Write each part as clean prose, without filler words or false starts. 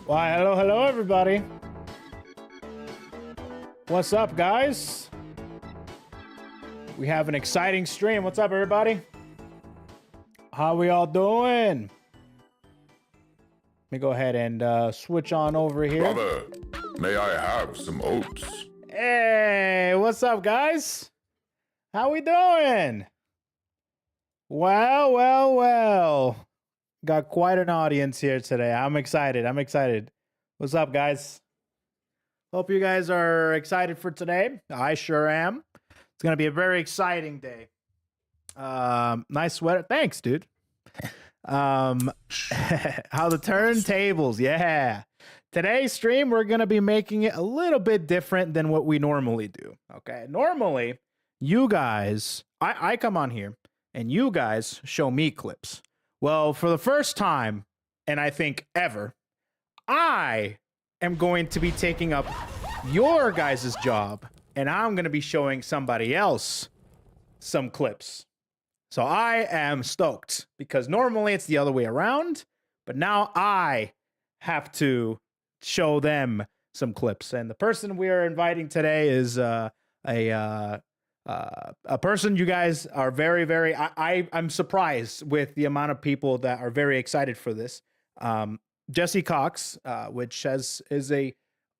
Why, hello, everybody. What's up, guys? We have an exciting stream. What's up, everybody? How we all doing? Let me go ahead and switch on over here. Brother, may I have some oats? Hey, what's up, guys? How we doing? Well. Got quite an audience here today. I'm excited. What's up, guys? Hope you guys are excited for today. I sure am. It's going to be a very exciting day. Nice sweater. Thanks, dude. How the turntables. Yeah. Today's stream, we're going to be making it a little bit different than what we normally do. Okay. Normally, you guys, I come on here and you guys show me clips. Well, for the first time, and I think ever, I am going to be taking up your guys' job, and I'm going to be showing somebody else some clips. So I am stoked, because normally it's the other way around, but now I have to show them some clips. And the person we are inviting today is a person you guys are very, I'm surprised with the amount of people that are very excited for this. Jesse Cox, which is a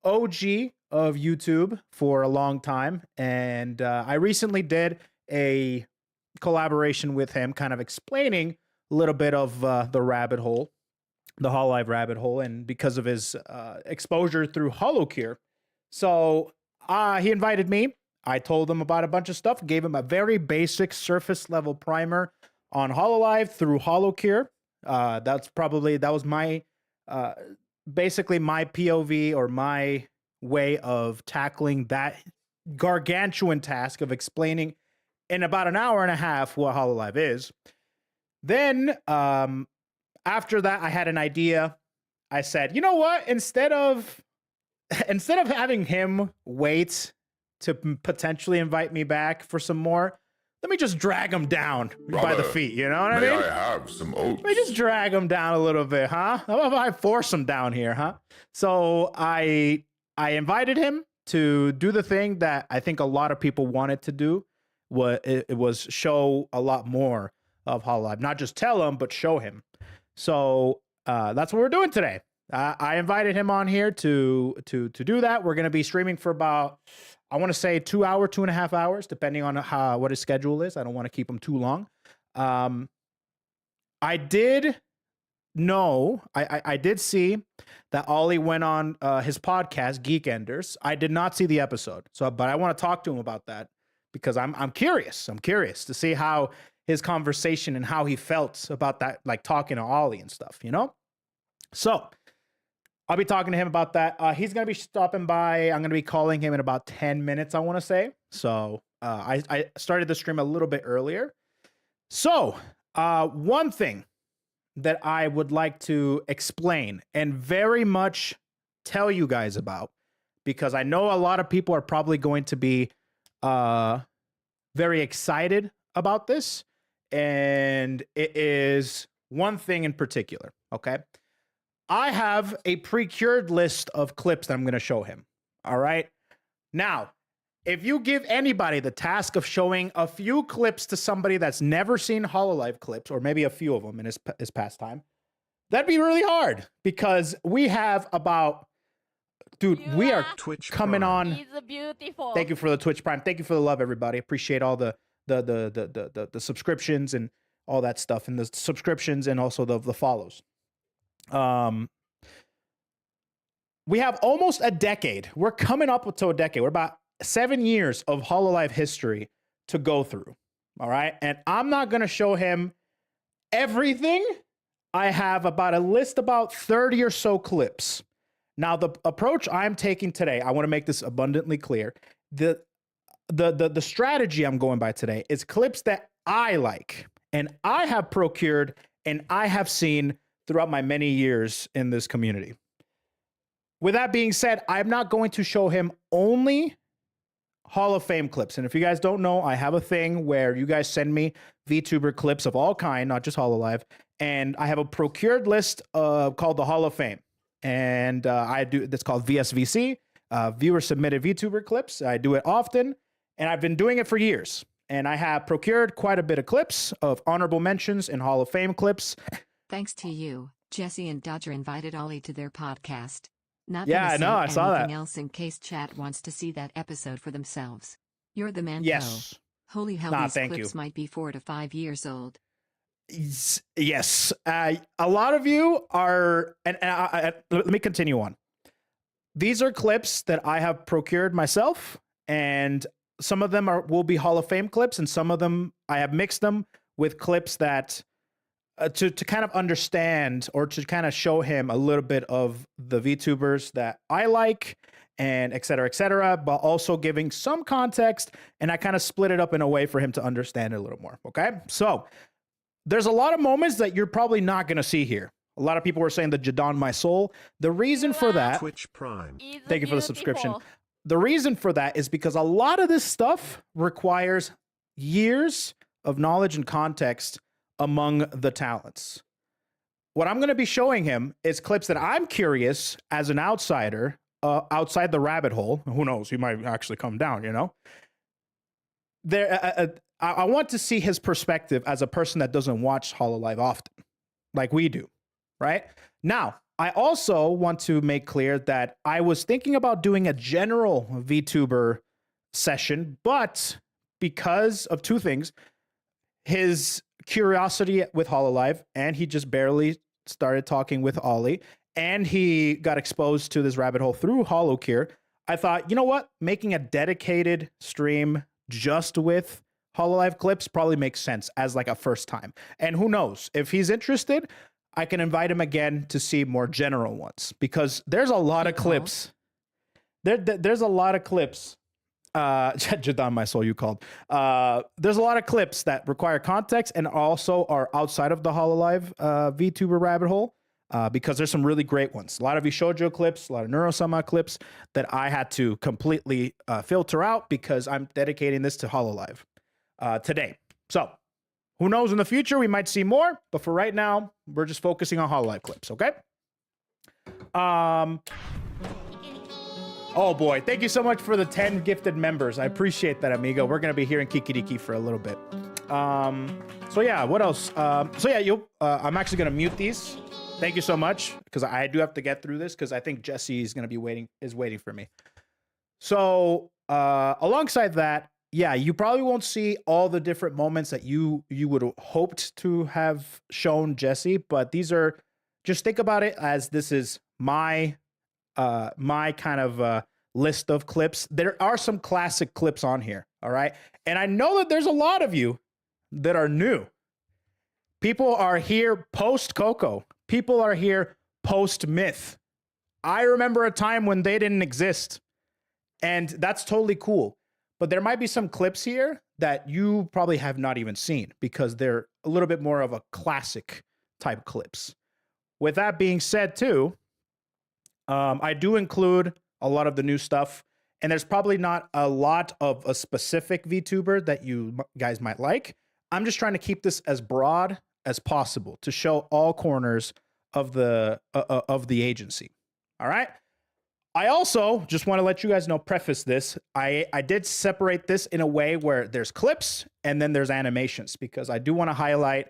OG of YouTube for a long time. And I recently did a collaboration with him, kind of explaining a little bit of the rabbit hole, the Hololive rabbit hole, and because of his exposure through HoloCure. So he invited me. I told him about a bunch of stuff, gave him a very basic surface level primer on Hololive through HoloCure. That was my basically my POV or my way of tackling that gargantuan task of explaining in about an hour and a half what Hololive is. Then after that, I had an idea. I said, you know what? Instead of having him wait to potentially invite me back for some more, let me just drag him down by the feet. You know what I mean? May I have some oats? Let me just drag him down a little bit, huh? How about if I force him down here, huh? So I invited him to do the thing that I think a lot of people wanted to do. It was show a lot more of Hololive, not just tell him, but show him. So that's what we're doing today. I invited him on here to do that. We're going to be streaming for about, I want to say 2.5 hours, depending on what his schedule is. I don't want to keep him too long. I did know, I did see that Ollie went on his podcast, Geek Enders. I did not see the episode, but I want to talk to him about that because I'm curious. I'm curious to see how his conversation and how he felt about that, like talking to Ollie and stuff, you know? So I'll be talking to him about that. He's going to be stopping by. I'm going to be calling him in about 10 minutes, I want to say. So I started the stream a little bit earlier. So one thing that I would like to explain and very much tell you guys about, because I know a lot of people are probably going to be very excited about this. And it is one thing in particular, okay? I have a procured list of clips that I'm going to show him, all right? Now, if you give anybody the task of showing a few clips to somebody that's never seen Hololive clips, or maybe a few of them in his past time, that'd be really hard because we have about, dude, we are Twitch coming Prime. on. He's beautiful. Thank you for the Twitch Prime. Thank you for the love, everybody. Appreciate all the subscriptions and all that stuff, and the subscriptions and also the follows. We have almost a decade. We're coming up to a decade. We're about 7 years of Hololive history to go through. All right. And I'm not going to show him everything. I have about a list, about 30 or so clips. Now, the approach I'm taking today, I want to make this abundantly clear. The strategy I'm going by today is clips that I like and I have procured and I have seen throughout my many years in this community. With that being said, I'm not going to show him only Hall of Fame clips. And if you guys don't know, I have a thing where you guys send me VTuber clips of all kind, not just Hololive. And I have a procured list called the Hall of Fame. And I do, that's called VSVC, viewer submitted VTuber clips. I do it often, and I've been doing it for years. And I have procured quite a bit of clips of honorable mentions and Hall of Fame clips. Thanks to you, Jesse and Dodger invited Ollie to their podcast. Not Yeah, I know, I saw that. else in case chat wants to see that episode for themselves. You're the man. Yes. Holy hell, Nah, these thank clips you. might be 4 to 5 years old. Yes. A lot of you are, and let me continue on. These are clips that I have procured myself, and some of them will be Hall of Fame clips, and some of them I have mixed them with clips that to kind of understand or to kind of show him a little bit of the VTubers that I like and et cetera, but also giving some context, and I kind of split it up in a way for him to understand it a little more. Okay. So there's a lot of moments that you're probably not going to see here. A lot of people were saying the Jadon My Soul. The reason for that, Twitch Prime. He's thank you for the subscription. beautiful. The reason for that is because a lot of this stuff requires years of knowledge and context among the talents. What I'm going to be showing him is clips that I'm curious as an outsider, outside the rabbit hole. Who knows? He might actually come down, you know? I want to see his perspective as a person that doesn't watch Hololive often, like we do, right? Now, I also want to make clear that I was thinking about doing a general VTuber session, but because of two things, his curiosity with Hololive, and he just barely started talking with Ollie, and he got exposed to this rabbit hole through HoloCure, I thought, you know what? Making a dedicated stream just with Hololive clips probably makes sense as like a first time. And who knows? If he's interested, I can invite him again to see more general ones because there's a lot of clips. There's a lot of clips. Jadon, my soul, you called. There's a lot of clips that require context and also are outside of the Hololive VTuber rabbit hole. Because there's some really great ones. A lot of Shoujo clips, a lot of Neurosama clips that I had to completely filter out because I'm dedicating this to Hololive today. So who knows in the future, we might see more, but for right now, we're just focusing on Hololive clips, okay? Oh boy, thank you so much for the 10 gifted members. I appreciate that, amigo. We're gonna be here in Kikiriki for a little bit. So yeah, what else? So yeah, I'm actually gonna mute these. Thank you so much, because I do have to get through this, because I think Jesse is going to be waiting for me. So alongside that, yeah, you probably won't see all the different moments that you would have hoped to have shown Jesse, but these are, just think about it as this is my kind of list of clips. There are some classic clips on here, all right? And I know that there's a lot of you that are new. People are here post KoeKoe. People are here post Myth. I remember a time when they didn't exist, and that's totally cool. But there might be some clips here that you probably have not even seen because they're a little bit more of a classic type clips. With that being said, too, I do include a lot of the new stuff, and there's probably not a lot of a specific VTuber that you guys might like. I'm just trying to keep this as broad as possible to show all corners of the agency. All right. I also just want to let you guys know, preface this. I did separate this in a way where there's clips and then there's animations, because I do want to highlight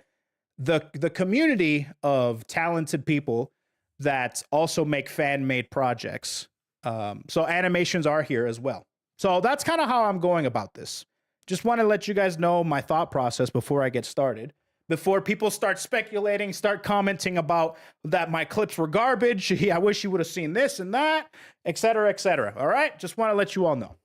the community of talented people that also make fan-made projects. So animations are here as well. So that's kind of how I'm going about this. Just want to let you guys know my thought process before I get started. Before people start speculating, start commenting about that my clips were garbage, I wish you would have seen this and that, etc., etc. All right? Just want to let you all know.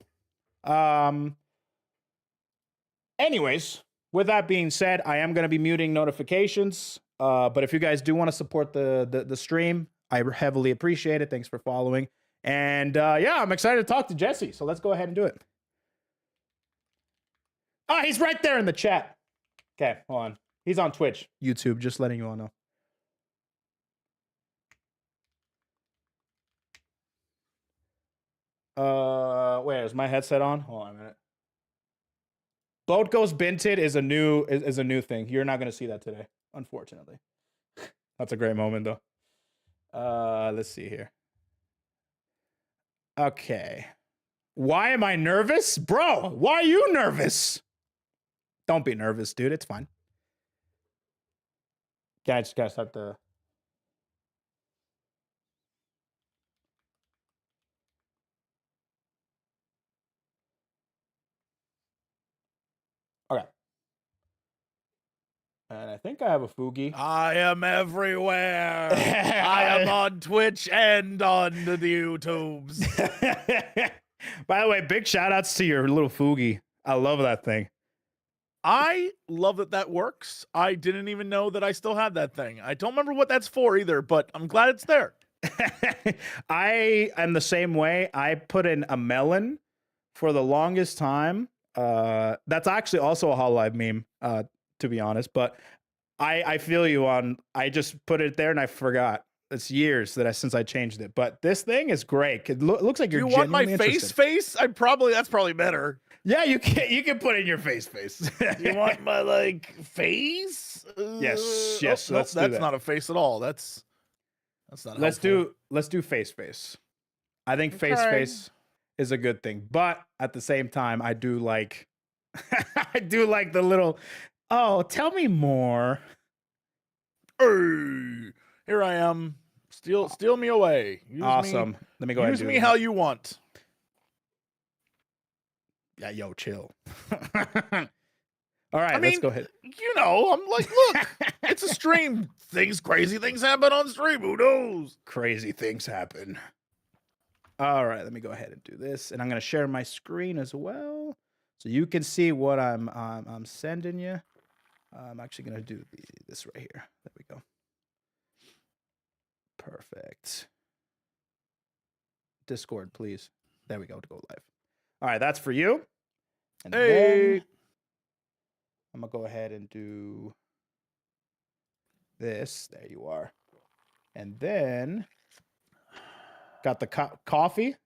Anyways, with that being said, I am going to be muting notifications. But if you guys do want to support the stream, I heavily appreciate it. Thanks for following. And yeah, I'm excited to talk to Jesse. So let's go ahead and do it. Oh, he's right there in the chat. Okay, hold on. He's on Twitch, YouTube, just letting you all know. Wait, is my headset on? Hold on a minute. Boat Goes Binted is a new thing. You're not gonna see that today, unfortunately. That's a great moment though. Let's see here. Okay. Why am I nervous? Bro, why are you nervous? Don't be nervous, dude. It's fine. Yeah, I just gotta start the... Okay. And I think I have a Fugi. I am everywhere. I am on Twitch and on the YouTubes. By the way, big shout outs to your little Fugi. I love that thing. I love that that works. I didn't even know that I still had that thing. I don't remember what that's for either, but I'm glad it's there. I am the same way. I put in a melon for the longest time. That's actually also a Hololive meme, to be honest. But I feel you on. I just put it there and I forgot. It's years since I changed it. But this thing is great. It looks like you're. You want my face? That's probably better. Yeah, you can put in your face. You want my like face? Yes. No, that's not a face at all. That's not. Let's do face. I think face is a good thing, but at the same time, I do like the little. Oh, tell me more. Hey, here I am. Steal me away. Awesome. Let me go ahead. Use me how you want. Yeah, yo, chill. All right, let's go ahead. You know, I'm like, look, it's a stream. Crazy things happen on stream. Who knows? Crazy things happen. All right, let me go ahead and do this, and I'm gonna share my screen as well, so you can see what I'm sending you. I'm actually gonna do this right here. There we go. Perfect. Discord, please. There we go to go live. All right, that's for you. And Hey. then I'm gonna go ahead and do this. There you are. And then got the coffee.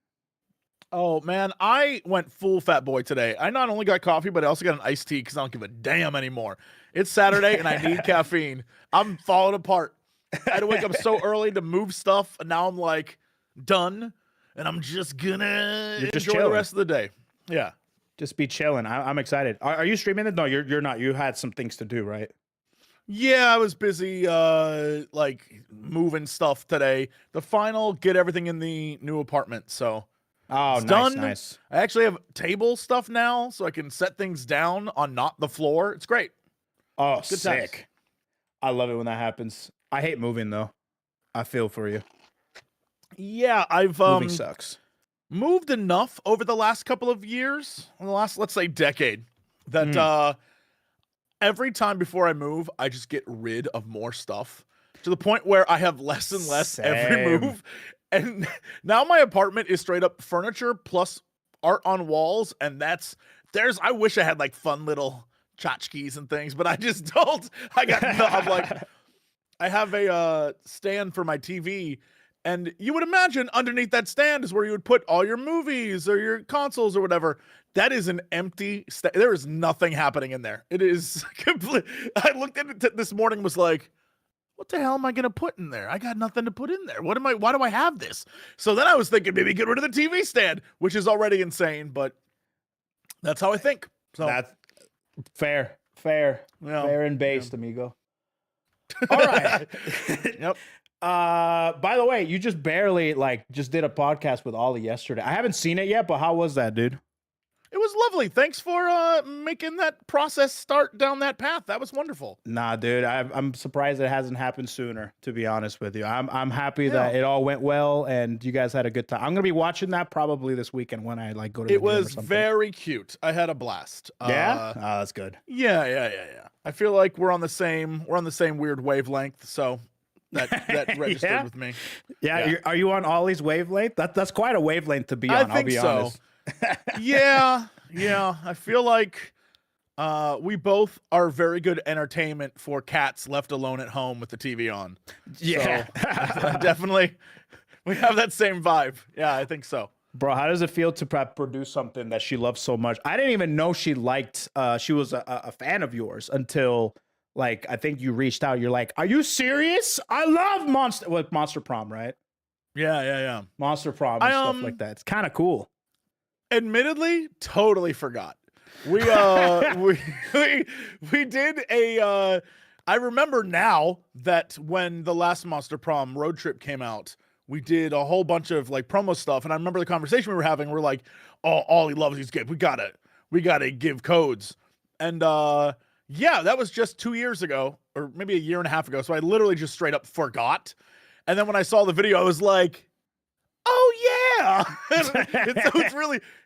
Oh man, I went full fat boy today. I not only got coffee, but I also got an iced tea because I don't give a damn anymore. It's Saturday and I need caffeine. I'm falling apart. I had to wake up so early to move stuff, and now I'm like done, and I'm just gonna You're just enjoy the chilling. rest of the day. Yeah. Just be chilling. I'm excited. Are you streaming it? No, you're not. You had some things to do, right? Yeah, I was busy like moving stuff today. The final get everything in the new apartment, so Oh, it's nice, done. nice. I actually have table stuff now, so I can set things down on not the floor. It's great. Oh, Good times. sick. I love it when that happens. I hate moving though. I feel for you. Yeah, I've Moving sucks. moved enough over the last couple of years, in the last, let's say, decade, that every time before I move, I just get rid of more stuff to the point where I have less and less every Same. move. And now my apartment is straight up furniture plus art on walls, and I wish I had like fun little tchotchkes and things, but I just don't. I got no, I'm like, I have a stand for my TV, and you would imagine underneath that stand is where you would put all your movies or your consoles or whatever. That is an empty stand. There is nothing happening in there. It is complete. I looked at it this morning and was like, what the hell am I going to put in there? I got nothing to put in there. Why do I have this? So then I was thinking maybe get rid of the TV stand, which is already insane, but that's how I think. So That's fair, Yeah. fair and based, amigo. All right. Yep. By the way, you just barely just did a podcast with Ollie yesterday. I haven't seen it yet, but how was that, dude? It was lovely. Thanks for making that process start down that path. That was wonderful. Nah, dude, I'm surprised it hasn't happened sooner, to be honest with you. I'm happy Yeah. that it all went well and you guys had a good time. I'm gonna be watching that probably this weekend when I go to the It gym or was something. very cute. I had a blast. Yeah? Oh, that's good. Yeah. I feel like we're on the same weird wavelength, so that registered Yeah? with me. Yeah, are you on Ollie's wavelength? That's quite a wavelength to be I on, I'll think be so. honest. Yeah. I feel like we both are very good entertainment for cats left alone at home with the TV on. Yeah. So, definitely we have that same vibe. Yeah, I think so. Bro, how does it feel to produce something that she loves so much? I didn't even know she liked, she was a fan of yours until, I think you reached out. You're like, are you serious? I love Monster Prom, right? Yeah. Monster Prom and stuff like that. It's kind of cool. Admittedly, totally forgot. We we did a I remember now that when the last Monster Prom road trip came out, we did a whole bunch of promo stuff, and I remember the conversation we were having. We're like, oh, Ollie loves these games. We gotta give codes. And yeah, that was just 2 years ago, or maybe a year and a half ago. So I literally just straight up forgot. And then when I saw the video, I was like, oh yeah.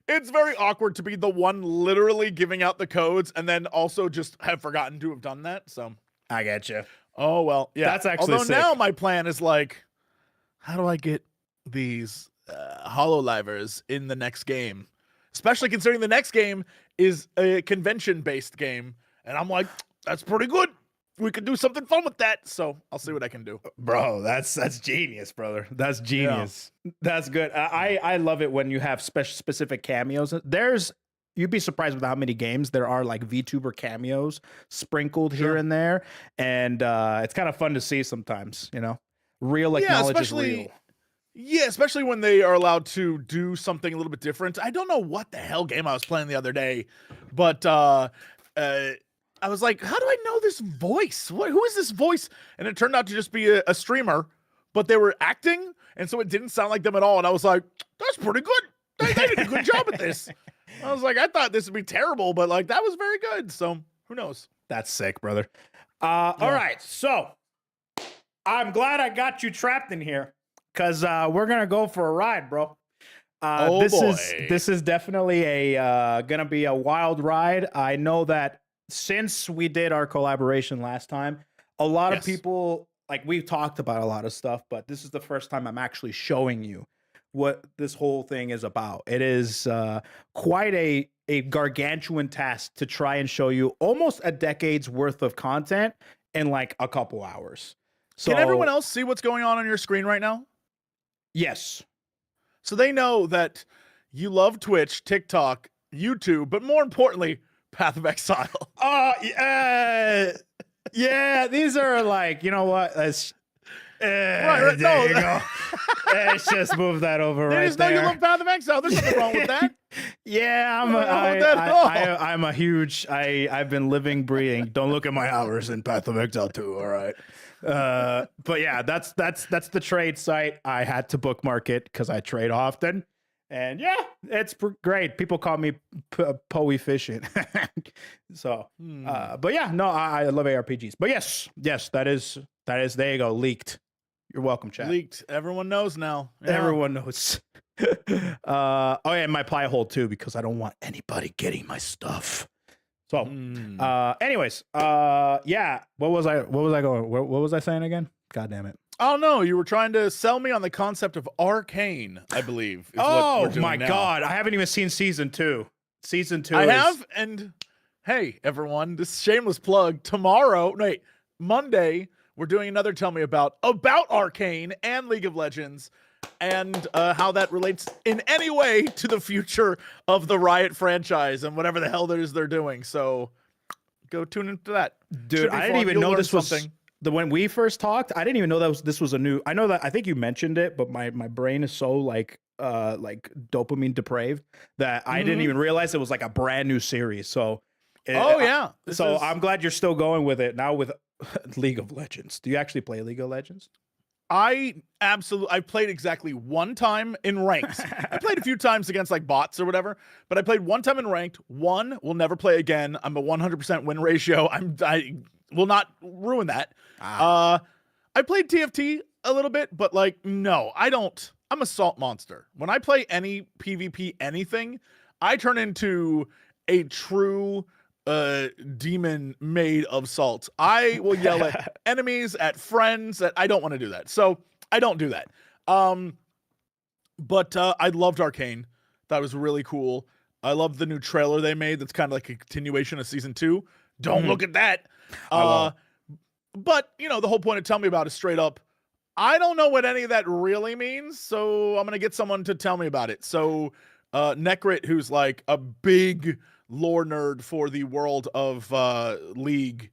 It's very awkward to be the one literally giving out the codes and then also just have forgotten to have done that. So I get you. oh well, yeah. That's actually Although sick. now my plan is how do I get these Hololivers in the next game? Especially considering the next game is a convention-based game, and I'm like, that's pretty good. We could do something fun with that. So I'll see what I can do. Bro, that's genius, brother. That's genius. Yeah. That's good. I love it when you have specific cameos. You'd be surprised with how many games there are VTuber cameos sprinkled here and there, and it's kind of fun to see sometimes. Real knowledge is real. Yeah, especially when they are allowed to do something a little bit different. I don't know what the hell game I was playing the other day, but I was like, how do I know this voice? Who is this voice? And it turned out to just be a streamer, but they were acting, and so it didn't sound like them at all. And I was like, that's pretty good. They did a good job at this. I was like, I thought this would be terrible, but that was very good. So who knows? That's sick, brother. All right, so I'm glad I got you trapped in here because we're gonna go for a ride, bro. This is definitely gonna be a wild ride. I know that since we did our collaboration last time, a lot of people like we've talked about a lot of stuff, but this is the first time I'm actually showing you what this whole thing is about. It is quite a gargantuan task to try and show you almost a decade's worth of content in like a couple hours. So Can everyone else see what's going on your screen right now? yes. So they know that you love Twitch, TikTok, YouTube, but more importantly, Path of Exile. Oh, yeah, these are like, you know what? Let's Right, there no. you go. Let's just move that over They right just know there. you love Path of Exile. There's nothing wrong with that. Yeah, Nothing wrong with that at all. I'm a huge. I've been living, breathing. Don't look at my hours in Path of Exile 2. All right, but yeah, that's the trade site. I had to bookmark it because I trade often, and yeah, it's great. People call me Koefficient. So, but yeah, no, I love ARPGs. But yes, that is. There you go, leaked. You're welcome, chat. Leaked. Everyone knows now. Yeah. Everyone knows. Oh yeah, my pie hole too, because I don't want anybody getting my stuff. So, anyways, yeah. What was I going? What was I saying again? God damn it. Oh no, you were trying to sell me on the concept of Arcane, I believe. Is what Oh we're doing my now. God, I haven't even seen season 2. Season 2. I have, and hey, everyone, this shameless plug. Monday, we're doing another Tell Me About Arcane and League of Legends, and how that relates in any way to the future of the Riot franchise and whatever the hell it is they're doing. So go tune into that. Dude, Should be I didn't fun. even You'll know learn this was something. when we first talked. I didn't even know this was a new. I know that I think you mentioned it, but my brain is so like dopamine depraved that I didn't even realize it was like a brand new series. So yeah. So I'm glad you're still going with it now with League of Legends. Do you actually play League of Legends? I played exactly one time in ranked. I played a few times against like bots or whatever, but I played one time in ranked. One will never play again. I'm a 100% win ratio. I will not ruin that. I played TFT a little bit, but like, no, I don't. I'm a salt monster. When I play any PvP anything, I turn into a true demon made of salt. I will yell at enemies, at friends. I don't want to do that, so I don't do that. But I loved Arcane. That was really cool. I love the new trailer they made. That's kind of like a continuation of season 2. Don't look at that. But you know, the whole point of Tell Me About is straight up, I don't know what any of that really means, so I'm gonna get someone to tell me about it. So Necrit, who's like a big lore nerd for the world of League,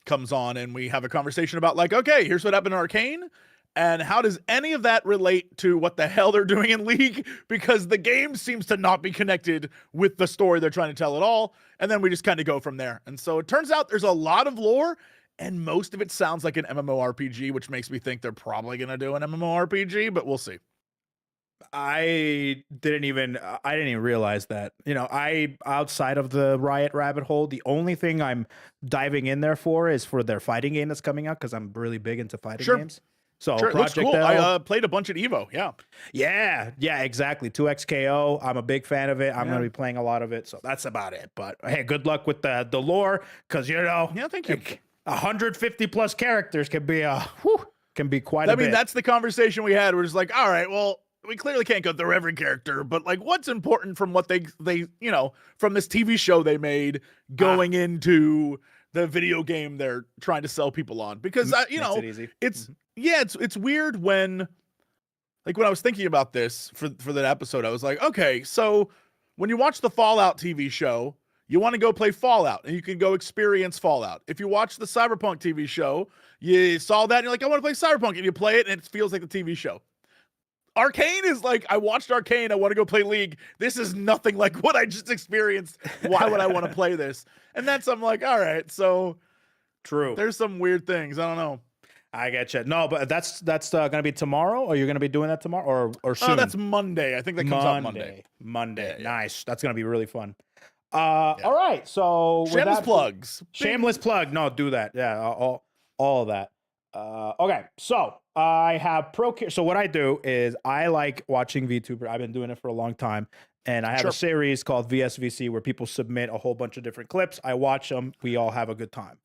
comes on and we have a conversation about like, okay, here's what happened in Arcane, and how does any of that relate to what the hell they're doing in League, because the game seems to not be connected with the story they're trying to tell at all. And then we just kind of go from there. And so it turns out there's a lot of lore, and most of it sounds like an MMORPG, which makes me think they're probably going to do an MMORPG, but we'll see. I didn't even realize that. You know, outside of the Riot rabbit hole, the only thing I'm diving in there for is for their fighting game that's coming out, because I'm really big into fighting games. So Sure, it looks Project cool. L, I played a bunch at Evo. yeah, exactly. 2XKO. I'm a big fan of it. I'm going to be playing a lot of it. So that's about it. But hey, good luck with the lore, because you know, Thank you. 150 plus characters can be quite a bit. I mean, that's the conversation we had. We're just like, all right, well, we clearly can't go through every character, but like, what's important from what they you know, from this TV show they made going into the video game they're trying to sell people on? Because you know, it's weird when, like, when I was thinking about this for that episode, I was like, okay, so when you watch the Fallout TV show, you want to go play Fallout, and you can go experience Fallout. If you watch the Cyberpunk TV show, you saw that, and you're like, I want to play Cyberpunk, and you play it, and it feels like the TV show. Arcane is like, I watched Arcane, I want to go play League. This is nothing like what I just experienced. Why would I want to play this? And that's, I'm like, all right, so true. There's some weird things. I don't know. I get you. No, but that's going to be tomorrow, or you're going to be doing that tomorrow, or soon? Oh, that's Monday. I think that comes out Monday. Yeah. Nice. That's going to be really fun. All right. So shameless plugs. Shameless plug. No, do that. Yeah. All of that. Okay. So I have So what I do is I like watching VTuber. I've been doing it for a long time. And I have a series called VSVC where people submit a whole bunch of different clips. I watch them. We all have a good time.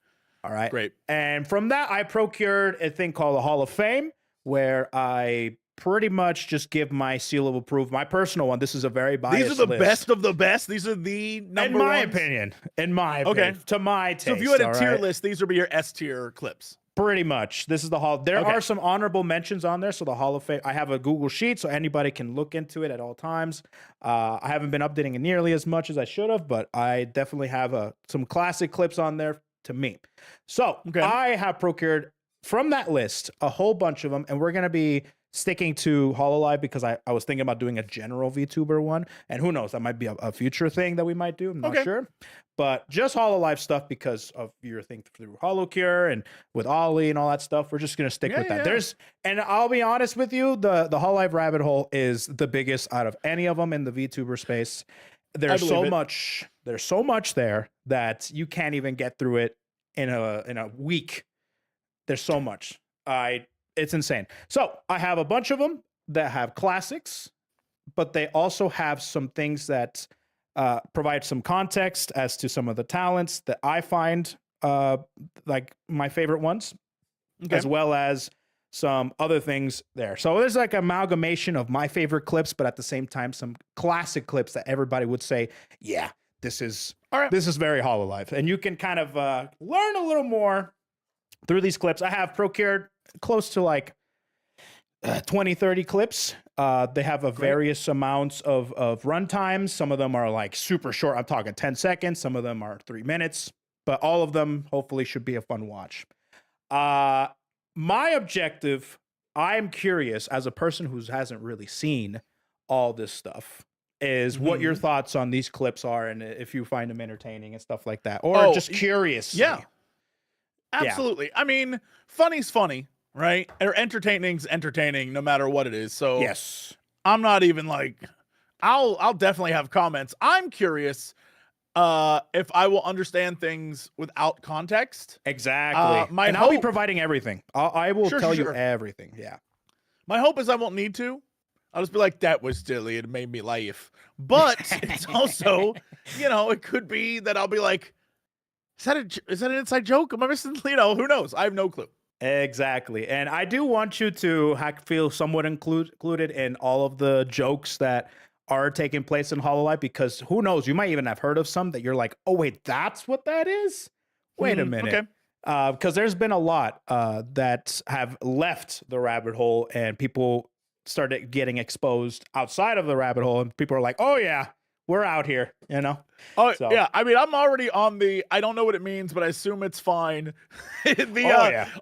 All right. Great. And from that, I procured a thing called the Hall of Fame, where I pretty much just give my seal of approval, my personal one. This is a very biased These are the list. best of the best. These are the number in my ones? opinion. In my Okay. opinion. To my taste. So if you had a all tier right? list, these would be your S tier clips. Pretty much. This is the Hall. There Okay. are some honorable mentions on there. So the Hall of Fame, I have a Google Sheet so anybody can look into it at all times. I haven't been updating it nearly as much as I should have, but I definitely have some classic clips on there to me. So Okay. I have procured from that list a whole bunch of them, and we're going to be sticking to Hololive because I was thinking about doing a general VTuber one, and who knows, that might be a future thing that we might do. I'm not sure. But just Hololive stuff because of your thing through HoloCure and with Ollie and all that stuff. We're just gonna stick with that. And I'll be honest with you, the Hololive rabbit hole is the biggest out of any of them in the VTuber space. There's so much there that you can't even get through it in a week. There's so much. It's insane. So I have a bunch of them that have classics, but they also have some things that provide some context as to some of the talents that I find like my favorite ones, as well as some other things there. So there's like amalgamation of my favorite clips, but at the same time, some classic clips that everybody would say, yeah, this is very Hololive. And you can kind of learn a little more through these clips. I have procured close to like 20, 30 clips. They have a various amounts of run times. Some of them are like super short. I'm talking 10 seconds. Some of them are 3 minutes, but all of them hopefully should be a fun watch. My objective, I'm curious as a person who hasn't really seen all this stuff, is what your thoughts on these clips are and if you find them entertaining and stuff like that, or just curious. Yeah, absolutely. Yeah. I mean, funny's funny. Right? Or entertaining's entertaining no matter what it is. So yes, I'm not even like, I'll definitely have comments. I'm curious if I will understand things without context. Exactly. I'll be providing everything. I will tell you everything. Yeah. My hope is I won't need to. I'll just be like, that was silly. It made me laugh. But it's also, it could be that I'll be like, is that an inside joke? Am I missing? Who knows? I have no clue. Exactly. And I do want you to feel somewhat included in all of the jokes that are taking place in Hololive, because who knows, you might even have heard of some that you're like, oh, wait, that's what that is? Wait a minute. Okay. Because there's been a lot that have left the rabbit hole and people started getting exposed outside of the rabbit hole. And people are like, oh, yeah, we're out here, Oh, so. Yeah. I mean, I'm already on I don't know what it means, but I assume it's fine.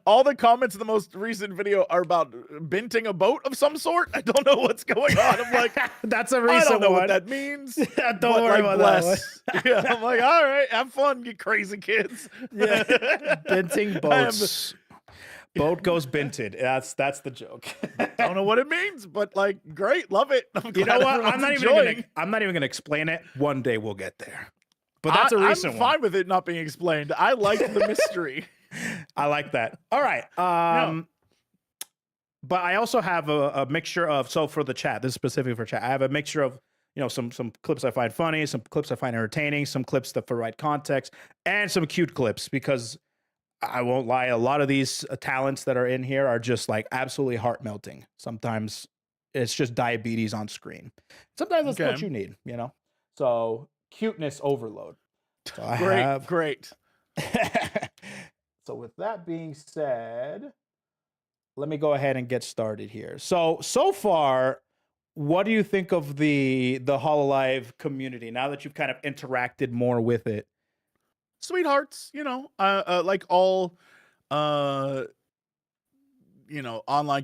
All the comments in the most recent video are about binting a boat of some sort. I don't know what's going on. I'm like, that's a recent I don't know one. what that means. Don't worry about that one. Yeah, I'm like, all right, have fun, you crazy kids. Yeah. Binting boats. Boat goes binted. That's the joke. Don't know what it means, but like, great, love it. You know what? I'm not even gonna explain it. One day we'll get there. But that's a recent one. I'm fine with it not being explained. I like the mystery. I like that. All right. But I also have a mixture of, so for the chat, this is specific for chat. I have a mixture of some clips I find funny, some clips I find entertaining, some clips that provide context, and some cute clips, because I won't lie, a lot of these talents that are in here are just like absolutely heart melting. Sometimes it's just diabetes on screen. Sometimes that's what you need, So cuteness overload. So great. So with that being said, let me go ahead and get started here. So far, what do you think of the Hololive community now that you've kind of interacted more with it? Sweethearts, like all, online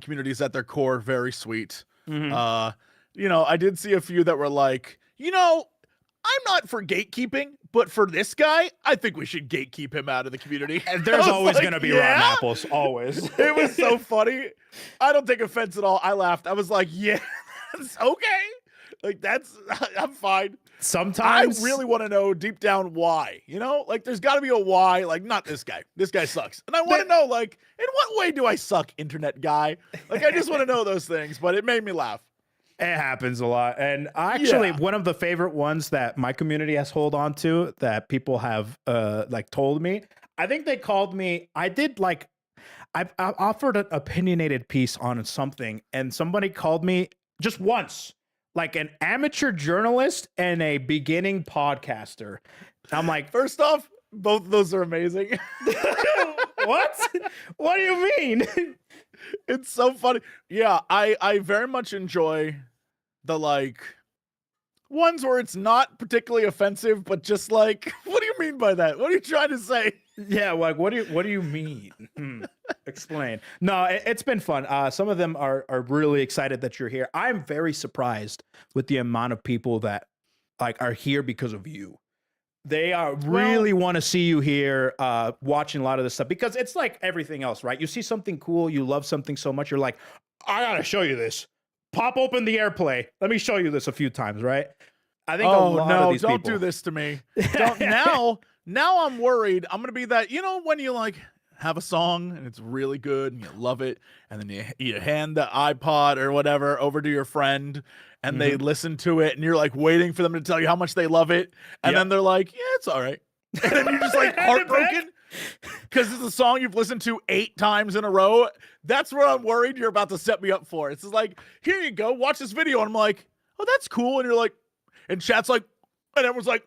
communities at their core, very sweet. Mm-hmm. I did see a few that were like, I'm not for gatekeeping, but for this guy, I think we should gatekeep him out of the community. And there's always going to be rotten apples, always. It was so funny. I don't take offense at all. I laughed. I was like, yeah, that's okay. Like, I'm fine. Sometimes I really want to know deep down why, like there's got to be a why, like not this guy. This guy sucks. And I want to know, like, in what way do I suck, internet guy? Like, I just want to know those things, but it made me laugh. It happens a lot. And actually, one of the favorite ones that my community has hold on to that people have like told me, I think they called me. I did like I offered an opinionated piece on something, and somebody called me just once, like an amateur journalist and a beginning podcaster. I'm like, First off, both of those are amazing. what? What do you mean? It's so funny. Yeah, I very much enjoy the like ones where it's not particularly offensive, but just like, what do you mean by that? What are you trying to say? Yeah, like what do you mean? Explain. No, it's been fun. Some of them are really excited that you're here. I'm very surprised with the amount of people that like are here because of you. They really want to see you here, watching a lot of this stuff, because it's like everything else, right? You see something cool, you love something so much, you're like, I gotta show you this. Pop open the AirPlay. Let me show you this a few times, right? I think a lot of these don't people do this to me. Don't now I'm worried. I'm gonna be that, you know, when you like have a song and it's really good and you love it, and then you hand the iPod or whatever over to your friend and they listen to it, and you're like waiting for them to tell you how much they love it, and then they're like, yeah, it's all right. And then you're just like heartbroken because it's a song you've listened to 8 times in a row. That's what I'm worried you're about to set me up for. It's just like, here you go, watch this video. And I'm like, oh, that's cool. And you're like, and chat's like, and everyone's like,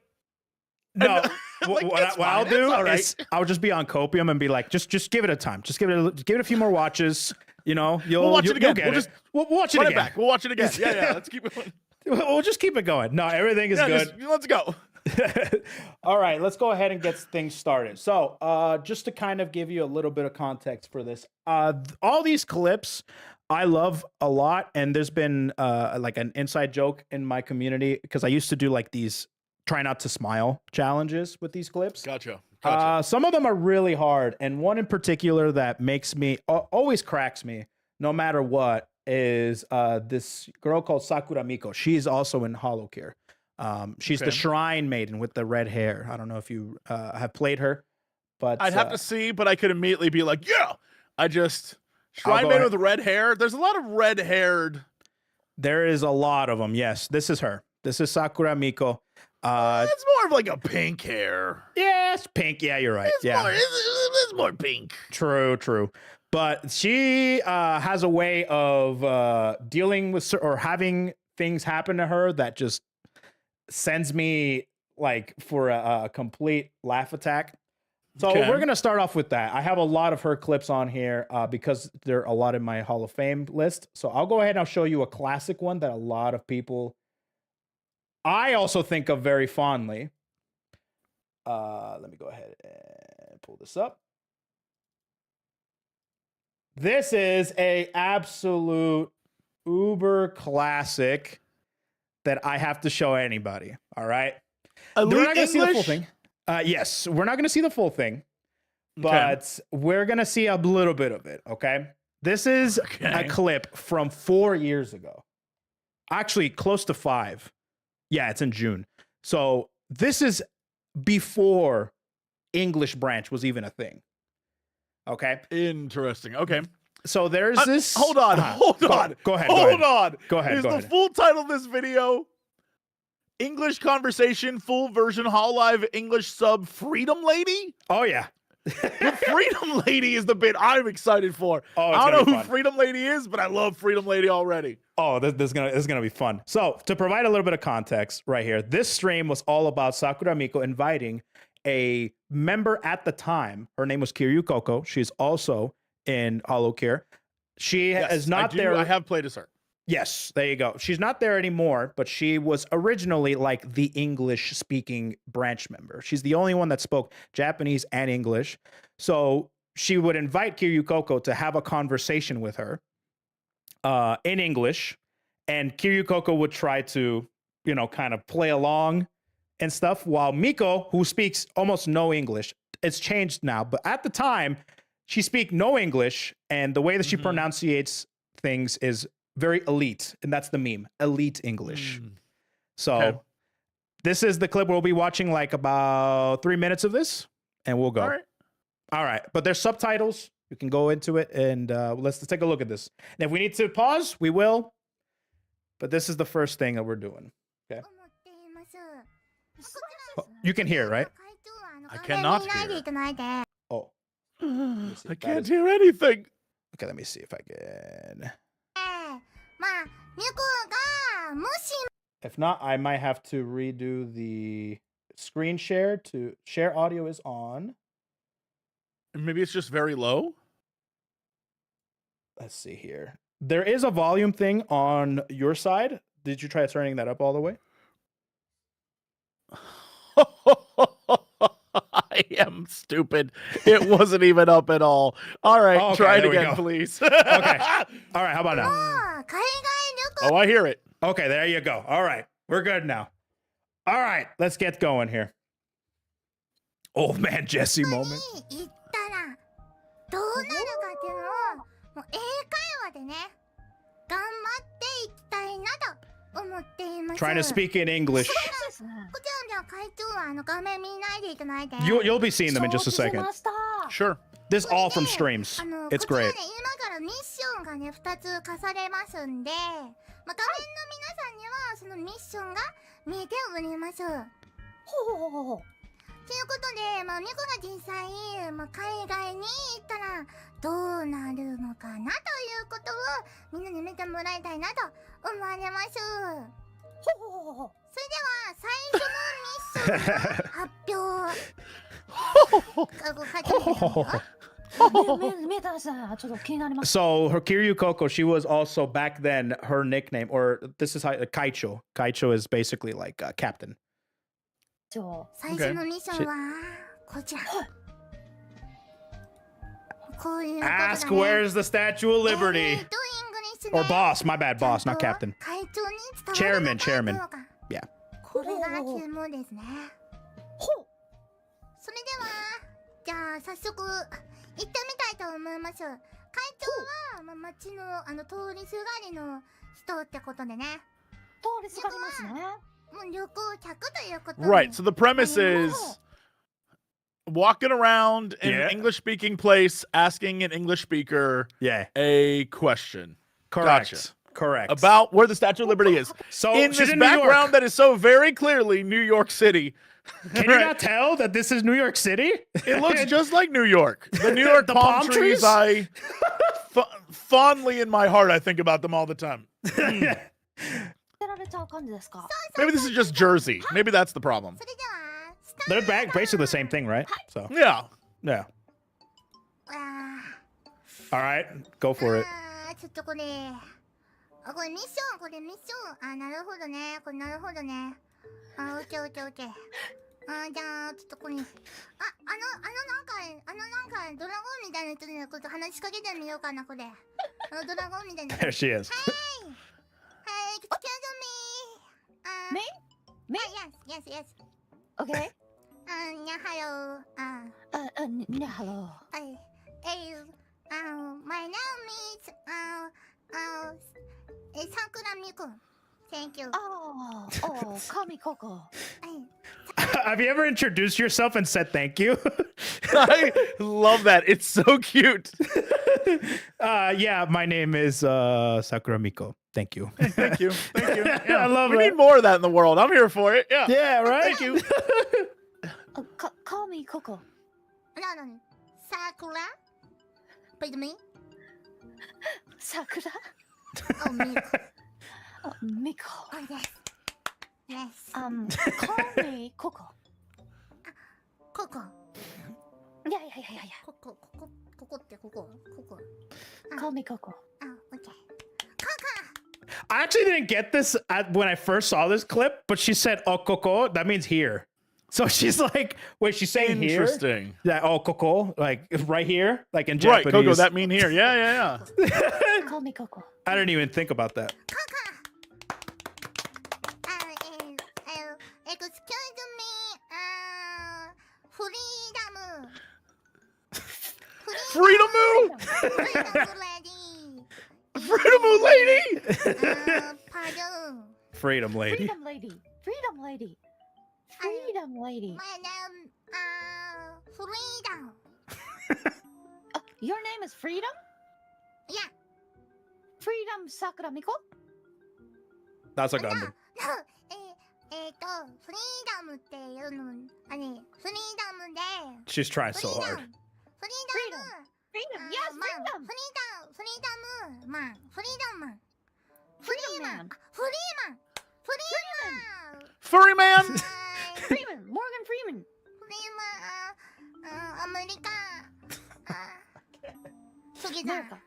no. like, what I'll do is I'll just be on Copium and be like, just give it a time. Just give it a few more watches. You know, we'll watch it again. We'll watch it Run again. it back. We'll watch it again. Yeah. Let's keep it going. We'll just keep it going. No, everything is good. Let's go. All right, let's go ahead and get things started. So, just to kind of give you a little bit of context for this, all these clips I love a lot, and there's been like an inside joke in my community because I used to do like these try not to smile challenges with these clips. Gotcha. Some of them are really hard, and one in particular that makes me always cracks me, no matter what, is this girl called Sakura Miko. She's also in HoloCare. She's the Shrine Maiden with the red hair. I don't know if you have played her, but I'd have to see, but I could immediately be like, yeah. Shrine Maiden with red hair. There's a lot of red-haired. There is a lot of them. Yes, this is her. This is Sakura Miko. It's more of like a pink hair. Yeah, it's pink. Yeah, you're right. It's more pink. True. But she has a way of dealing with or having things happen to her that just sends me like for a complete laugh attack. So we're going to start off with that. I have a lot of her clips on here because there are a lot in my Hall of Fame list. So I'll go ahead and I'll show you a classic one that a lot of people I also think of very fondly. Let me go ahead and pull this up. This is a absolute uber classic that I have to show anybody. All right. We're not going to see the full thing. Yes, we're not going to see the full thing, but we're going to see a little bit of it. Okay. This is a clip from 4 years ago. Actually, close to 5. Yeah, it's in June. So this is before English branch was even a thing. Okay. Interesting. Okay. So there's this. Hold on. Go ahead. Go ahead. Is the full title of this video English Conversation Full Version Hololive English Sub Freedom Lady? Oh, yeah. The Freedom Lady is the bit I'm excited for. Oh, I don't know who Freedom Lady is, but I love Freedom Lady already. Oh, this is gonna be fun. So to provide a little bit of context right here, this stream was all about Sakura Miko inviting a member at the time. Her name was KoeKoe. She's also in HoloCare. She is not there. I have played as her. Yes, there you go. She's not there anymore, but she was originally like the English speaking branch member. She's the only one that spoke Japanese and English. So she would invite KoeKoe to have a conversation with her in English, and KoeKoe would try to, kind of play along and stuff, while Miko, who speaks almost no English, it's changed now, but at the time, she speaks no English, and the way that she pronunciates things is very elite, and that's the meme, elite English. So this is the clip we'll be watching, like about 3 minutes of this, and we'll go. All right. But there's subtitles. You can go into it, and let's take a look at this. And if we need to pause, we will. But this is the first thing that we're doing. Okay. You can hear, right? I cannot hear. Oh, me see. I That can't is- hear anything. okay. Let me see if I can. まあ、ミコがもし If not, I might have to redo the screen share to share audio is on. Maybe it's just very low. Let's see here. There is a volume thing on your side. Did you try turning that up all the way? I am stupid. It wasn't even up at all. All right, Okay, try it there we again, go. please. Okay. All right. How about now? 海外旅行 Oh, I hear it. Okay, there you go. All right. We're good now. All right. Let's get going here. Old man Jesse moment. に行ったらどうなるかっていうのをもう英会話でね頑張っていきたいなと思っています。 Trying to speak in English. こちらじゃあ会長は画面見ないでいただいて。 You'll be seeing them in just a 承知し second. ました Sure. This all from streams. こ It's ちら great. ね今からミッションがね2つ課されますんで、まあ、画面の皆さんにはそのミッションが見えております。ほうほうほうほうということで、まあ、ミコが実際、まあ、海外に行ったらどうなるのかなということをみんなに見てもらいたいなと思われます。ほうほうほうほうそれでは最初のミッションの発表始めてみよう。見えたらさちょっと気になります So her Kiryu Koko, she was also back then her nickname, or this is how Kaicho. Kaicho is basically like captain. ちょ最初のミッションはこちら。こういうことだね。 Ask where's the Statue of Liberty. Or boss, my bad, boss, not captain. 会長に伝わるのか Chairman. どうか Yeah. これが注文ですね。ほうそれではじゃあ早速行ってみたいと思います。会長は、まあ、街の通りすがりの人ってことでね。通りすがりますねもう旅行客ということで。 Right. So the premise is walking around in Yeah. an English speaking place, asking an English speaker Yeah. a question Correct. Gotcha. Correct. about where the Statue of Liberty is. so In she's this in New York. background that is so very clearly New York City. Can you not tell that this is New York City? It looks just like New York. The New York The palm palm trees, trees? I fondly in my heart, I think about them all the time. 捨てられちゃう感じですか Maybe this is just Jersey. Maybe that's the problem. それではスター They're back basically the same thing, right? So Yeah. yeah. あ All right, go for it. ちょっとこれこれミッションこれミッションなるほどねこれなるほどねオッケーオッケーオッケーじゃあちょっとこれなんかドラゴンみたいな人にこう話しかけてみようかなこれドラゴンみたいな There she is. Hey, excuse me. Me? Yes. OK? Yeah, hello. Yeah, hello. My name is Sakura Miko. Thank you. Oh, Kami Koko. Have you ever introduced yourself and said thank you? I love that. It's so cute. Yeah, my name is Sakura Miko. Thank you. Thank you. Thank you. Yeah. I love we it. need more of that in the world. I'm here for it. Yeah. Yeah, right? Thank you. Kami Koko. No. Sakura? Pardon me? Sakura? Oh, Miko. Miko. Oh, yes. Call me Koko. Coco. Yeah. Coco ってここ Call me Koko. Okay. I actually didn't get this when I first saw this clip, but she said "okoko." That means here. So she's like, wait, she's saying here? Interesting. Yeah, okoko, like right here, like in Right, Japanese. Kogo, that mean here. Yeah. Call me Koko. I didn't even think about that. Excuse me. Freedom Moo! Freedom lady. Freedom Moo lady! Pardon. Freedom lady. Freedom lady. My name, Freedom. Your name is Freedom? Yeah. Freedom Sakura Miko? That's a Gundam. フリーダムっていうの、フリーダムで、 She's trying so フリーダ hard. ム Freedom. Yes, freedom. フリーダムマン。フリーダムマン。 Freedom man. フリーマン。 Furry man. はい Freeman. Morgan Freeman. フリーマン。アメリカ。トゲザー。 America.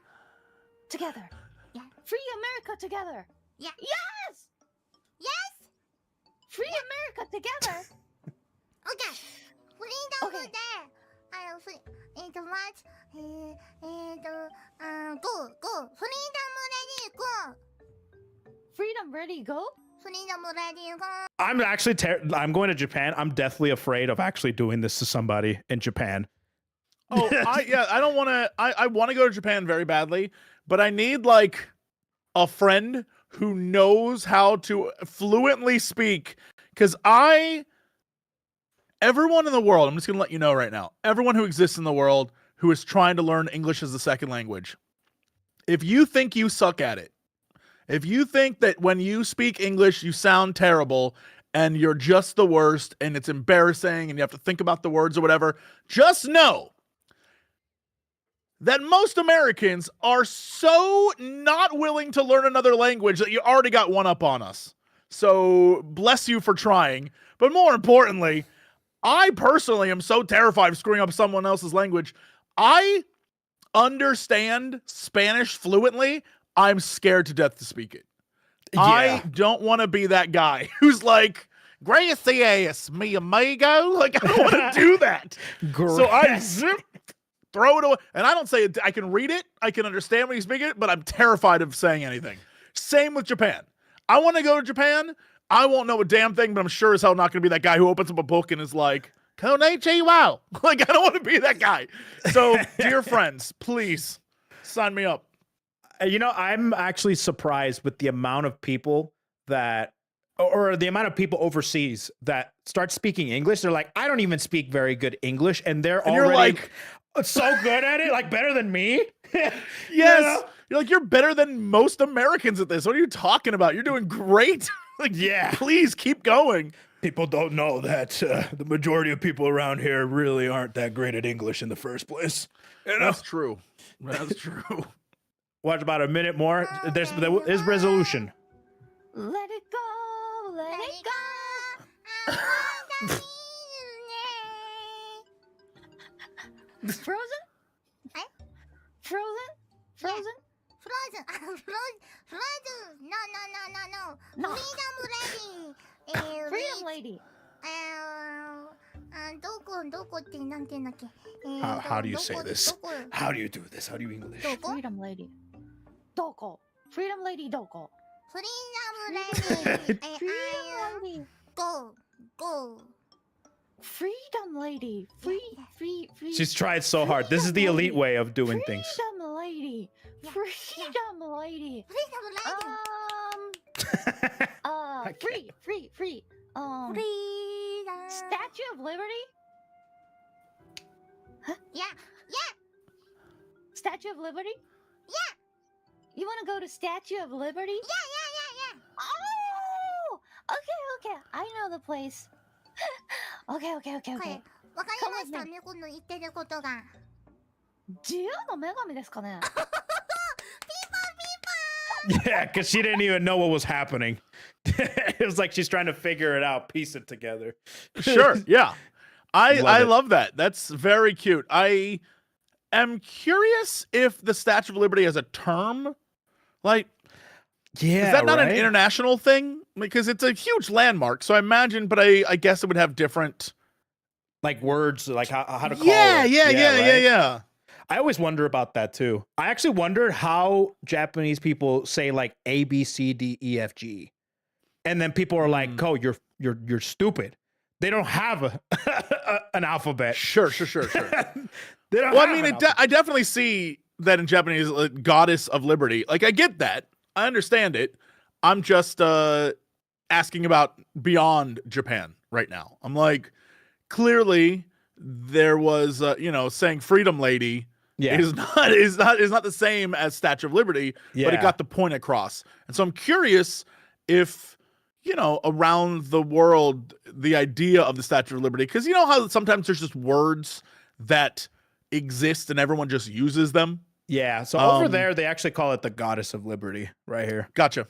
Together. Yeah. Free America together. Yeah. Yes. Yes. Free America together. Okay. フリーダム Okay. で、what? Go. フリーダムレディーゴー。 Freedom ready go. フリーダムレディーゴー。 I'm actually I'm going to Japan. I'm deathly afraid of actually doing this to somebody in Japan. Oh, I don't want to. I want to go to Japan very badly, but I need like a friend who knows how to fluently speak. Because everyone in the world, I'm just gonna let you know right now, everyone who exists in the world who is trying to learn English as a second language, if you think you suck at it, if you think that when you speak English you sound terrible and you're just the worst and it's embarrassing and you have to think about the words or whatever, just know that most Americans are so not willing to learn another language that you already got one up on us. So bless you for trying. But more importantly, I personally am so terrified of screwing up someone else's language. I understand Spanish fluently. I'm scared to death to speak it. Yeah. I don't want to be that guy who's like, gracias, mi amigo. Like, I don't want to do that. So I zip, throw it away. And I don't say it. I can read it. I can understand when you speak it, but I'm terrified of saying anything. Same with Japan. I want to go to Japan. I won't know a damn thing, but I'm sure as hell not going to be that guy who opens up a book and is like, Konnichiwa. Like, I don't want to be that guy. So, dear friends, please sign me up. You know, I'm actually surprised with the amount of people that, or the amount of people overseas that start speaking English. They're like, I don't even speak very good English, and they're And already you're like, so good at it, like better than me. yes. You know? You're like, you're better than most Americans at this. What are you talking about? You're doing great. Like, Yeah. please keep going. People don't know that the majority of people around here really aren't that great at English in the first place. You know? That's true. That's true. Watch about a minute more. There is resolution. Let it go. Let it go. Frozen? Eh? Frozen? Frozen? Frozen. No. No. Freedom lady. Freedom lady. どこってなんて言うんだっけ How do you say どこ this? どこ How do you do this? How do you English? どこ Freedom lady. Doko. Freedom lady doko. フリーダムレディ Freedom lady. Go. Freedom lady. Free. She's tried so hard. This is the elite way of doing things. Freedom lady. Freedom lady. フリーダムレディ Free. Freedom. Statue of Liberty? Yeah. Statue of Liberty? Yeah. You want to go to Statue of Liberty? Yeah. Oh! Okay. I know the place. Okay. これわかりましたねこの言ってることが 自由の女神ですかね Yeah, because she didn't even know what was happening. It was like she's trying to figure it out, piece it together. Sure. Yeah. I Love it. love that. That's very cute. I am curious if the Statue of Liberty has a term. Like, Yeah, is that not right? an international thing? Because it's a huge landmark. So I imagine, but I guess it would have different. Like words, like how to call Yeah, it. yeah. Right? I always wonder about that too. I actually wondered how Japanese people say like A, B, C, D, E, F, G, and then people are like, "Oh, you're stupid." They don't have an alphabet. Sure. They don't Well, I have mean, an alphabet. I definitely see that in Japanese, like, goddess of liberty. Like, I get that. I understand it. I'm just asking about beyond Japan right now. I'm like, clearly there was, saying freedom lady Yeah. is not the same as Statue of Liberty, but it Yeah. got the point across. And so I'm curious if, around the world, the idea of the Statue of Liberty, because you know how sometimes there's just words that exist and everyone just uses them. Yeah. So over Um, there, they actually call it the Goddess of Liberty right here. Gotcha.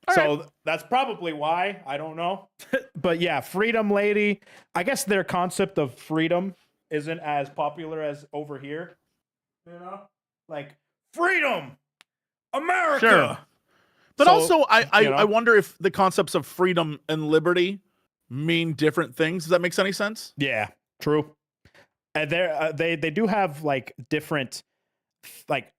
All So right. that's probably why. I don't know. But yeah, Freedom Lady. I guess their concept of freedom isn't as popular as over here. You know? Like, freedom! America! Sure. But So, also, I you know? wonder if the concepts of freedom and liberty mean different things. Does that make any sense? Yeah, true. And they do have like different like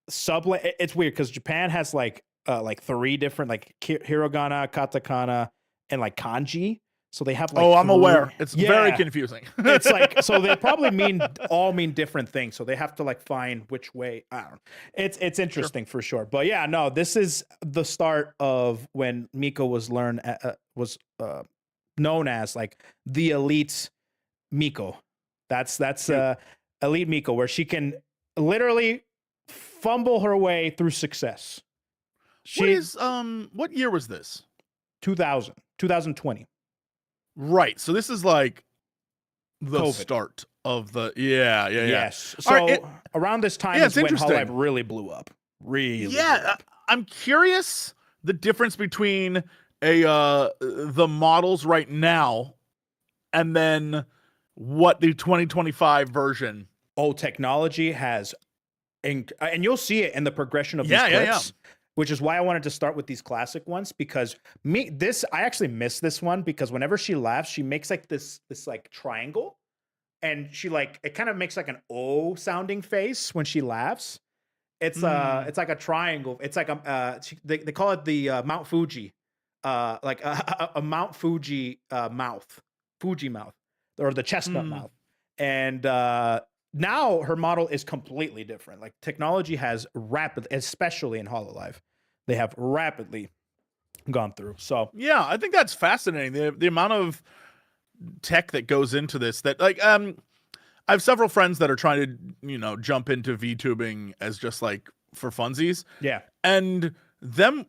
it's weird because Japan has like 3 different like hiragana, katakana, and like kanji. So they have like Oh, I'm 3 aware. It's very Yeah. confusing. It's like so they probably all mean different things. So they have to like find which way. I don't know. It's interesting for sure. But yeah, no, this is the start of when Miko was known as like the elite Miko. That's elite Miko, where she can literally fumble her way through success. What year was this? 2020. Right. So this is like the COVID. start of the yeah. Yes. All So right, around this time yeah, is it's when interesting. Hololive really blew up. Really. blew Yeah, up. I'm curious the difference between the models right now and then what the 2025 version. Oh, technology has, and you'll see it in the progression of these Yeah, clips, which is why I wanted to start with these classic ones because I actually miss this one because whenever she laughs, she makes like this like triangle, and she like it kind of makes like an O sounding face when she laughs. It's like a triangle. It's like they call it the Mount Fuji, like a Mount Fuji mouth, Fuji mouth, or the chestnut mouth, and now her model is completely different. Like technology has especially in Hololive, they have rapidly gone through. So Yeah, I think that's fascinating. The amount of tech that goes into this that like I have several friends that are trying to, jump into VTubing as just like for funsies. yeah, And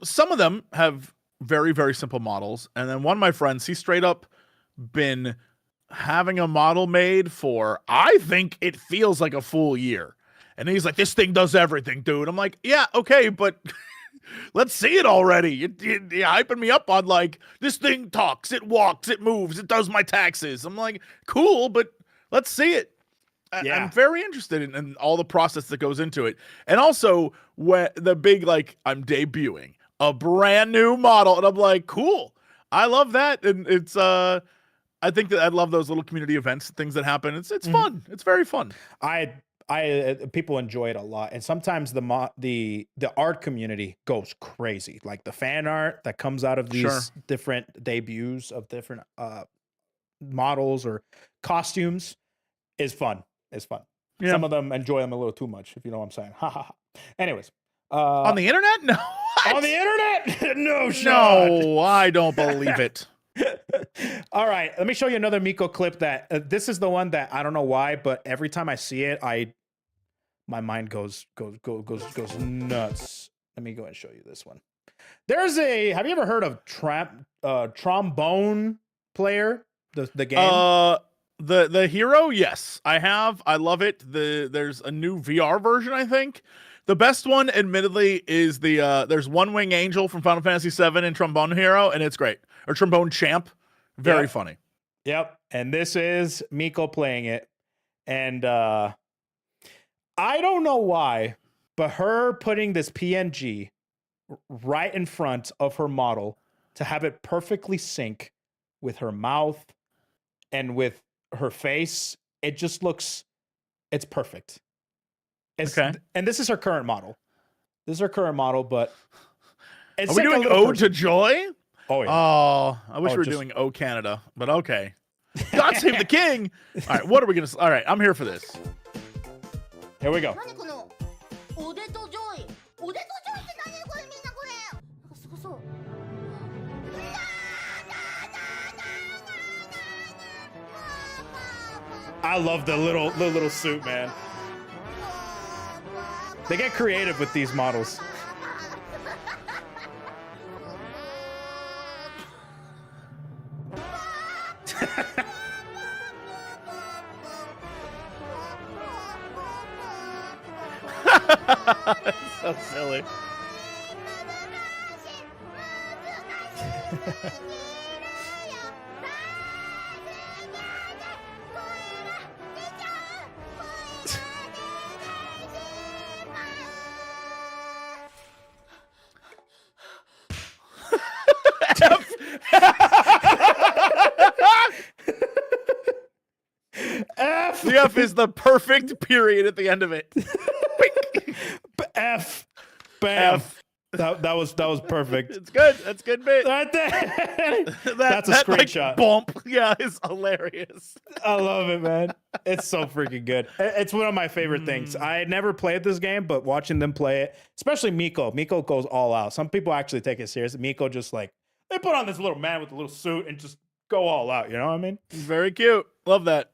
some of them have very, very simple models. And then one of my friends, he straight up been having a model made for, I think it feels like a full year. And he's like, this thing does everything, dude. I'm like, yeah, okay, but let's see it already. You're hyping me up on like, this thing talks, it walks, it moves, it does my taxes. I'm like, cool, but let's see it. Yeah. I'm very interested in all the process that goes into it. And also, when the big, like, I'm debuting a brand new model. And I'm like, cool. I love that. And it's, I think that I love those little community events, things that happen. It's fun. It's very fun. I people enjoy it a lot, and sometimes the art community goes crazy. Like the fan art that comes out of these different debuts of different models or costumes is fun. It's fun. Yeah. Some of them enjoy them a little too much, if you know what I'm saying. Ha ha ha. Anyways, On the internet? No. on the internet, no shot. No, I don't believe it. All right, let me show you another Miko clip that this is the one that I don't know why, but every time I see it, my mind goes nuts. Let me go and show you this one. Have you ever heard of Trombone Player, the game? The hero, yes, I have. I love it. There's a new VR version, I think. The best one, admittedly, is there's One Wing Angel from Final Fantasy VII and Trombone Hero, and it's great. Or Trombone Champ, very funny. Yep, and this is Miko playing it, and I don't know why, but her putting this PNG right in front of her model to have it perfectly sync with her mouth and with her face, it just looks, it's perfect. Okay. And this is her current model. This is her current model, but it's Are we like a doing little Ode to Joy? Oh yeah. Oh, I wish Oh, we were just- doing O Canada, but okay. God save the king. All right, what are we gonna? All right, I'm here for this. Here we go. 何このおでとジョイおでとジョイって何これみんなこれなんかすごそう I love the little suit, man. They get creative with these models. F. The F is the perfect period at the end of it. F. Bam. F. That was perfect. It's good. That's a good bit. Right there. That's a that, screenshot. Like, bump. Yeah, it's hilarious. I love it, man. It's so freaking good. It's one of my favorite things. I had never played this game, but watching them play it, especially Miko. Miko goes all out. Some people actually take it serious. Miko just like, they put on this little man with a little suit and just go all out. You know what I mean? Very cute. Love that.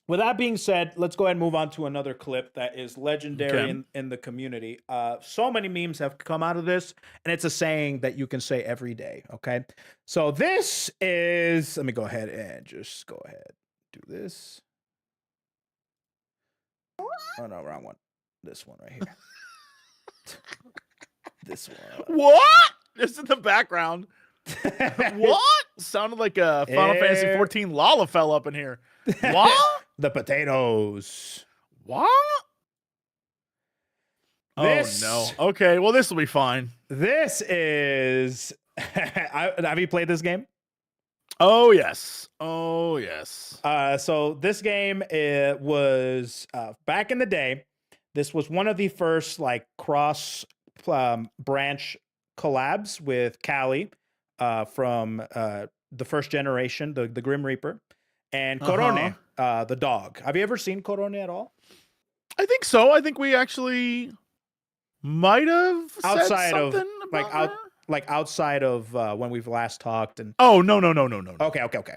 With that being said, let's go ahead and move on to another clip that is legendary in the community. So many memes have come out of this, and it's a saying that you can say every day, okay? So this is, let me go ahead and just go ahead, do this. Oh, no, wrong one. This one right here. This one. What? Just in the background. What? Sounded like a Final Fantasy Yeah. 14 Lala fell up in here. What? The potatoes. What? This- Oh no. Okay, well this will be fine. This is, have you played this game? Oh yes. Oh yes. So this game was back in the day. This was one of the first like cross branch collabs with Callie from the first generation, the Grim Reaper, and Korone, the dog. Have you ever seen Korone at all? I think so. I think we actually might have said Outside of something about her. like outside of when we've last talked and Oh no. okay.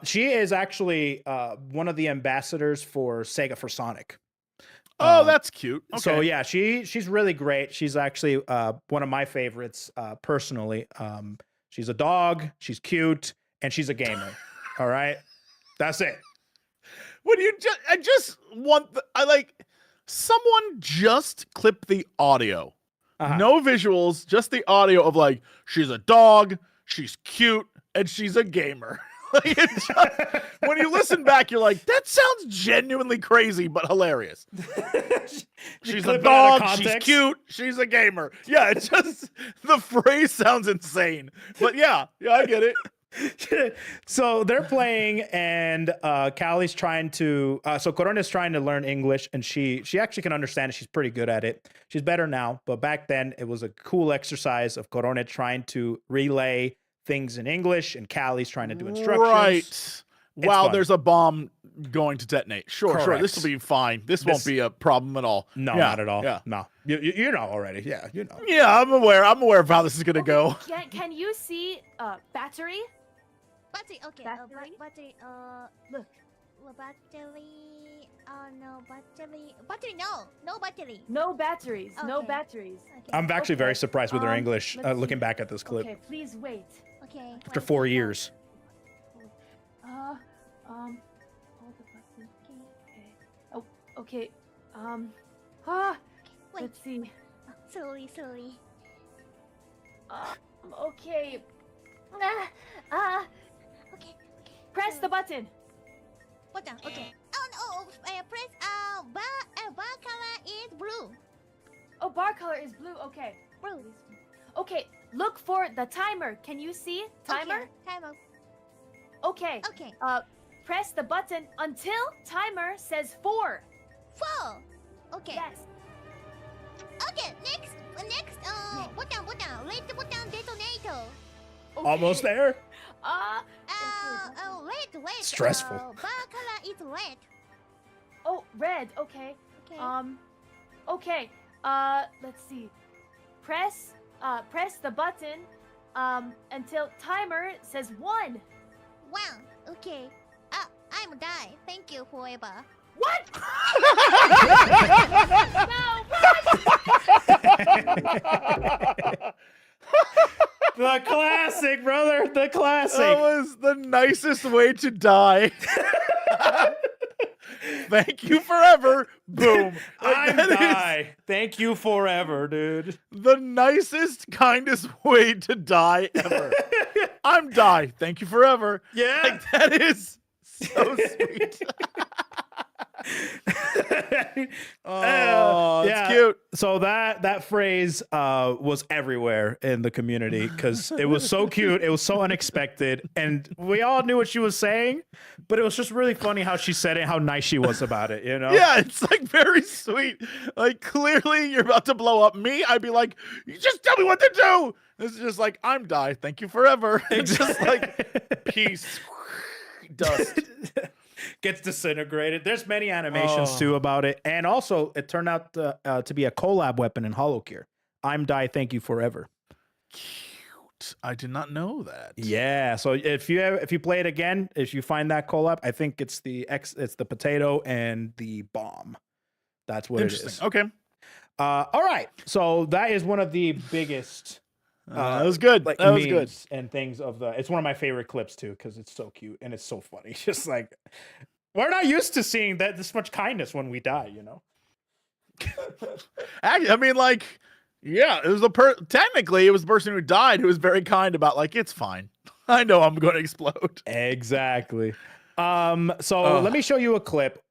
She is actually one of the ambassadors for Sega for Sonic. Oh, that's cute. Okay. So yeah, she's really great. She's actually one of my favorites personally. She's a dog, she's cute, and she's a gamer. All right, that's it. When you I just want I like someone just clip the audio. Uh-huh. No visuals, just the audio of like she's a dog, she's cute, and she's a gamer. Like, it just, when you listen back, you're like, that sounds genuinely crazy but hilarious. She's a clip it out of dog, she's context. cute, she's a gamer. Yeah, it's just the phrase sounds insane. But yeah, I get it. So they're playing, and Callie's trying to. So Corona's trying to learn English, and she actually can understand it. She's pretty good at it. She's better now, but back then it was a cool exercise of Corona trying to relay things in English, and Callie's trying to do instructions. Right. Wow, fun. there's a bomb going to detonate. Sure. This Correct. will be fine. This won't be a problem at all. No, Yeah, not at all. Yeah. No, you know already. Yeah, you know. Yeah, I'm aware. I'm aware of how this is gonna go. Can you see battery? Battery, okay. Battery? Battery, Look. battery, no battery. Battery, no. No battery. No batteries. No Okay. batteries. Okay. I'm actually very Okay, surprised with her English. let's Looking see. back at this clip Okay, please wait. Okay. after wait. 4 years. Hold the button. Okay. Oh, okay. Wait. Let's see. Slowly. Okay. Okay. Press the button. Button. Okay. Oh no. Press. Bar color is blue. Oh, bar color is blue. Okay. Blue. Okay. Look for the timer. Can you see timer? Okay. Timer. Okay. Okay. Press the button until timer says 4. 4. Okay. Yes. Okay. Next. Button. Red button detonator. Okay. Almost there. Red. Stressful. Bar color is red. Oh, red. Okay. Okay. Okay. Let's see. Press the button until timer says 1. 1. Okay. I'm die. Thank you forever. What? The classic, brother. The classic. That was the nicest way to die. Thank you forever. Boom. Like, I'm that is die. Thank you forever, dude. the nicest, kindest way to die ever. I'm die. Thank you forever. Yeah. Like, that is so sweet. Oh, it's cute. So that phrase was everywhere in the community because it was so cute, it was so unexpected, and we all knew what she was saying, but it was just really funny how she said it, how nice she was about it, you know? Yeah, it's like very sweet. Like, clearly you're about to blow up me. I'd be like, you just tell me what to do. It's just like, I'm die. Thank you forever. It's just like peace, dust. Gets disintegrated. There's many animations too about it, and also it turned out to be a collab weapon in HoloGear. I'm die. Thank you forever. Cute. I did not know that. Yeah. So if you play it again, if you find that collab, I think it's the potato and the bomb. That's what it is. Okay. All right. So that is one of the biggest. That was good. Like that was good. memes and things of the. It's one of my favorite clips too because it's so cute and it's so funny. It's just like we're not used to seeing that this much kindness when we die, you know. I mean, like, yeah, it was technically it was the person who died who was very kind about like it's fine. I know I'm going to explode. Exactly. So let me show you a clip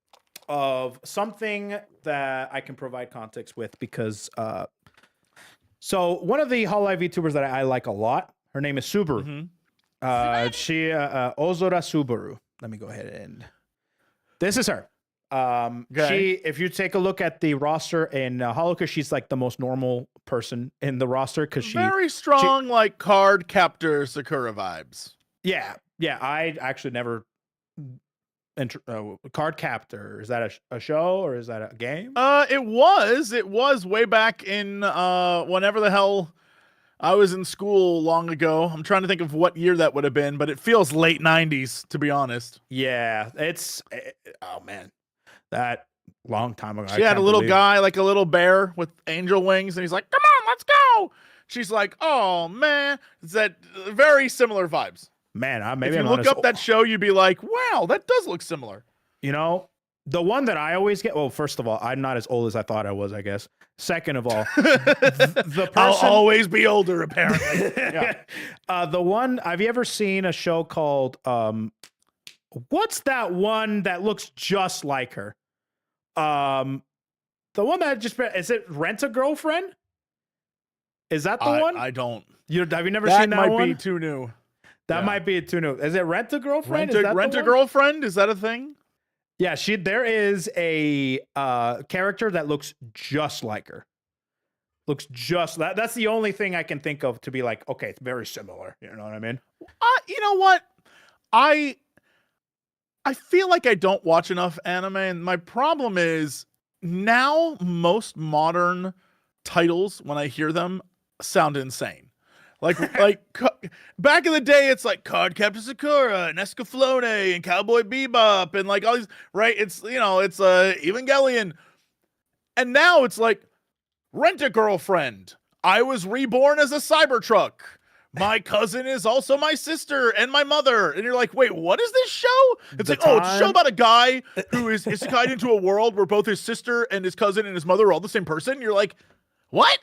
of something that I can provide context with because so one of the Hololive Vtubers that I like a lot, her name is Subaru. She Ozora Subaru. Let me go ahead and this is her. She, if you take a look at the roster in HoloGear, she's like the most normal person in the roster because she very strong, like card captor Sakura vibes. Yeah, I actually never. Card Captor, is that a show or is that a game? It was way back in whenever the hell I was in school long ago. I'm trying to think of what year that would have been, but it feels late 90s to be honest. Yeah, oh man, that long time ago. She had a little guy, like a little bear with angel wings, and he's like, "Come on, let's go." She's like, "Oh man," it's that very similar vibes. Man, maybe if you look up that show, you'd be like, wow, that does look similar. You know, the one that I always get, well, first of all, I'm not as old as I thought I was, I guess. Second of all, the person... I'll always be older, apparently. Yeah. The one, have you ever seen a show called, what's that one that looks just like her? The one that just, is it Rent a Girlfriend? Is that the one? I don't. Have you never seen that one? That might be too new. That might be too new. Is it Rent a Girlfriend? Rent a Girlfriend? Is that a thing? Yeah, there is a character that looks just like her. Looks just that's the only thing I can think of to be like, okay, it's very similar. You know what I mean? You know what? I feel like I don't watch enough anime, and my problem is now most modern titles, when I hear them, sound insane. Like back in the day, it's like Card Captor Sakura and Escaflowne and Cowboy Bebop and like all these, right? It's, you know, it's Evangelion. And now it's like Rent a Girlfriend. I was reborn as a Cybertruck. My cousin is also my sister and my mother. And you're like, wait, what is this show? It's it's a show about a guy who is isekai'd into a world where both his sister and his cousin and his mother are all the same person. And you're like, what?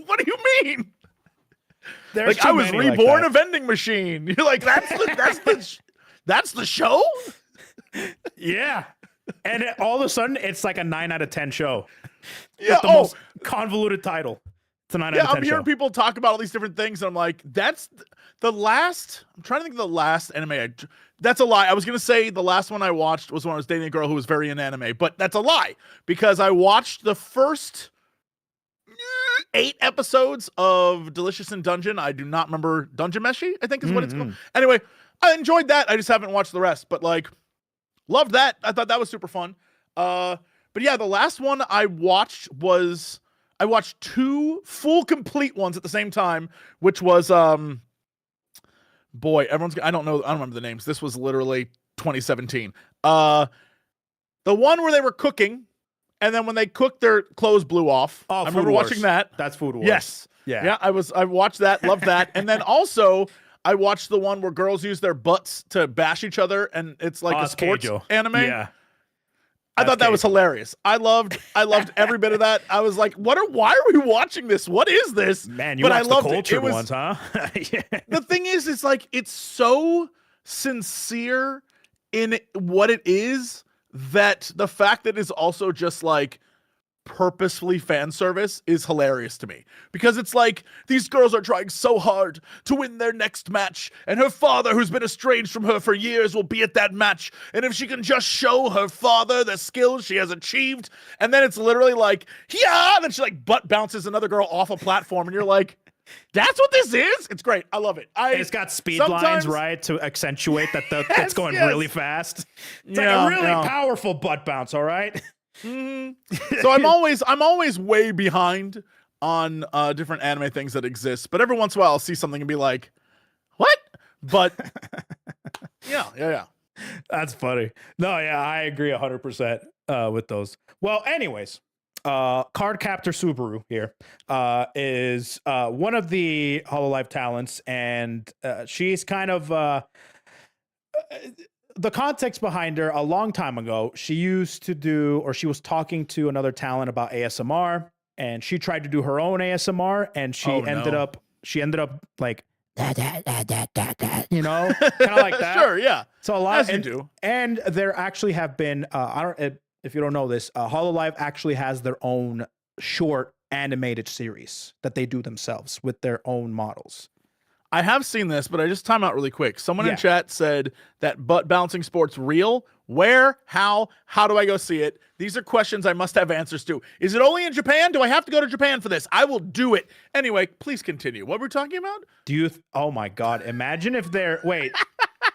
What do you mean? There's like I was reborn a vending machine. You're like, that's the show? Yeah. And all of a sudden, it's like a 9 out of 10 show. Yeah. With the most convoluted title. It's a 9 out of 10 I'm hearing people talk about all these different things, and I'm like, that's the last. I'm trying to think of the last anime. That's a lie. I was gonna say the last one I watched was when I was dating a girl who was very into anime, but that's a lie because I watched the first 8 episodes of Delicious in Dungeon. I do not remember Dungeon Meshi, I think is what it's called. Anyway, I enjoyed that. I just haven't watched the rest, but like loved that. I thought that was super fun. But yeah, the last one I watched 2 full complete ones at the same time, which was boy, I don't remember the names. This was literally 2017. The one where they were cooking, and then when they cooked, their clothes blew off. Oh, I remember watching that. That's Food Wars. Yes. Yeah. I watched that, loved that. And then also I watched the one where girls use their butts to bash each other, and it's like a sports Keijo. anime. Yeah. I thought that was hilarious. I loved every bit of that. I was like, why are we watching this? What is this? Man, you but I watched the loved cultured it. Was, ones, huh? Yeah. The thing is, it's like it's so sincere in what it is that the fact that it's also just like purposefully fan service is hilarious to me, because it's like these girls are trying so hard to win their next match, and her father, who's been estranged from her for years, will be at that match, and if she can just show her father the skills she has achieved, and then it's literally like, yeah, then she like butt bounces another girl off a platform, and you're like, that's what this is. It's great. I love it. And it's got speed lines, right, to accentuate that it's going really fast. It's like a really powerful butt bounce. All right. So I'm always way behind on different anime things that exist, but every once in a while I'll see something and be like, what? But yeah. That's funny. No, yeah, I agree 100% with those. Well, anyways, Card Captor Subaru here is one of the Hololive talents, and she's kind of the context behind her. A long time ago, she used to do, or she was talking to another talent about ASMR, and she tried to do her own ASMR, and she ended up like you know, kind of like that. Sure, yeah. So a lot, as you do. And there actually have been if you don't know this, Hololive actually has their own short animated series that they do themselves with their own models. I have seen this, but I just time out really quick. Someone in chat said that butt bouncing sport's real. Where? How do I go see it? These are questions I must have answers to. Is it only in Japan? Do I have to go to Japan for this? I will do it. Anyway, please continue. What were we talking about? Do you, oh my God, imagine if they're, wait,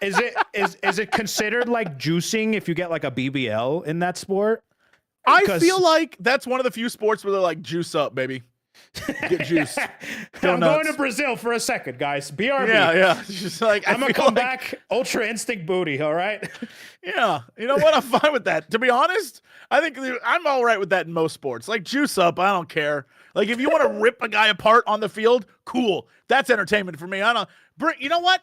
is it considered like juicing if you get like a BBL in that sport? I feel like that's one of the few sports where they're like, juice up, baby. Get juice. I'm going to Brazil for a second, guys. BRB. Yeah. Just like, I'm gonna come back Ultra Instinct booty, all right? Yeah. You know what? I'm fine with that. To be honest, I think I'm all right with that in most sports. Like, juice up, I don't care. Like, if you want to rip a guy apart on the field, cool. That's entertainment for me. You know what?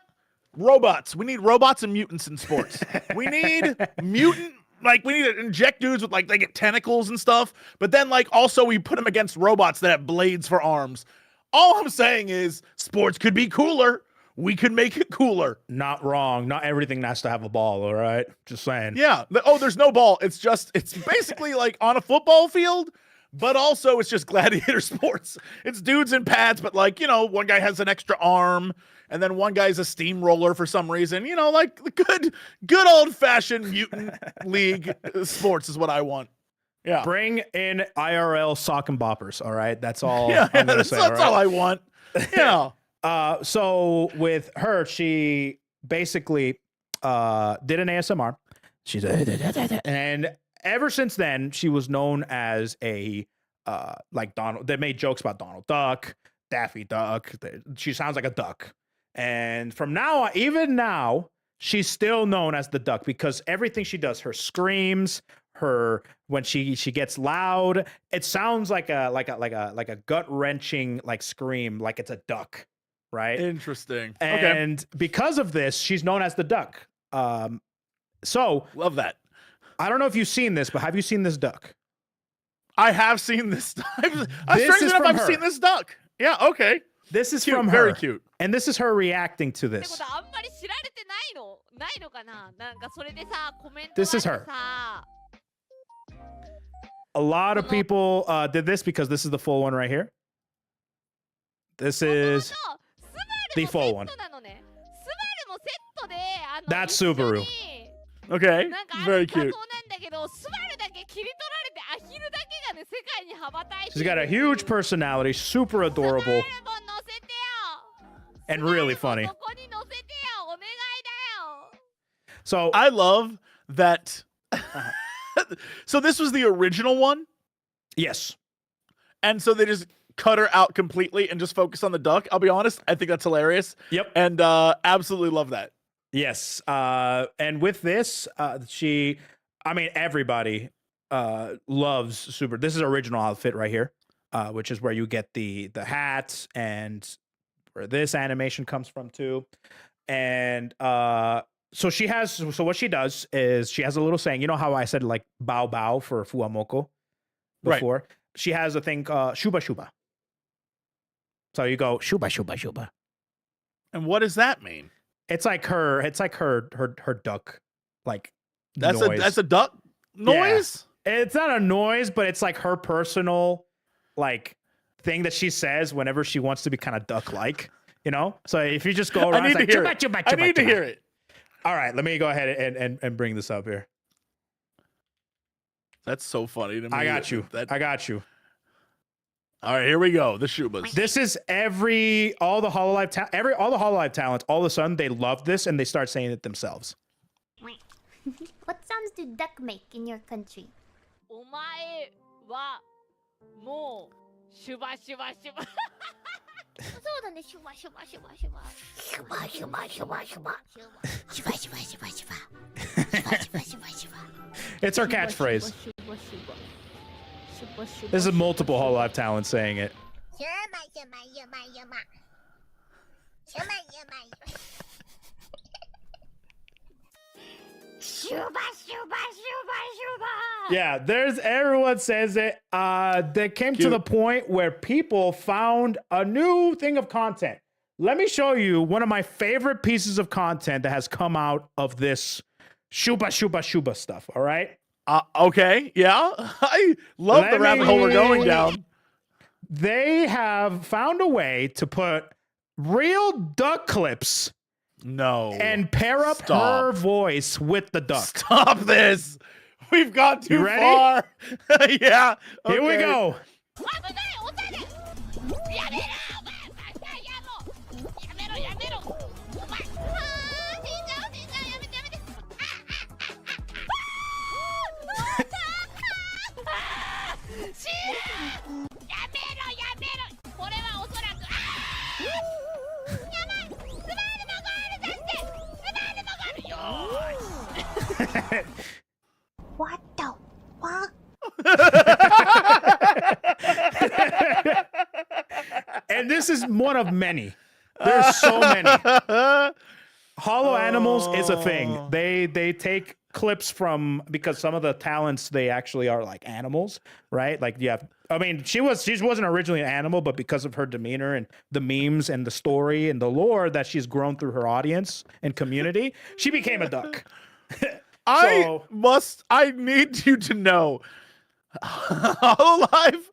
Robots. We need robots and mutants in sports. We need mutant. Like, we need to inject dudes with, like, they get tentacles and stuff, but then, like, also we put them against robots that have blades for arms. All I'm saying is sports could be cooler. We could make it cooler. Not wrong. Not everything has to have a ball, all right? Just saying. Yeah. There's no ball. It's basically like on a football field, but also it's just gladiator sports. It's dudes in pads, but, like, you know, one guy has an extra arm, and then one guy's a steamroller for some reason. You know, like the good old-fashioned mutant league sports is what I want. Yeah. Bring in IRL sock and boppers, all right? That's all I'm going to say. That's all I want. Yeah. So with her, she basically did an ASMR. She's and ever since then, she was known as a like Donald. They made jokes about Donald Duck, Daffy Duck. She sounds like a duck. And from now on, even now, she's still known as the duck because everything she does, her screams, when she gets loud, it sounds like a gut-wrenching like scream, like it's a duck, right? Interesting. And because of this, she's known as the duck. So love that. I don't know if you've seen this, but have you seen this duck? I have seen this. I've seen this duck. Yeah. Okay. This is cute, from her. Very cute. And this is her reacting to this. This is her. A lot of people did this because this is the full one right here. This is the full one. That's Subaru. Okay. Very cute. She's got a huge personality, super adorable, and really funny. So I love that. So this was the original one? Yes. And so they just cut her out completely and just focus on the duck. I'll be honest, I think that's hilarious. Yep. And absolutely love that. Yes. And with this, everybody loves Super. This is original outfit right here, which is where you get the hats and where this animation comes from too. And so she has. So what she does is she has a little saying. You know how I said like bow bow for Fuwamoco before? Right. She has a thing shuba shuba. So you go shuba shuba shuba. And what does that mean? It's like her duck like that's noise. a duck noise? Yeah. It's not a noise, but it's like her personal like thing that she says whenever she wants to be kind of duck like, you know? So if you just go around, it's like chuba, chuba, chuba, I need to hear it. All right, let me go ahead and bring this up here. That's so funny to me. I got you. I got you. All right, here we go. The Shubas. This is all the Hololive talents. All of a sudden, they love this and they start saying it themselves. What sounds do duck make in your country? お前はもうシュバシュバシュバ。そうだね、シュバシュバシュバシュバ。シュバシュバシュバシュバ。シュバシュバシュバシュバ。シュバシュバシュバシュバ。It's our catchphrase. This is multiple Hololive talents saying it. Yeah, everyone says it. They came to the point where people found a new thing of content. Let me show you one of my favorite pieces of content that has come out of this shuba shuba shuba stuff. All right. Okay, yeah. I love the rabbit hole we're going down. They have found a way to put real duck clips. No. And pair up her voice with the duck. Stop this. We've gone too far. Yeah. Okay. Here we go. What the fuck? And this is one of many. There's so many. Holo animals is a thing. They take clips from, because some of the talents, they actually are like animals, right? Like I mean, she wasn't originally an animal, but because of her demeanor and the memes and the story and the lore that she's grown through her audience and community, she became a duck. I need you to know, Hololive,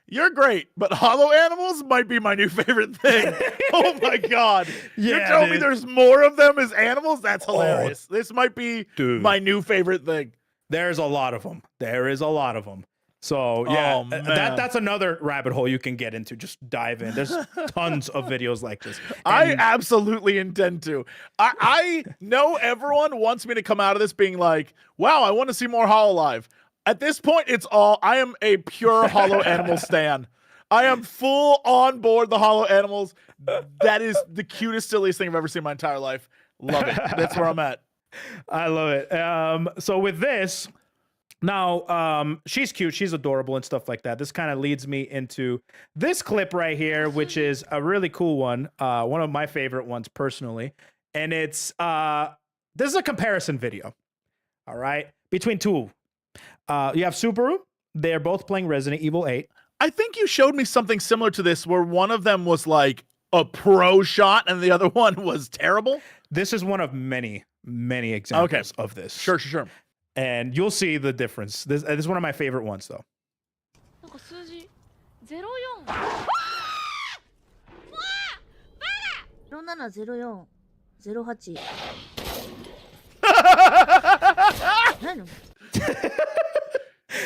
you're great, but holo animals might be my new favorite thing. Oh my god. Yeah, you're telling me there's more of them as animals? That's hilarious. This might be my new favorite thing. There's a lot of them. There is a lot of them. So yeah, that's another rabbit hole you can get into. Just dive in. There's tons of videos like this. I absolutely intend to. I know everyone wants me to come out of this being like, wow, I want to see more Hololive. At this point, I am a pure holo animal stan. I am full on board the holo animals. That is the cutest, silliest thing I've ever seen in my entire life. Love it. That's where I'm at. I love it. So with this, now, she's cute, she's adorable and stuff like that. This kind of leads me into this clip right here, which is a really cool one. One of my favorite ones personally. And it's, this is a comparison video. All right. Between two. You have Subaru. They're both playing Resident Evil 8. I think you showed me something similar to this where one of them was like a pro shot and the other one was terrible. This is one of many, many examples of this. Sure. And you'll see the difference. This is one of my favorite ones, though. 数字04 0704 08 何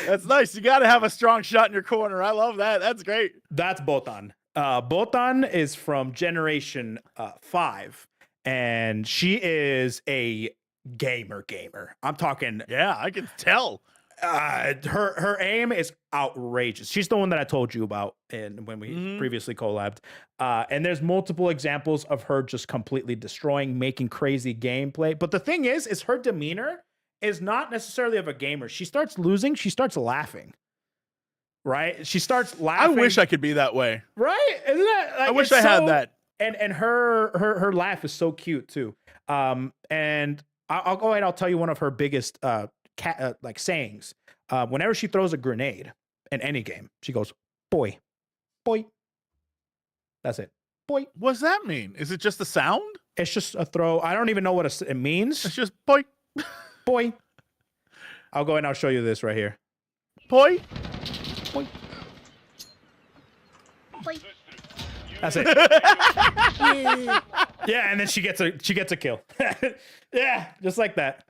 That's nice. You got to have a strong shot in your corner. I love that. That's great. That's Botan. Botan is from Generation 5, and she is a gamer. I'm talking. Yeah, I can tell. Her aim is outrageous. She's the one that I told you about when we previously collabed. And there's multiple examples of her just completely destroying, making crazy gameplay. But the thing is her demeanor is not necessarily of a gamer. She starts losing, she starts laughing. Right? She starts laughing. I wish I could be that way. Right? Isn't that? Like, I wish I had that. and her laugh is so cute too. And I'll go ahead. I'll tell you one of her biggest like sayings. Whenever she throws a grenade in any game, she goes, "Boy, boy." That's it. Boy. What does that mean? Is it just the sound? It's just a throw. I don't even know what it means. It's just boy. Boy. I'll go ahead and I'll show you this right here. Boy. Boy. Boy. That's it. Yeah, and then she gets a kill. Yeah, just like that.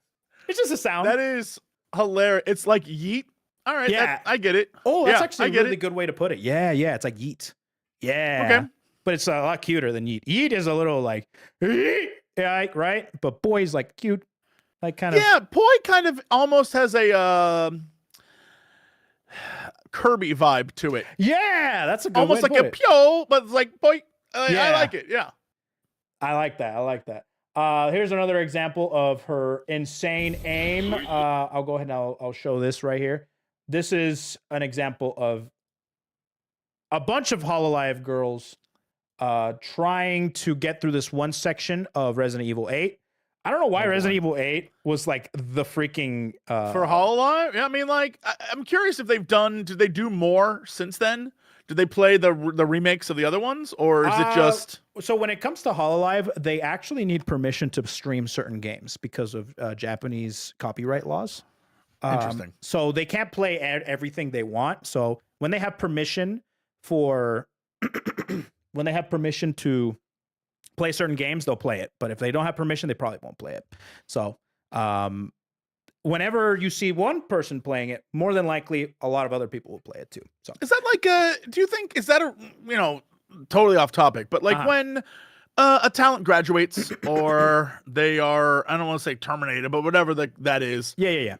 It's just a sound. That is hilarious. It's like yeet. All right. Yeah. I get it. Oh, that's Yeah, actually I a get really it. good way to put it. Yeah, it's like yeet. Yeah. Okay. But it's a lot cuter than yeet. Yeet is a little like, yeah, right? But boy's like cute. Like kind of. Yeah, boy kind of almost has a Kirby vibe to it. Yeah, that's a good Almost way like to a put it. pyo, but it's like boy. I Yeah. like it. Yeah. I like that. Here's another example of her insane aim. I'll go ahead and I'll show this right here. This is an example of a bunch of Hololive girls trying to get through this one section of Resident Evil 8. I don't know why Resident Evil 8 was like the freaking For Hololive? Yeah, I mean, like, I'm curious if did they do more since then? Did they play the remakes of the other ones, or is it just? So when it comes to Hololive, they actually need permission to stream certain games because of Japanese copyright laws. Interesting. So they can't play everything they want. So when they have permission for when they have permission to play certain games, they'll play it. But if they don't have permission, they probably won't play it. So whenever you see one person playing it, more than likely a lot of other people will play it too. So Is that like do you think, is that totally off topic, but like when a talent graduates or they are, I don't want to say terminated, but whatever that is. Yeah.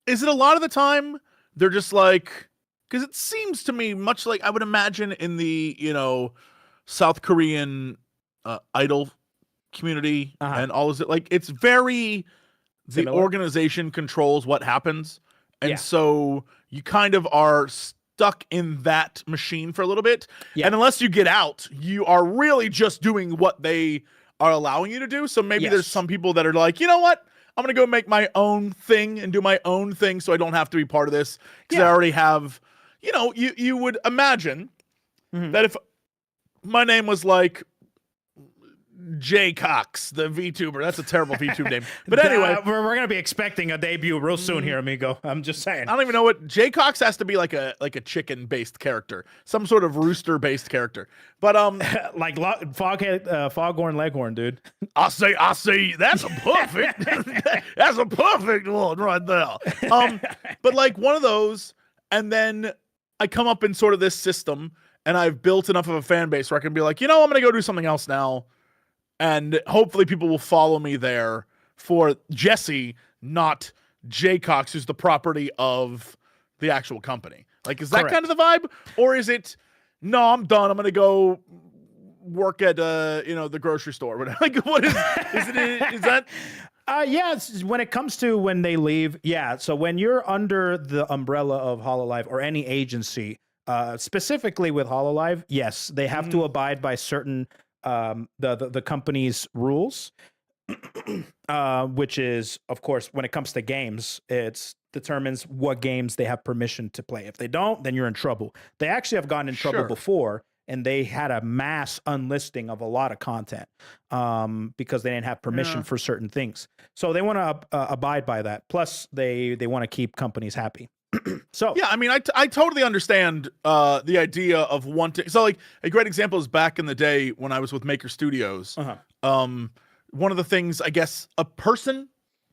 Is it a lot of the time they're just like, because it seems to me much like I would imagine in the, South Korean idol community and all, is it like, it's very, Similar? the organization controls what happens. And Yeah. so you kind of are stuck in that machine for a little bit. Yeah. And unless you get out, you are really just doing what they are allowing you to do. So maybe there's Yes. some people that are like, you know what? I'm going to go make my own thing and do my own thing so I don't have to be part of this. Because I already have, you would imagine that if my name was like J Cox, the VTuber. That's a terrible VTuber name. But anyway, we're going to be expecting a debut real soon here, amigo. I'm just saying. I don't even know what J Cox has to be, like a chicken based character, some sort of rooster based character. But like Foghorn Leghorn, dude. I say that's a perfect one right there. But like one of those, and then I come up in sort of this system, and I've built enough of a fan base where I can be like, I'm going to go do something else now. And hopefully people will follow me there for Jesse, not J Cox, who's the property of the actual company. Like, is that Correct. kind of the vibe? Or is it, no, I'm done. I'm going to go work at, the grocery store. Whatever. Like, what is that? Yeah, when it comes to when they leave, yeah. So when you're under the umbrella of Hololive or any agency, specifically with Hololive, yes, they have to abide by certain the company's rules, which is, of course, when it comes to games, it determines what games they have permission to play. If they don't, then you're in trouble. They actually have gotten in trouble Sure. before, and they had a mass unlisting of a lot of content because they didn't have permission for certain things. So they want to abide by that. Plus, they want to keep companies happy. So yeah, I mean, I totally understand the idea of wanting. So like a great example is back in the day when I was with Maker Studios. One of the things, I guess,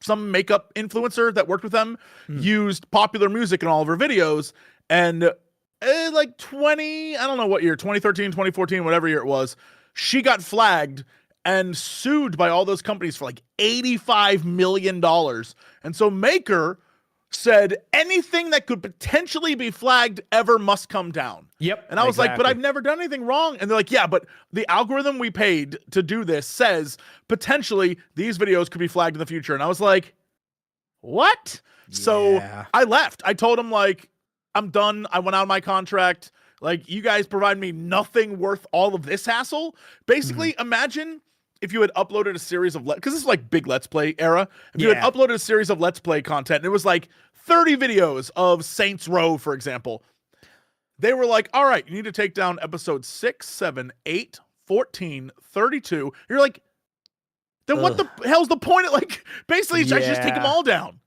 some makeup influencer that worked with them used popular music in all of her videos, and like 2013, 2014, whatever year it was, she got flagged and sued by all those companies for like $85 million. And so Maker said anything that could potentially be flagged ever must come down. Yep. And I was like, but exactly. I've never done anything wrong. And they're like, yeah, but the algorithm we paid to do this says potentially these videos could be flagged in the future. And I was like, what? So Yeah. I left. I told him, like, I'm done. I went out of my contract. Like, you guys provide me nothing worth all of this hassle. Basically, imagine if you had uploaded a series of because this is like big Let's Play era. If you had uploaded a series of Let's Play content, and it was like 30 videos of Saints Row, for example. They were like, all right, you need to take down episodes 6, 7, 8, 14, 32. You're like, then what the hell's the point of, like, basically I should just take them all down.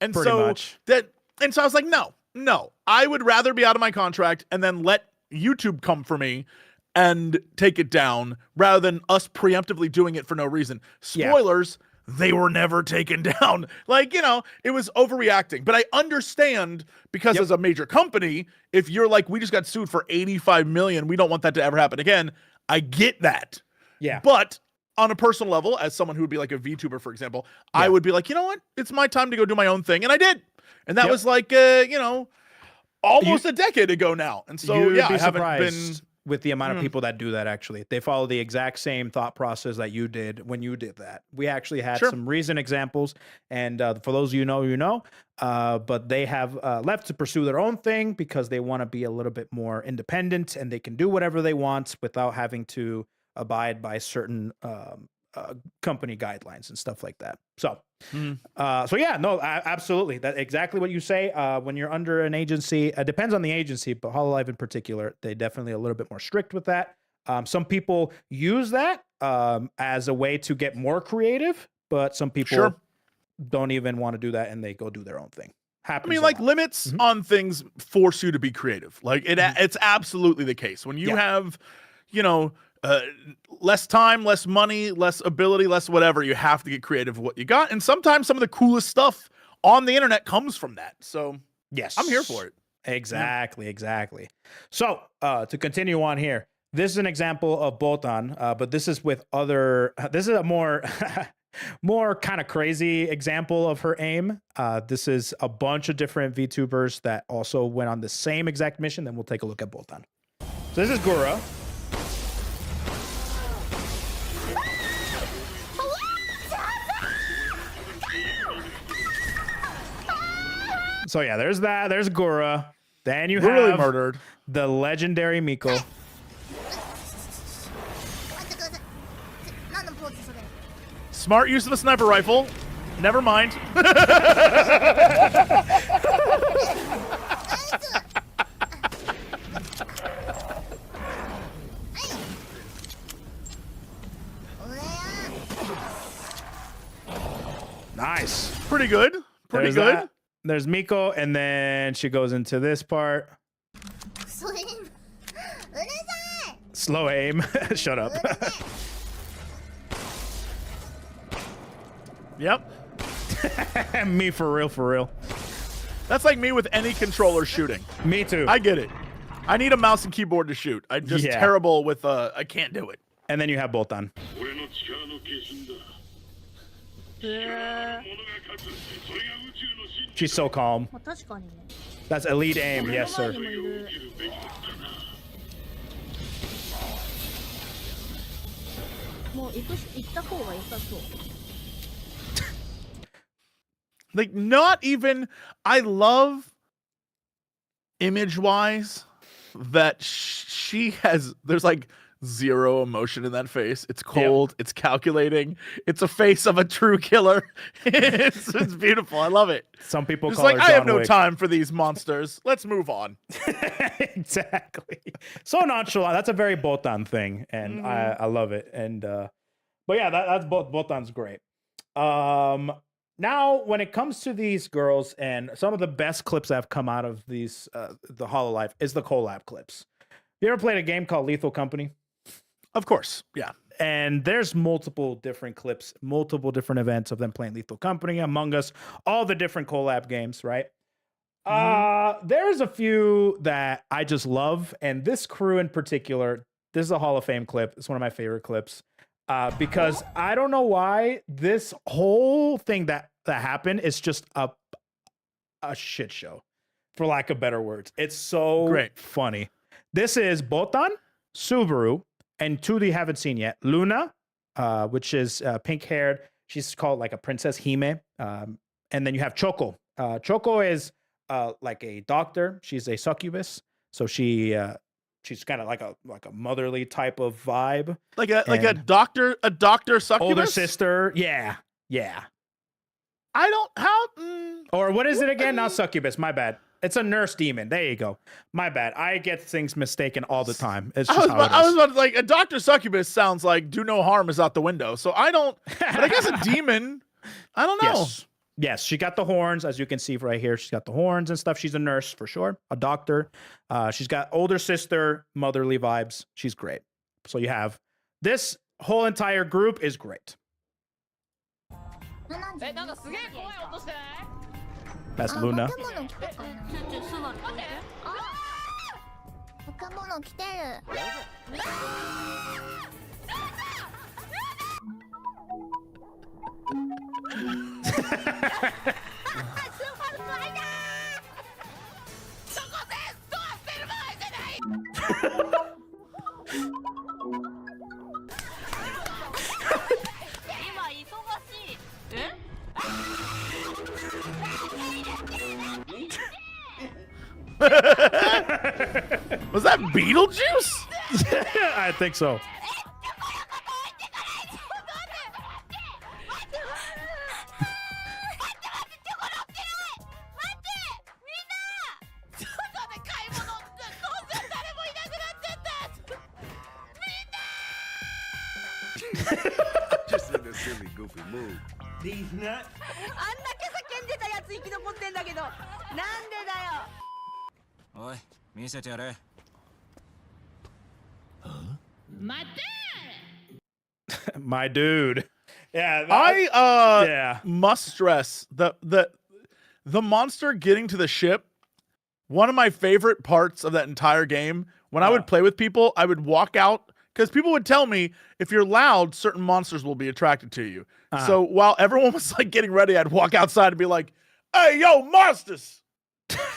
And Pretty so much. so I was like, no, I would rather be out of my contract and then let YouTube come for me and take it down rather than us preemptively doing it for no reason. Spoilers, they were never taken down. Like, you know, it was overreacting. But I understand because as a major company, if you're like, we just got sued for 85 million, we don't want that to ever happen again. I get that. Yeah. But on a personal level, as someone who would be like a VTuber, for example, I would be like, you know what? It's my time to go do my own thing. And I did. And that was like, you know, almost a decade ago now. And so, You'd I be haven't been surprised with the amount of people that do that. Actually, they follow the exact same thought process that you did when you did that. We actually had some recent examples, and for those of you know, but they have left to pursue their own thing because they want to be a little bit more independent, and they can do whatever they want without having to abide by certain company guidelines and stuff like that. So, absolutely. That's exactly what you say. When you're under an agency, it depends on the agency, but Hololive in particular, they definitely a little bit more strict with that. Some people use that as a way to get more creative, but some people don't even want to do that and they go do their own thing. Happens, I mean, like, limits on things force you to be creative. Like, it's absolutely the case. When you have, you know, less time, less money, less ability, less whatever, you have to get creative with what you got. And sometimes some of the coolest stuff on the internet comes from that. So yes, I'm here for it. Exactly. So to continue on here, this is an example of Botan, but this is with other, this is a more more kind of crazy example of her aim. This is a bunch of different VTubers that also went on the same exact mission. Then we'll take a look at Botan. So this is Gura. So yeah, there's that. There's Gura. Then you have murdered the legendary Miko. Smart use of the sniper rifle. Never mind. Nice. Pretty good. Pretty good. That. There's Miko, and then she goes into this part. Slow aim. Shut up. Yep. Me for real. That's like me with any controller shooting. Me too. I get it. I need a mouse and keyboard to shoot. I'm just terrible with I can't do it. And then you have Botan. She's so calm. That's elite aim, yes sir. Like, not even, I love image-wise that she has, there's like zero emotion in that face. It's cold, it's calculating, it's a face of a true killer. it's beautiful. I love it. Some people it's call like, her I have John no Wick. time for these monsters. Let's move on. Exactly. So nonchalant. That's a very Botan thing, and I love it. And but yeah, that's Botan's great. Now, when it comes to these girls, and some of the best clips that have come out of these the Hololive is the collab clips. You ever played a game called Lethal Company? Of course, yeah. And there's multiple different clips, multiple different events of them playing Lethal Company, Among Us, all the different collab games, right? There's a few that I just love, and this crew in particular, this is a Hall of Fame clip. It's one of my favorite clips. Because I don't know why this whole thing that happened is just a shit show, for lack of better words. It's so great, funny. This is Botan, Subaru, and two that you haven't seen yet. Luna, which is pink-haired. She's called like a Princess Hime. And then you have Choco. Choco is like a doctor. She's a succubus. So she she's kind of like a motherly type of vibe. Like a And- doctor succubus? Older sister. Yeah. I don't how Or what is it again? Not succubus. My bad. It's a nurse demon. There you go. My bad. I get things mistaken all the time. It's just how it is. I was about to, like a doctor succubus sounds like do no harm is out the window. So I don't but I guess a demon, I don't know. Yes, she got the horns, as you can see right here. She's got the horns and stuff. She's a nurse for sure, a doctor. She's got older sister, motherly vibes. She's great. So you have this whole entire group is great. え、なんかすげえ怖い音してない？ That's Luna. 化け物来たかな。化け物来てる。今忙しい。え？ Was that Beetlejuice? I think so. Just in a silly, goofy mood. These nuts. あんだけ叫んでたやつ生き残ってんだけど、なんでだよ。おい、見せてやれ。待て。 My dude. Yeah. I must stress the monster getting to the ship. One of my favorite parts of that entire game, when I would play with people, I would walk out because people would tell me if you're loud, certain monsters will be attracted to you. So while everyone was like getting ready, I'd walk outside and be like, "Hey, yo, monsters!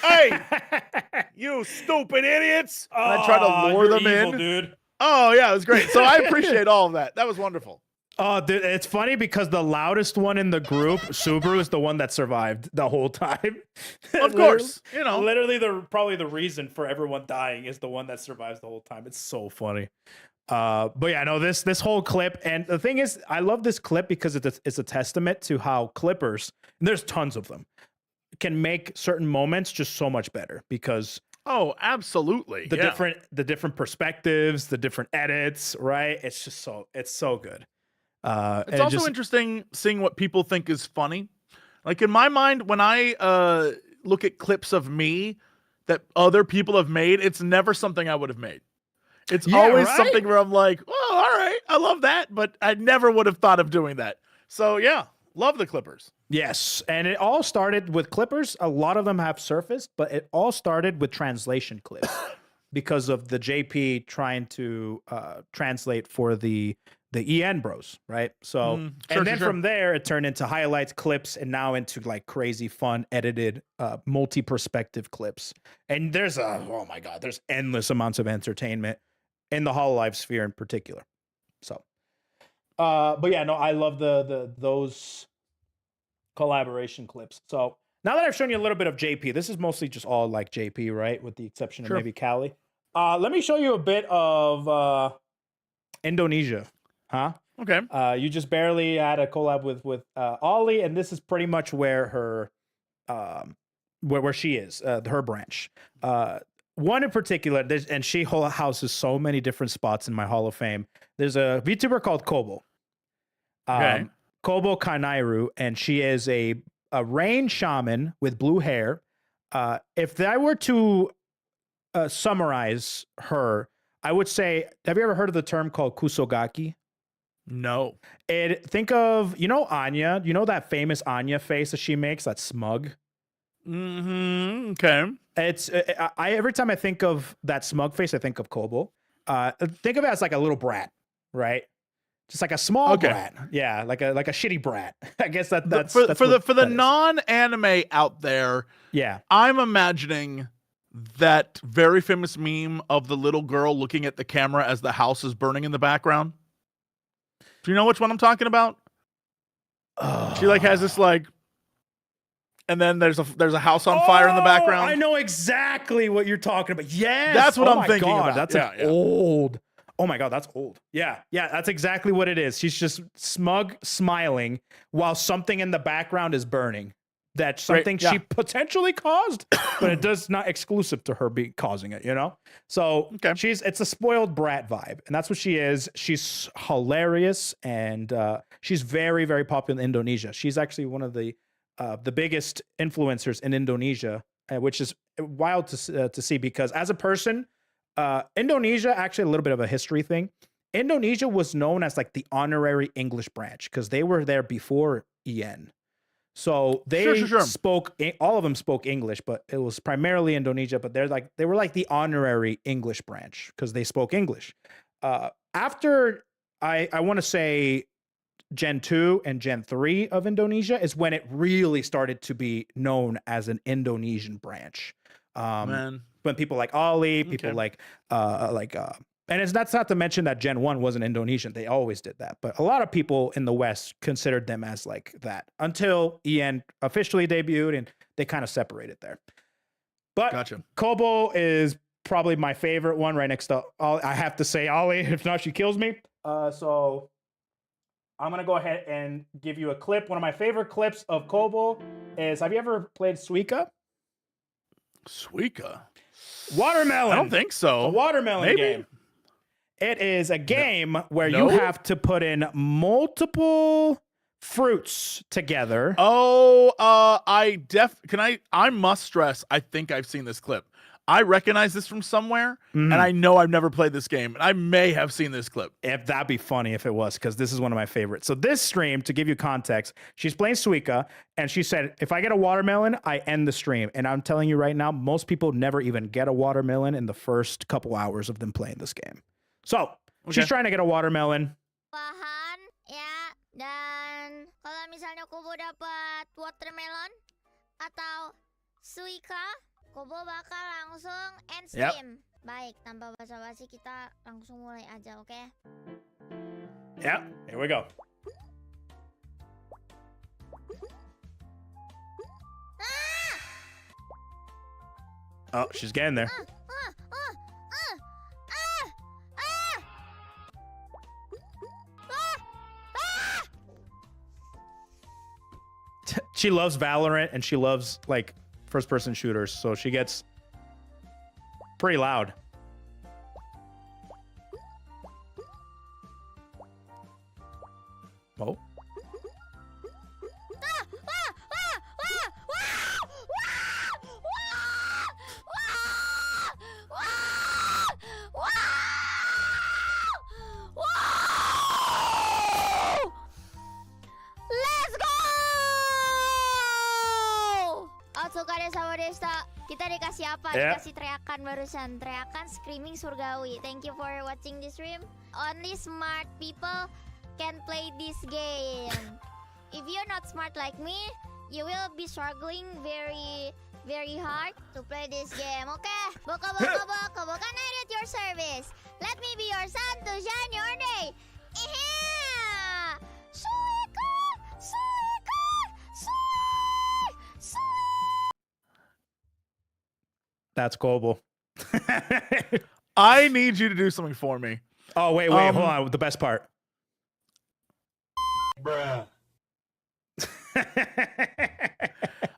Hey, you stupid idiots!" And I try to lure them in. Dude. Oh yeah, it was great. So I appreciate all of that. That was wonderful. Oh, dude, it's funny because the loudest one in the group, Subaru, is the one that survived the whole time. Of course, you know. Literally, probably the reason for everyone dying is the one that survives the whole time. It's so funny. But yeah, no, this whole clip, and the thing is, I love this clip because it's a testament to how clippers, and there's tons of them, can make certain moments just so much better because Oh, absolutely. the yeah. different perspectives, the different edits, right? It's just it's so good. It's and also interesting seeing what people think is funny. Like in my mind, when I look at clips of me that other people have made, it's never something I would have made. It's Yeah, always right? something where I'm like, "Oh, all right, I love that," but I never would have thought of doing that. So yeah, love the Clippers. Yes, and it all started with clippers. A lot of them have surfaced, but it all started with translation clips because of the JP trying to translate for the EN bros, right? So, sure, and then sure. from there, it turned into highlights, clips, and now into like crazy fun, edited, multi-perspective clips. And there's oh my god, there's endless amounts of entertainment in the Hololive sphere in particular. So, but yeah, no, I love those collaboration clips. So now that I've shown you a little bit of JP, this is mostly just all like JP, right? With the exception Sure. of maybe Callie. Let me show you a bit of Indonesia. Huh? Okay. You just barely had a collab with Ollie, and this is pretty much where her where she is, her branch. One in particular, and she houses so many different spots in my Hall of Fame. There's a VTuber called Kobo. Okay. Kobo Kanairu, and she is a rain shaman with blue hair. If I were to summarize her, I would say, have you ever heard of the term called kusogaki? No. Think of, Anya, that famous Anya face that she makes, that smug. Mm-hmm. Okay. It's I every time I think of that smug face, I think of Kobo. Think of it as like a little brat, right? Just like a small brat. Yeah, like a shitty brat. I guess that's for that's the what that is. non-anime out there. Yeah. I'm imagining that very famous meme of the little girl looking at the camera as the house is burning in the background. Do you know which one I'm talking about? She like has this like, and then there's a house on fire in the background. I know exactly what you're talking about. Yes, That's what oh I'm my thinking God, about. That's Yeah, like yeah. old. Oh my God, that's old. Yeah, that's exactly what it is. She's just smug, smiling while something in the background is burning. That's something yeah. she potentially caused, but it does not exclusive to her be causing it, you know? So it's a spoiled brat vibe, and that's what she is. She's hilarious, and she's very, very popular in Indonesia. She's actually one of the biggest influencers in Indonesia, which is wild to see because as a person, Indonesia, actually a little bit of a history thing. Indonesia was known as like the honorary English branch because they were there before EN. So they spoke, all of them spoke English, but it was primarily Indonesia, but they were like the honorary English branch because they spoke English. After I want to say Gen 2 and Gen 3 of Indonesia is when it really started to be known as an Indonesian branch. When people like Ollie, people and that's not to mention that Gen 1 wasn't Indonesian. They always did that. But a lot of people in the West considered them as like that until EN officially debuted and they kind of separated there. But Kobo is probably my favorite one right next to Ollie. I have to say Ollie, if not, she kills me. So I'm going to go ahead and give you a clip. One of my favorite clips of Kobo is, have you ever played Suika? Suika? Watermelon. I don't think so. A watermelon game. It is a game where you have to put in multiple fruits together. Oh, I must stress, I think I've seen this clip. I recognize this from somewhere, and I know I've never played this game, and I may have seen this clip. If that'd be funny if it was, because this is one of my favorites. So this stream, to give you context, she's playing Suika, and she said, if I get a watermelon, I end the stream. And I'm telling you right now, most people never even get a watermelon in the first couple hours of them playing this game. So, she's trying to get a watermelon. Bahan, ya, dan kalau misalnya Kobo dapat watermelon atau suika, Kobo bakal langsung end stream. Baik, tanpa basa-basi kita langsung mulai aja, oke? Yeah, here we go. Oh, she's getting there. She loves Valorant and she loves like first-person shooters, so she gets pretty loud. Oh. Kita dikasih apa? Dikasih teriakan barusan. Teriakan screaming surgawi. Thank you for watching this stream. Only smart people can play this game. If you're not smart like me, you will be struggling very, very hard to play this game. Okay? Boko, can I read your service? Let me be your sun to shine your day. Suika! Suika! Suika! That's Kobo. I need you to do something for me. Oh, wait, hold on. The best part. Bruh.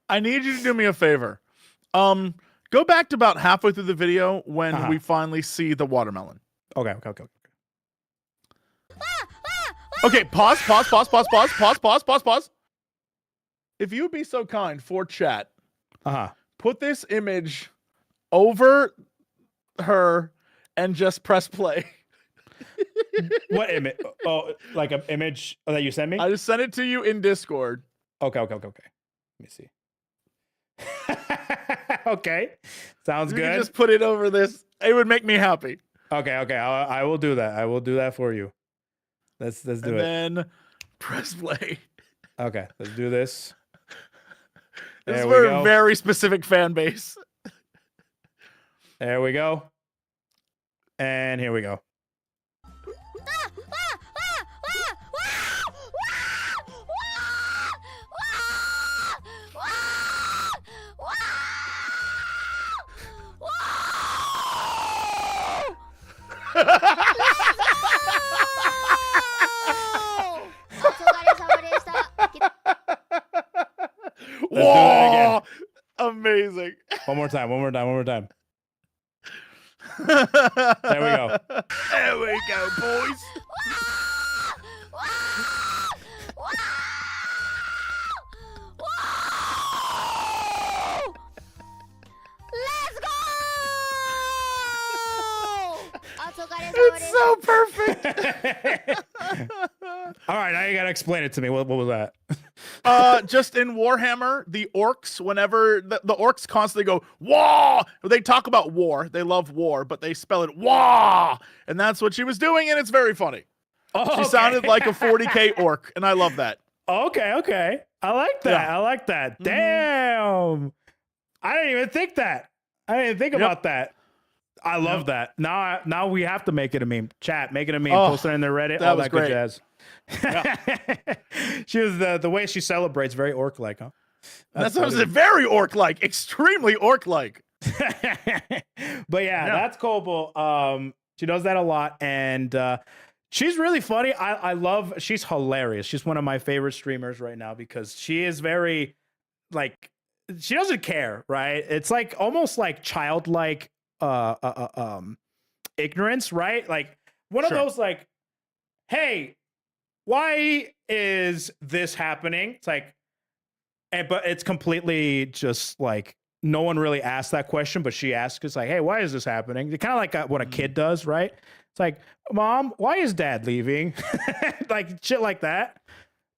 I need you to do me a favor. Go back to about halfway through the video when we finally see the watermelon. Okay. Okay, pause. If you would be so kind for chat, put this image over her and just press play. What image? Oh, like an image that you sent me? I just sent it to you in Discord. Okay. Let me see. Okay. Sounds good. You just put it over this. It would make me happy. Okay. I will do that. I will do that for you. Let's do it. And then press play. Okay, let's do this. This is for a very specific fan base. There we go. And here we go. Whoa! Amazing. One more time. There we go. There we go, boys. Let's go! It's so perfect. All right, now you gotta explain it to me. What was that? Just in Warhammer, the orcs, whenever the orcs constantly go "wah," they talk about war. They love war, but they spell it "wah," and that's what she was doing, and it's very funny. Oh, She sounded like a 40K orc, and I love that. Okay. I like that. Yeah. I like that. Damn. I didn't even think that. I didn't think about that. I love that. Now we have to make it a meme. Chat, make it a meme. Post it in their Reddit. All was that good great. jazz. She was the way she celebrates very orc-like, huh? That's very orc-like, extremely orc-like. But yeah, that's Kobo. She does that a lot, and she's really funny. She's hilarious. She's one of my favorite streamers right now because she is very, like, she doesn't care, right? It's like almost like childlike ignorance, right? Like one of those, like, hey, why is this happening? It's like, but it's completely just like no one really asked that question, but she asks, it's like, hey, why is this happening? Kind of like what a kid does, right? It's like, Mom, why is Dad leaving? Like shit like that.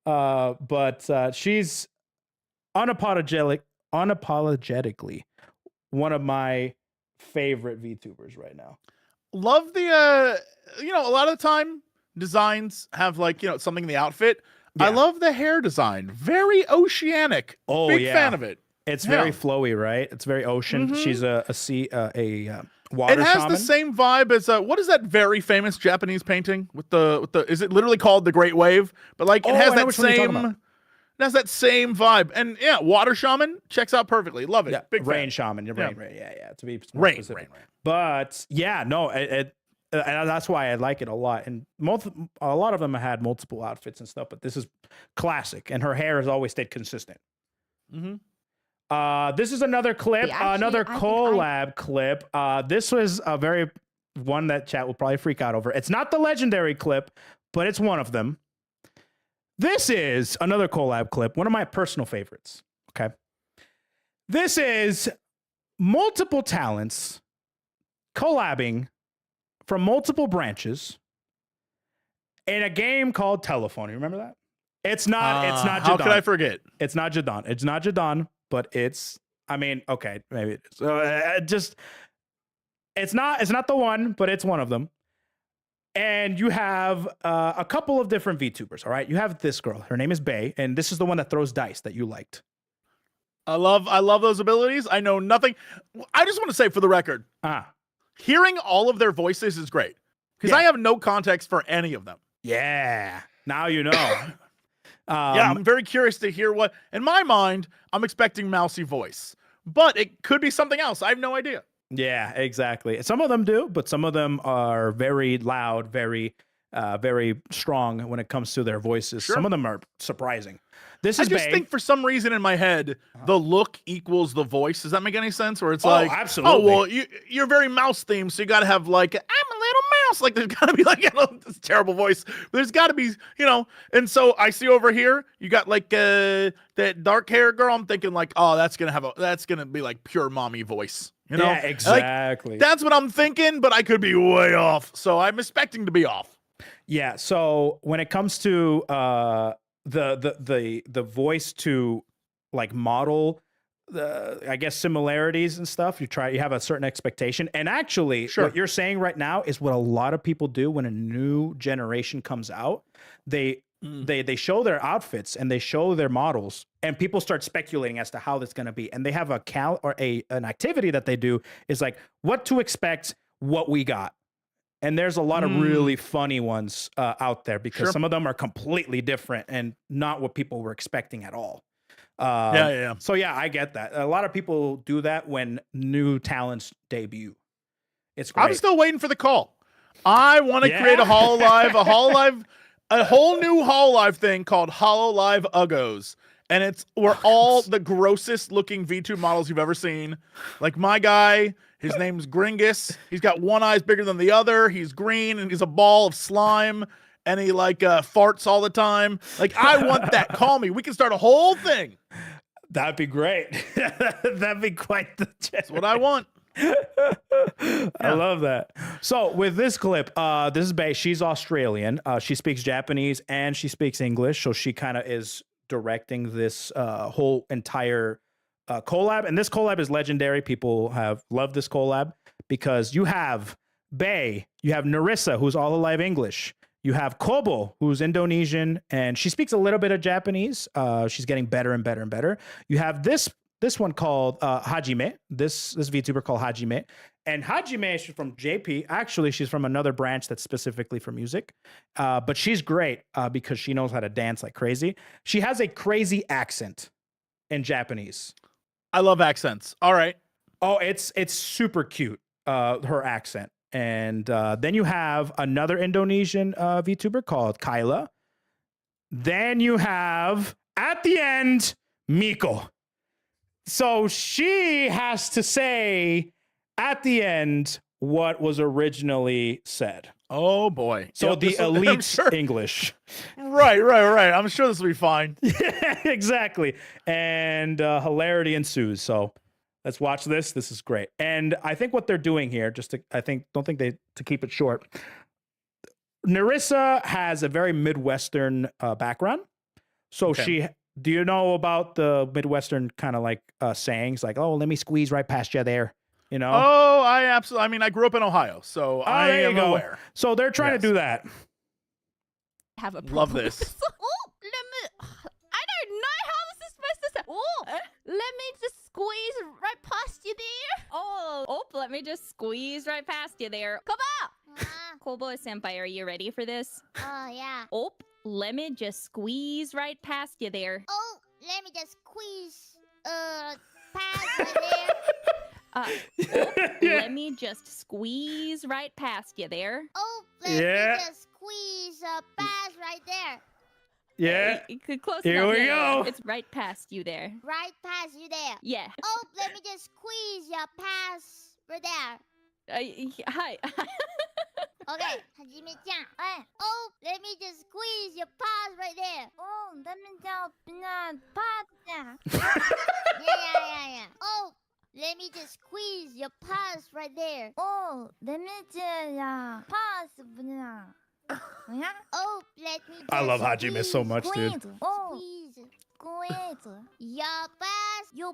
But she's unapologetically one of my favorite VTubers right now. Love the a lot of the time designs have like, something in the outfit. I love the hair design. Very oceanic. Oh, Big fan of it. It's very flowy, right? It's very ocean. She's a water It has shaman. the same vibe as what is that very famous Japanese painting with the is it literally called The Great Wave? But like it has I know that which one you're talking same about. it has that same vibe. And yeah, water shaman checks out perfectly. Love it. Yeah, Big rain fan. shaman. Yeah. Rain. Yeah. To be more specific. Rain. But yeah, no, and that's why I like it a lot. And a lot of them had multiple outfits and stuff, but this is classic. And her hair has always stayed consistent. This is another clip, another collab clip. This was a very one that chat will probably freak out over. It's not the legendary clip, but it's one of them. This is another collab clip, one of my personal favorites. Okay. This is multiple talents collabing from multiple branches in a game called Telephone. You remember that? It's not Jadon. How could I forget? It's not Jadon. It's not Jadon, but it's, I mean, okay, maybe it is. It's not the one, but it's one of them. And you have a couple of different VTubers, all right? You have this girl. Her name is Bae, and this is the one that throws dice that you liked. I love those abilities. I know nothing. I just want to say for the record, hearing all of their voices is great because I have no context for any of them. Yeah. Now you know. Yeah, I'm very curious to hear what, in my mind, I'm expecting mousy voice, but it could be something else. I have no idea. Yeah, exactly. Some of them do, but some of them are very loud, very strong when it comes to their voices. Sure. Some of them are surprising. This is I just Bae. think for some reason in my head, the look equals the voice. Does that make any sense? Or it's absolutely. Oh, well, you're very mouse themed, so you got to have like, I'm a little mouse. Like there's got to be like, this terrible voice. There's got to be, and so I see over here, you got like that dark hair girl. I'm thinking like, oh, that's going to be like pure mommy voice. Yeah, exactly. Like, that's what I'm thinking, but I could be way off. So I'm expecting to be off. Yeah. So when it comes to the voice to like model I guess similarities and stuff, you have a certain expectation. And actually what you're saying right now is what a lot of people do when a new generation comes out. They show their outfits and they show their models and people start speculating as to how that's going to be. And they have an activity that they do is like what to expect, what we got. And there's a lot of really funny ones out there because some of them are completely different and not what people were expecting at all. So yeah, I get that. A lot of people do that when new talents debut. It's great. I'm still waiting for the call. I want to create a Hololive, a whole new Hololive thing called Hololive Uggos. And it's where all the grossest looking V2 models you've ever seen. Like my guy, his name's Gringus. He's got one eye's bigger than the other. He's green and he's a ball of slime. And he like farts all the time. Like I want that. Call me. We can start a whole thing. That'd be great. That'd be quite the. That's what I want. I love that. So with this clip, this is Bae. She's Australian. She speaks Japanese and she speaks English. So she kind of is directing this whole entire collab. And this collab is legendary. People have loved this collab because you have Bae, you have Narissa, who's Hololive English. You have Kobo, who's Indonesian, and she speaks a little bit of Japanese. She's getting better and better and better. You have this one called Hajime, this VTuber called Hajime. And Hajime is from JP. Actually, she's from another branch that's specifically for music. But she's great because she knows how to dance like crazy. She has a crazy accent in Japanese. I love accents. All right. Oh, it's super cute, her accent. And then you have another Indonesian VTuber called Kyla. Then you have, at the end, Miko. So she has to say at the end what was originally said. Oh, boy. So Yep, the elite English. Right. I'm sure this will be fine. Yeah, exactly. And hilarity ensues. So let's watch this. This is great. And I think what they're doing here, to keep it short, Narissa has a very Midwestern background. So do you know about the Midwestern kind of like sayings like, oh, let me squeeze right past you there, you know? Oh, I mean, I grew up in Ohio, so I am aware. So they're trying to do that. Have a Love this. Oh, I don't know how this is supposed to sound. Oh, let me just squeeze right past you there. Oh, let me just squeeze right past you there. Kobo! Kobo senpai, are you ready for this? Oh, yeah. Oh, let me just squeeze right past you there. Oh, let me just squeeze, past right there. Let me just squeeze right past you there. Oh, let me just squeeze, past right there. Yeah. Close Here enough. we go. It's right past you there. Right past you there. Yeah. Oh, let me just squeeze your past right there. Hi. Okay, Hajime-chan. Oh, let me just squeeze your paws right there. Oh, let me just paws. Yeah. Oh, let me just squeeze your paws right there. Oh, let me just paws. Oh, let me just I love Hajime so much, dude. Oh, squeeze your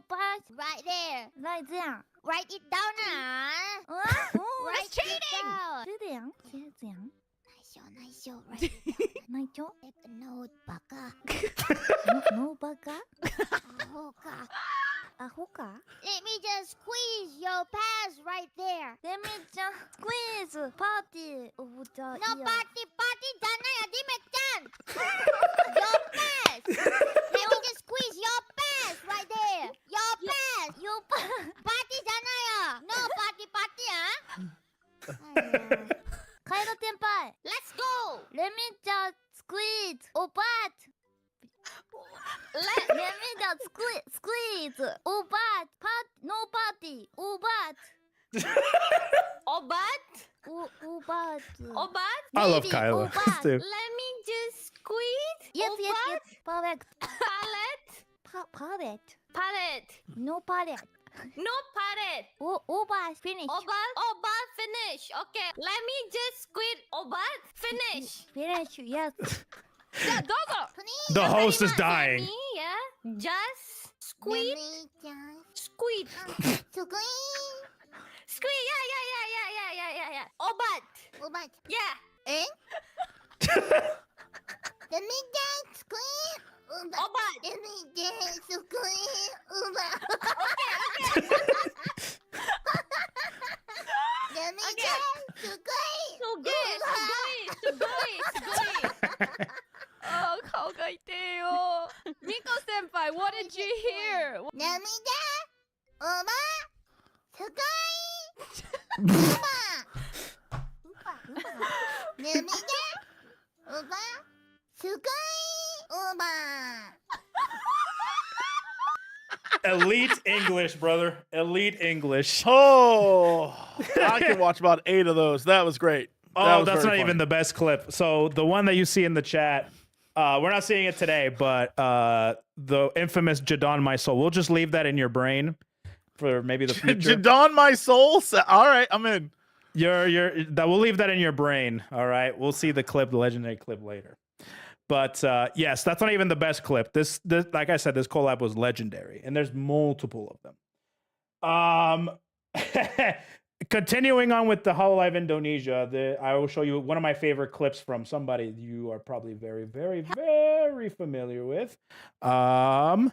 paws right there. Right there. Write it down, That's cheating! Nice show. Write it down. Take a note, baka. No, baka? Ahoka. Let me just squeeze your paws right there. Let me just squeeze party. No party, Hajime-chan. Your paws. Let me just squeeze your paws right there. Your paws. Your party, no party, Kaido Tenpai. Let's go. Let me just squeeze obat. Let me just squeeze obat. No party. Obat. Obat. I love Kyla too. Let me just squeeze. Yes. Perfect. Palette. No palette. No palette. Obat finish. Obat finish. Okay. Let me just squeeze obat finish. Finish. Yes. Yeah, dogo. The host is dying. Yeah. Just squeeze. Squeeze. Squeeze. Yeah. Obat. Yeah. Let me just squeeze. Obat. Let me just squeeze. Obat. Let me just squeeze. Oh, 顔が痛いよ。ミコ先輩, what did you hear? 涙おばすごい指でおばすごいおば Elite English, brother. Elite English. Oh, I can watch about 8 of those. That was great. Oh, that's not even the best clip. So the one that you see in the chat, we're not seeing it today, but the infamous Jadon My Soul. We'll just leave that in your brain for maybe the future. Jadon My Soul? All right, I'm in. We'll leave that in your brain. All right. We'll see the clip, the legendary clip later. But yes, that's not even the best clip. This, like I said, this collab was legendary, and there's multiple of them. Continuing on with the Hololive Indonesia, I will show you one of my favorite clips from somebody you are probably very, very, very familiar with. Ollie.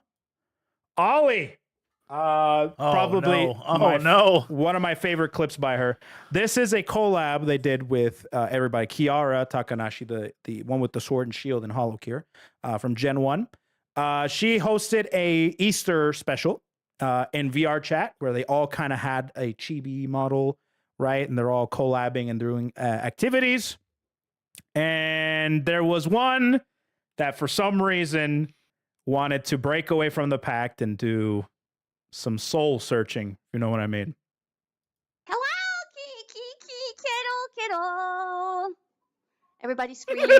Probably one of my favorite clips by her. This is a collab they did with everybody. Kiara Takanashi, the one with the sword and shield and Holocure from Gen 1. She hosted a Easter special in VR chat where they all kind of had a chibi model, right? And they're all collabing and doing activities. And there was one that for some reason wanted to break away from the pact and do some soul searching, if you know what I mean. Hello, kiddo. Everybody scream. Go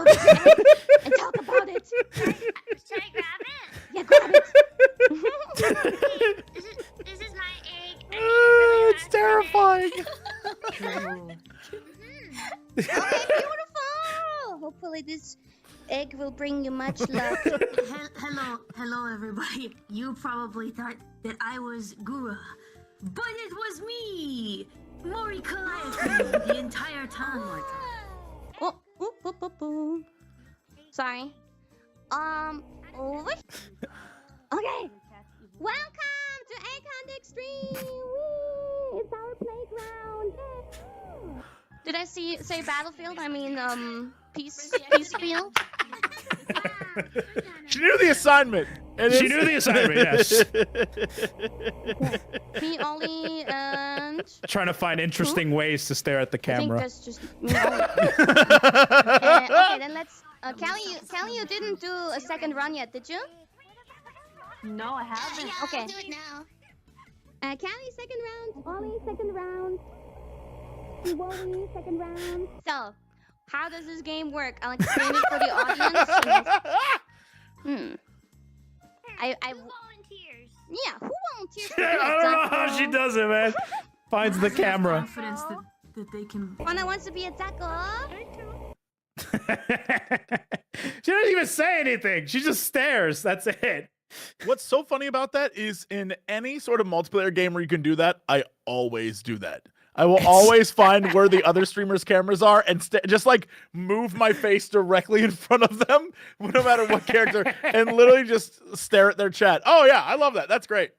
get it and talk about it. Should I grab it? Yeah, grab it. This is my egg. It's terrifying. Okay, beautiful. Hopefully this egg will bring you much luck. Hello, everybody. You probably thought that I was Gura, but it was me, Mori Calliope, the entire time. Sorry. Okay. Welcome to Icon Extreme. Woo! It's our playground. Yay! Did I say battlefield? I mean, peace field. She knew the assignment. She knew the assignment, yes. Me, Ollie, and... Trying to find interesting ways to stare at the camera. I think that's just me, Ollie. Okay, then let's... Callie, you didn't do a second run yet, did you? No, I haven't. Yeah, Okay. I'll do it now. Callie, second round. Ollie, second round. Wally, second round. So, how does this game work? I'll explain it for the audience. Who volunteers? Yeah, who volunteers? I don't know how she does it, man. Finds the camera. Confidence that they can. Juana wants to be a taco. She doesn't even say anything. She just stares. That's it. What's so funny about that is in any sort of multiplayer game where you can do that, I always do that. I will always find where the other streamers' cameras are and just like move my face directly in front of them, no matter what character, and literally just stare at their chat. Oh yeah, I love that. That's great.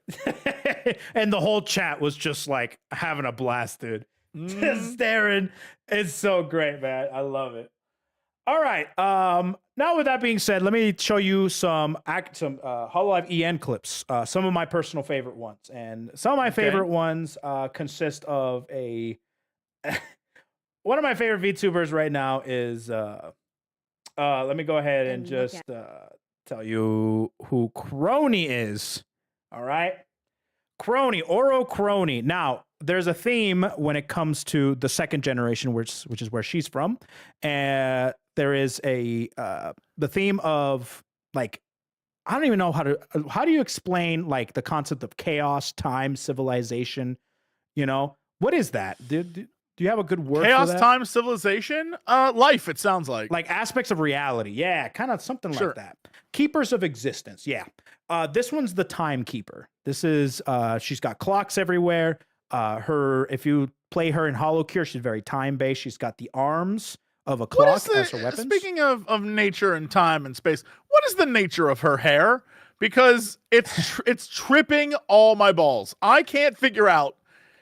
And the whole chat was just like having a blast, dude. Just staring. It's so great, man. I love it. All right. Now with that being said, let me show you some Hololive EN clips. Some of my personal favorite ones, and some of my favorite ones consist of a. One of my favorite VTubers right now is. Let me go ahead and just tell you who Kronii is. All right, Kronii, Oro Kronii. Now, there's a theme when it comes to the second generation, which is where she's from, and there is a the theme of like, I don't even know how do you explain like the concept of chaos, time, civilization? You know, what is that? Do you have a good word Chaos, for that? time, civilization, life, it sounds like. Like aspects of reality. Yeah, kind of something like that. Keepers of existence. Yeah. This one's the timekeeper. This is she's got clocks everywhere. If you play her in Holocure, she's very time-based. She's got the arms of a clock as her weapons. Speaking of nature and time and space, what is the nature of her hair? Because it's tripping all my balls. I can't figure out.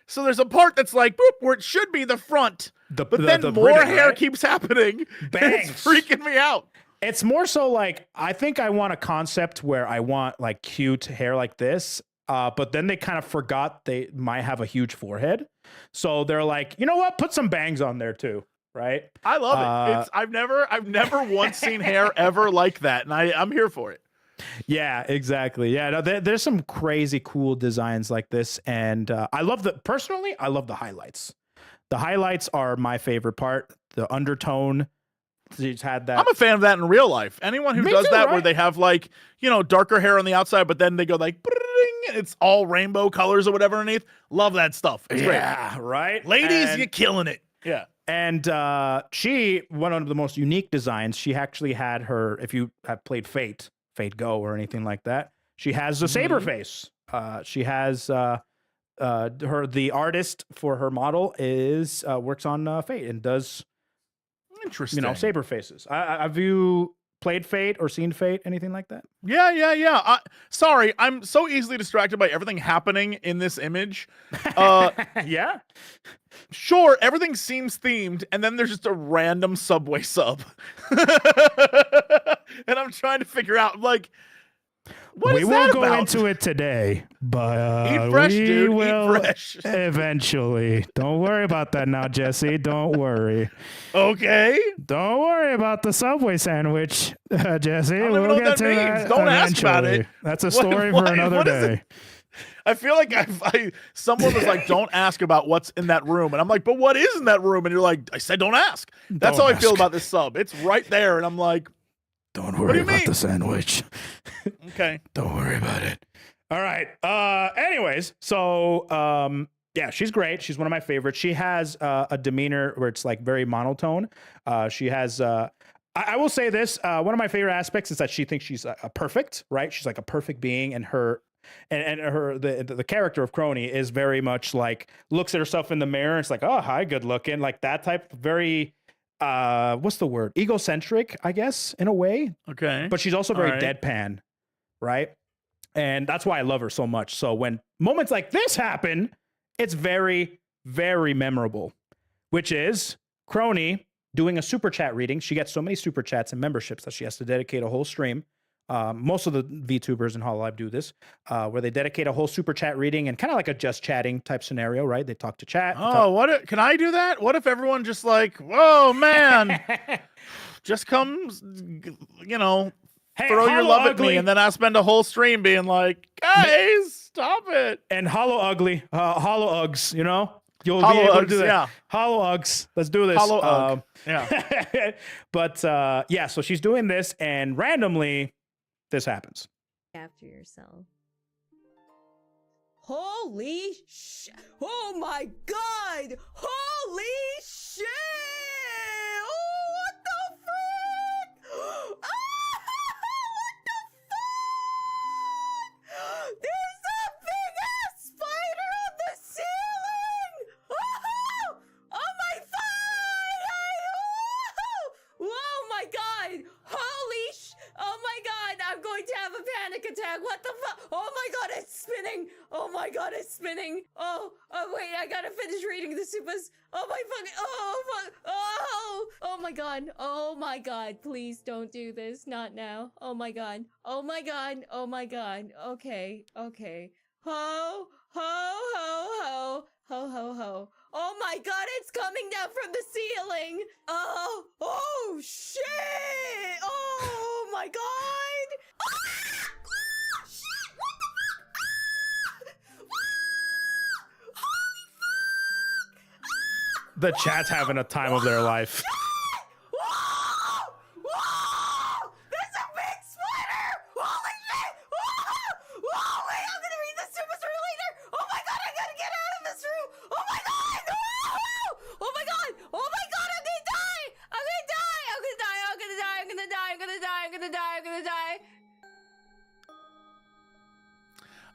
So there's a part that's like boop, where it should be the front, but then more Britain, hair right? keeps happening. Bangs. It's freaking me out. It's more so like, I think I want a concept where I want like cute hair like this, But then they kind of forgot they might have a huge forehead. So they're like, you know what? Put some bangs on there too. Right. I love it. It's I've never once seen hair ever like that. And I'm here for it. Yeah, exactly. Yeah, no, there's some crazy cool designs like this. And I love personally, I love the highlights. The highlights are my favorite part. The undertone. She's had that. I'm a fan of that in real life. Anyone who does that, where right? they have like, darker hair on the outside, but then they go like, and it's all rainbow colors or whatever underneath. Love that stuff. It's great. Yeah, right. Ladies, you're killing it. Yeah. And she, one of the most unique designs, she actually had her, if you have played Fate Go or anything like that, she has a saber face. She has the artist for her model is works on Fate and does interesting, saber faces. Have you played Fate or seen Fate, anything like that? Yeah. Sorry, I'm so easily distracted by everything happening in this image. Yeah. Sure, everything seems themed, and then there's just a random Subway sub. And I'm trying to figure out, like, what is that about? We won't go into it today, but eat fresh, we dude. will Eat fresh. Eventually. Don't worry about that now, Jesse. Don't worry. Okay. Don't worry about the Subway sandwich, Jesse. I don't even know what that means. Don't ask about it. That's a story for another day. I feel like someone was like, don't ask about what's in that room. And I'm like, but what is in that room? And you're like, I said don't ask. That's how I feel about this sub. It's right there. And I'm like, don't worry about the sandwich. Okay. Don't worry about it. All right. Anyways, so yeah, she's great. She's one of my favorites. She has a demeanor where it's like very monotone. She has I will say this, one of my favorite aspects is that she thinks she's a perfect, right? She's like a perfect being, and her the character of Kronii is very much like looks at herself in the mirror and it's like, oh, hi, good looking, like that type. Very what's the word, egocentric, I guess, in a way. Okay, but she's also very deadpan, right? And that's why I love her so much. So when moments like this happen, it's very, very memorable, which is Kronii doing a super chat reading. She gets so many super chats and memberships that she has to dedicate a whole stream. Most of the VTubers in Hololive do this, where they dedicate a whole super chat reading and kind of like a just chatting type scenario, right? They talk to chat. Can I do that? What if everyone just like, whoa, man, just comes, hey, throw your love ugly. at me, and then I spend a whole stream being like, guys, stop it. And hollow ugly, hollow Uggs, You'll Hollow be able Uggs, to do that. yeah. Hollow Uggs. Let's do this. Hollow Ugg. Yeah. But yeah, so she's doing this, and randomly, this happens. After yourself. Holy shit! Oh my god! Holy shit! Oh, what the frick? Ah, what the fuck? There's a big ass spider on the ceiling! Oh, oh my god! Oh my god! Holy sh! Oh my god! I'm going to have a panic attack. What the fuck? Oh my god! It's spinning. Oh my god! It's spinning. Oh wait! I gotta finish reading the supers. Oh my fucking! Oh fuck! Oh! Oh my god! Oh my god! Please don't do this. Not now. Oh my god! Oh my god! Oh my god! Okay. Okay. Ho! Ho! Ho! Ho! Ho! Ho! Ho! Oh my god, it's coming down from the ceiling! Oh! Oh shit! Oh my god! Ah! Ah! Shit! What the fuck? Ah! Holy fuck! Ah! The chat's having a time of their life. Whoa! Whoa! There's a big spider! Holy shit! Whoa! Whoa! Wait, I'm gonna read the super story later! Oh my god, I gotta get out of this room! Oh my god! Whoa! Oh my god! Oh my god, I'm gonna die! I'm gonna die! I'm gonna die! I'm gonna die! I'm gonna die! I'm gonna die! I'm gonna die! I'm gonna die!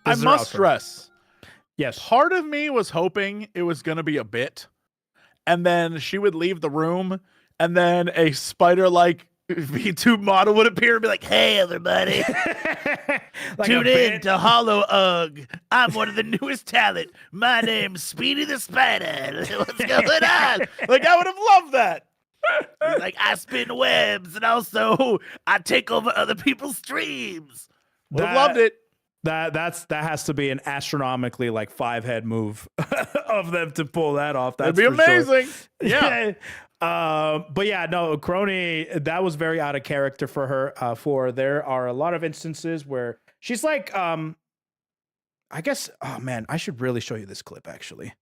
I must stress. Yes. Part of me was hoping it was going to be a bit, and then she would leave the room, and then a spider-like VTube model would appear and be like, "Hey, everybody, Like tune a in to Hollow Ugg. I'm one of the newest talent. My name's Speedy the Spider. What's going on?" Like, I would have loved that. He's like, I spin webs, and also I take over other people's streams. Would have loved it. That has to be an astronomically like 5-head move of them to pull that off. That'd be amazing. Sure. Yeah. But yeah, no, Kronii, that was very out of character for her. There are a lot of instances where she's like, I guess, oh man, I should really show you this clip actually.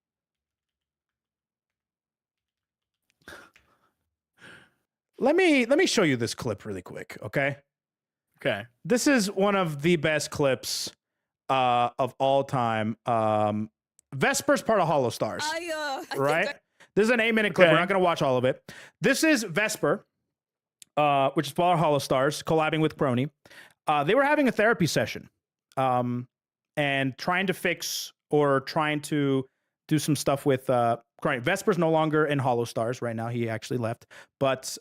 Let me show you this clip really quick, okay? Okay. This is one of the best clips of all time. Vesper's part of HoloStars, right? This is an 8-minute clip. Okay. We're not going to watch all of it. This is Vesper, which is part of HoloStars, collabing with Kronii. They were having a therapy session and trying to fix or trying to do some stuff with Kronii. Vesper's no longer in HoloStars right now. He actually left. But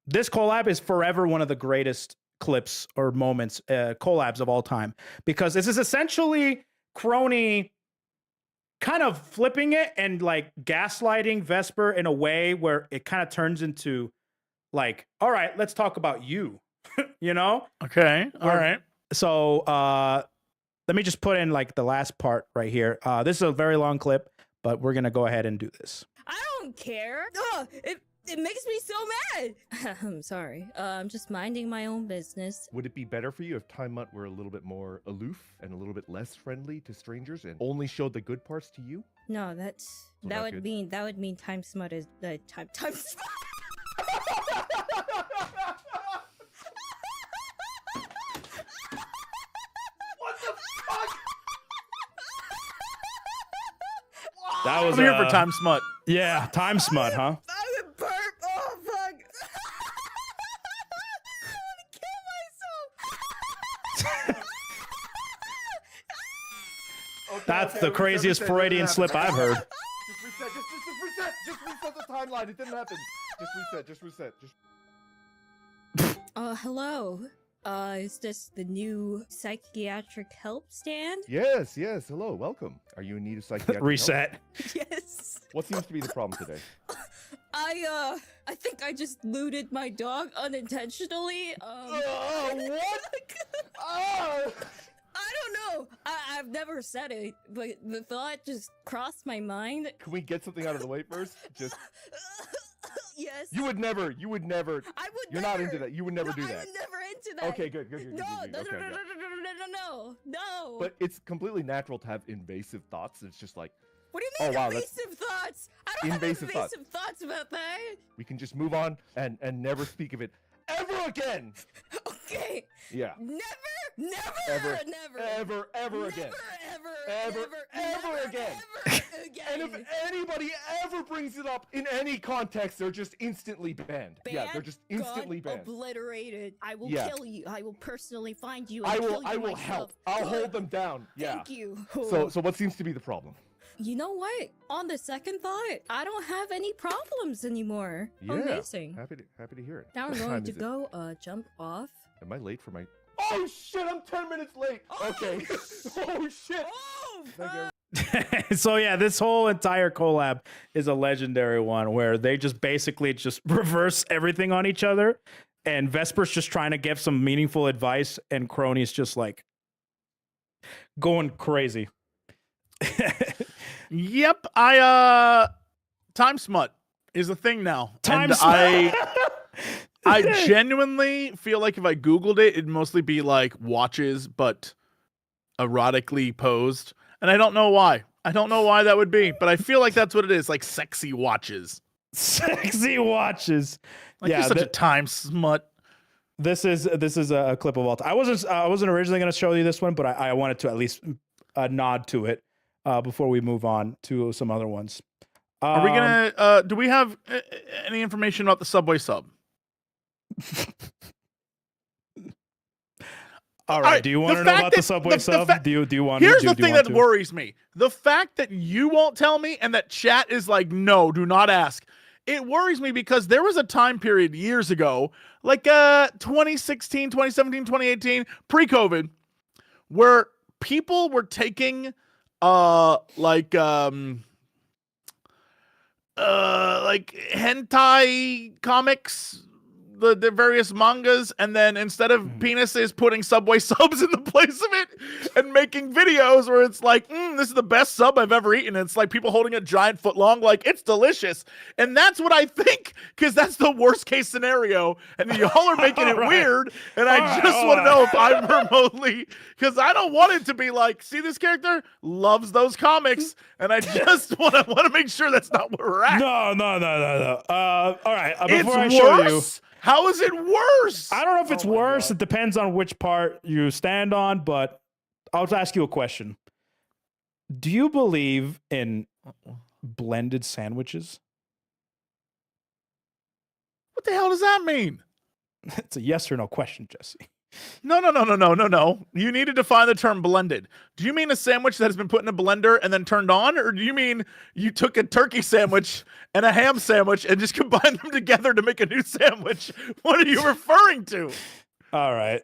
this collab is forever one of the greatest clips or moments, collabs of all time, because this is essentially Kronii kind of flipping it and like gaslighting Vesper in a way where it kind of turns into like, all right, let's talk about you, you know? Okay. All right. So let me just put in like the last part right here. This is a very long clip, but we're gonna go ahead and do this. I don't care. It makes me so mad. I'm sorry. I'm just minding my own business. Would it be better for you if Time Mutt were a little bit more aloof and a little bit less friendly to strangers and only showed the good parts to you? No, that not would good. mean Time Smut is the time Smut. That was I'm here for Time Smut. Yeah, Time Smut, huh? I would burp. Oh fuck! I want to kill myself. That's the craziest Freudian slip I've heard. Just reset the timeline. It didn't happen. Just reset. Hello. Is this the new psychiatric help stand? Yes. Hello, welcome. Are you in need of psychiatric Reset. help? Yes. What seems to be the problem today? I think I just looted my dog unintentionally. What? I don't know. I've never said it, but the thought just crossed my mind. Can we get something out of the way first? Just. Yes. You would never. I would You're never. not into that. You would never do that. I'm never into that. Okay, good. No. But it's completely natural to have invasive thoughts. It's just like, What do you mean oh, wow, invasive thoughts? I don't invasive have invasive thoughts about that. we can just move on and never speak of it ever again. Okay. Yeah. Never again. Never again. And if anybody ever brings it up in any context, they're just instantly banned. Yeah, they're just instantly banned. Obliterated. I will kill you. I will personally find you. And I kill you will help. myself. I'll hold them down. Yeah. Thank you. So what seems to be the problem? You know what? On the second thought, I don't have any problems anymore. Yeah. Amazing. Happy to hear it. Now What I'm going time to is it? go jump off. Am I late for my? Oh shit! I'm 10 minutes late. Okay. Oh shit. Thank you. So yeah, this whole entire collab is a legendary one where they just basically just reverse everything on each other, and Vesper's just trying to give some meaningful advice, and Kronii's just like going crazy. Yep, Time Smut is a thing now. Time and Smut. I genuinely feel like if I Googled it, it'd mostly be like watches, but erotically posed. And I don't know why. I don't know why that would be, but I feel like that's what it is, like sexy watches. Sexy watches. Like you're such a Time Smut. This is a clip of all time. I wasn't originally going to show you this one, but I wanted to at least nod to it before we move on to some other ones. Are we gonna? Do we have any information about the Subway sub? All right. Do you want to know about the Subway sub? Do you want? Here's the thing that worries me: the fact that you won't tell me, and that chat is like, no, do not ask. It worries me because there was a time period years ago, like 2016, 2017, 2018, pre-COVID, where people were taking like hentai comics, the various mangas, and then instead of penises, putting Subway subs in the place of it, and making videos where it's like, this is the best sub I've ever eaten. And it's like people holding a giant foot long, like, it's delicious. And that's what I think, because that's the worst case scenario. And y'all are making it weird. And I just want to know if I'm remotely, because I don't want it to be like, see, this character loves those comics, and I just want to make sure that's not where we're at. No. All right. Before I It's show you, worse. How is it worse? I don't know if it's worse. It depends on which part you stand on, but I'll ask you a question. Do you believe in blended sandwiches? What the hell does that mean? It's a yes or no question, Jesse. No. You need to define the term blended. Do you mean a sandwich that has been put in a blender and then turned on? Or do you mean you took a turkey sandwich and a ham sandwich and just combined them together to make a new sandwich? What are you referring to? All right.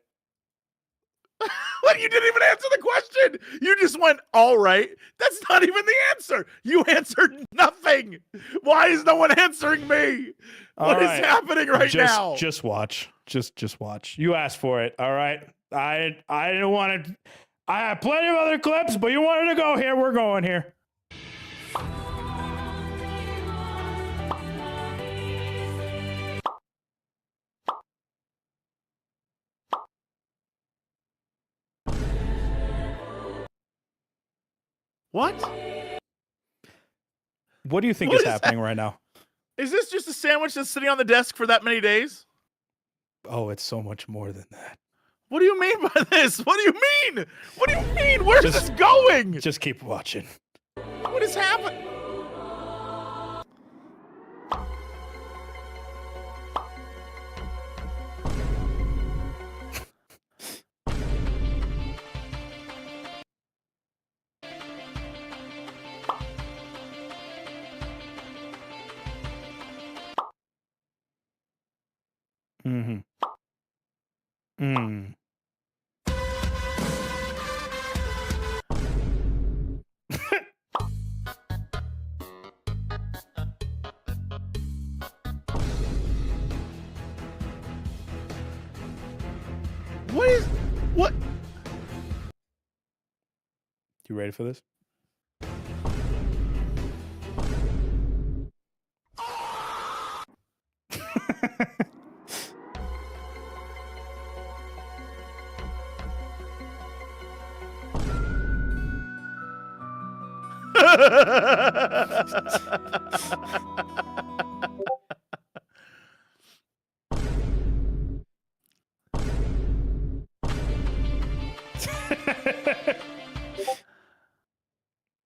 What? You didn't even answer the question. You just went, all right. That's not even the answer. You answered nothing. Why is no one answering me? What is happening right now? Just watch. Just watch. You asked for it. All right. I didn't want to. I have plenty of other clips, but you wanted to go here. We're going here. What? What do you think is happening right now? Is this just a sandwich that's sitting on the desk for that many days? Oh, it's so much more than that. What do you mean by this? What do you mean? What do you mean? Where's this going? Just keep watching. What is happening? What? You ready for this?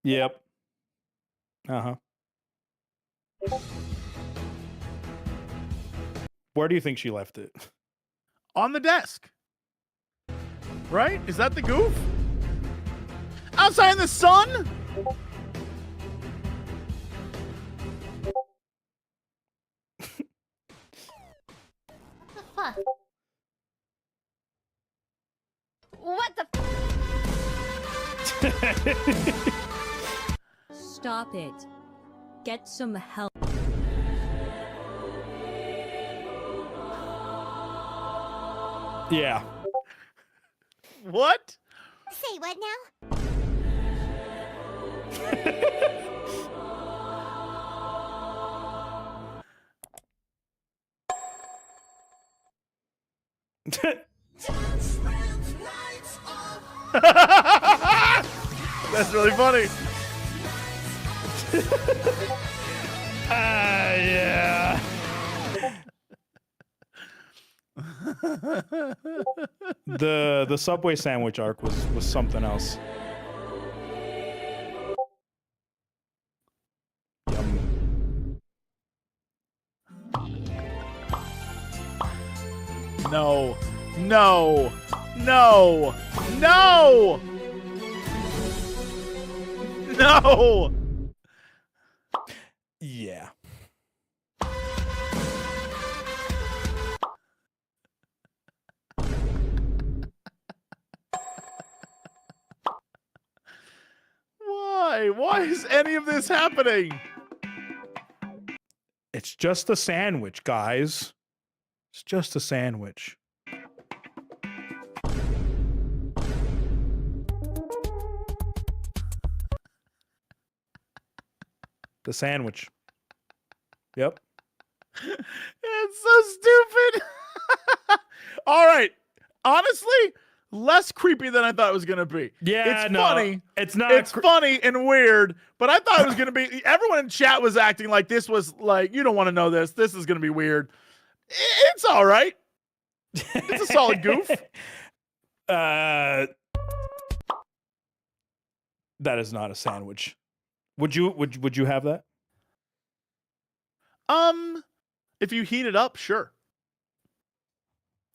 Yep. Where do you think she left it? On the desk. Right? Is that the goof? Outside in the sun? Fuck. What the Stop it. Get some help. Yeah. What? Say what now? That's really funny. Yeah. The Subway sandwich arc was something else. Yum. No. No. No. No. No. Yeah. Why? Why is any of this happening? It's just a sandwich, guys. It's just a sandwich. The sandwich. Yep. It's so stupid. All right. Honestly, less creepy than I thought it was going to be. Yeah, it's no, funny. it's not. It's funny and weird, but I thought it was going to be. Everyone in chat was acting like this was like, you don't want to know this. This is going to be weird. It's all right. It's a solid goof. That is not a sandwich. Would you have that? If you heat it up, sure.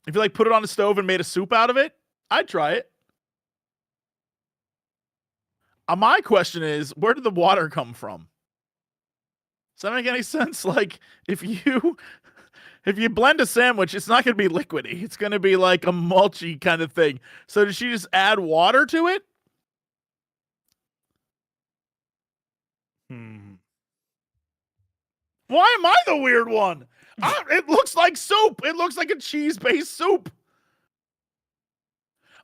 If you like put it on the stove and made a soup out of it, I'd try it. My question is, where did the water come from? Does that make any sense? Like, if you blend a sandwich, it's not going to be liquidy. It's going to be like a mulchy kind of thing. So did she just add water to it? Why am I the weird one? It looks like soup. It looks like a cheese-based soup.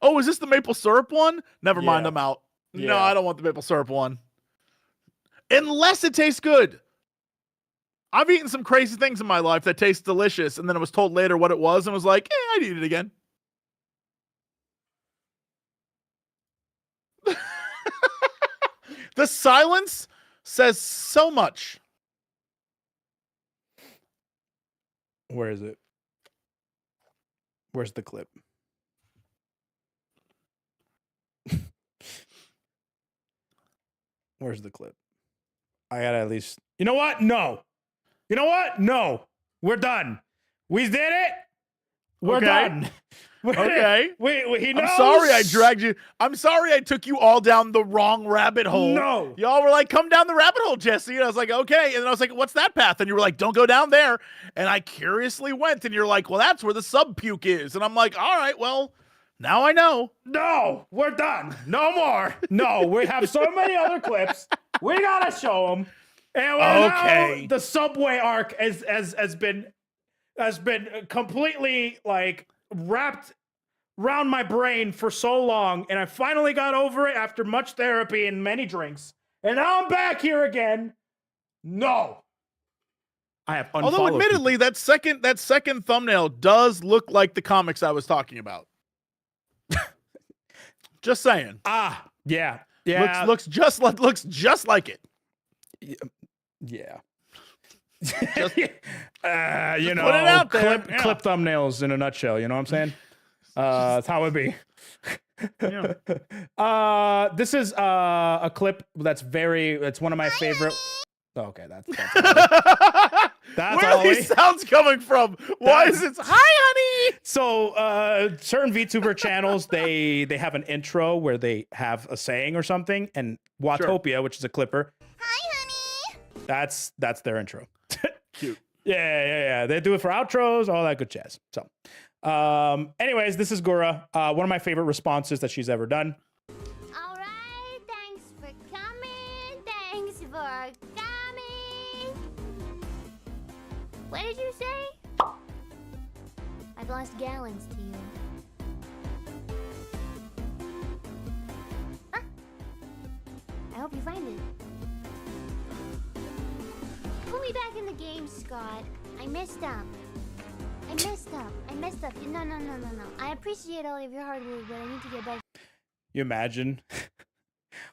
Oh, is this the maple syrup one? Never mind, I'm out. Yeah. No, I don't want the maple syrup one. Unless it tastes good. I've eaten some crazy things in my life that taste delicious, and then I was told later what it was and was like, I'd eat it again. The silence says so much. Where is it? Where's the clip? Where's the clip? I gotta at least. You know what? No. You know what? No. We're done. We did it. We're done. Okay. He knows. I'm sorry I dragged you. I'm sorry I took you all down the wrong rabbit hole. No. Y'all were like, come down the rabbit hole, Jesse. And I was like, okay. And then I was like, what's that path? And you were like, don't go down there. And I curiously went. And you're like, well, that's where the sub puke is. And I'm like, all right, well, now I know. No, we're done. No more. No, we have so many other clips. We gotta show them. And now the subway arc has been completely like wrapped around my brain for so long, and I finally got over it after much therapy and many drinks. And now I'm back here again. No. I have unfollowed. Although admittedly, that second thumbnail does look like the comics I was talking about. Just saying. Yeah. Looks just like it. Yeah. Just, you know, put it out there. Clip thumbnails in a nutshell. You know what I'm saying? That's how it be. Yeah. This is a clip it's one of my favorite. Okay, that's where are these sounds coming from? Why is it? Hi, honey. So certain VTuber channels they have an intro where they have a saying or something, and Watopia, which is a clipper. Hi, honey. That's their intro. Cute. Yeah. They do it for outros, all that good jazz. So, anyways, this is Gura. One of my favorite responses that she's ever done. All right, thanks for coming. Thanks for coming. What did you say? I've lost gallons to you. Huh? I hope you find it. Put me back in the game, Scott. I messed up. No. I appreciate all of your hard work, but I need to get back. You imagine?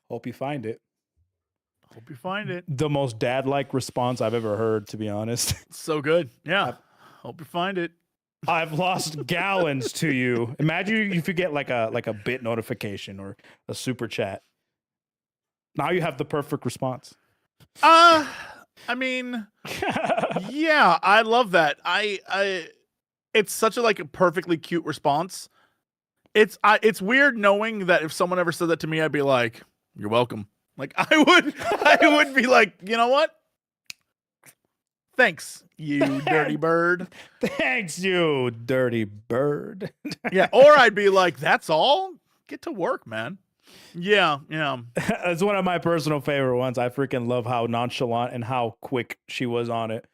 Hope you find it. Hope you find it. The most dad-like response I've ever heard, to be honest. So good. Yeah. Hope you find it. I've lost gallons to you. Imagine if you get like a bit notification or a super chat. Now you have the perfect response. I mean, yeah, I love that. It's such a perfectly cute response. It's weird knowing that if someone ever said that to me, I'd be like, "You're welcome." Like I would be like, you know what? Thanks, you dirty bird. Thanks, you dirty bird. Yeah, or I'd be like, that's all? Get to work, man. Yeah. It's one of my personal favorite ones. I freaking love how nonchalant and how quick she was on it.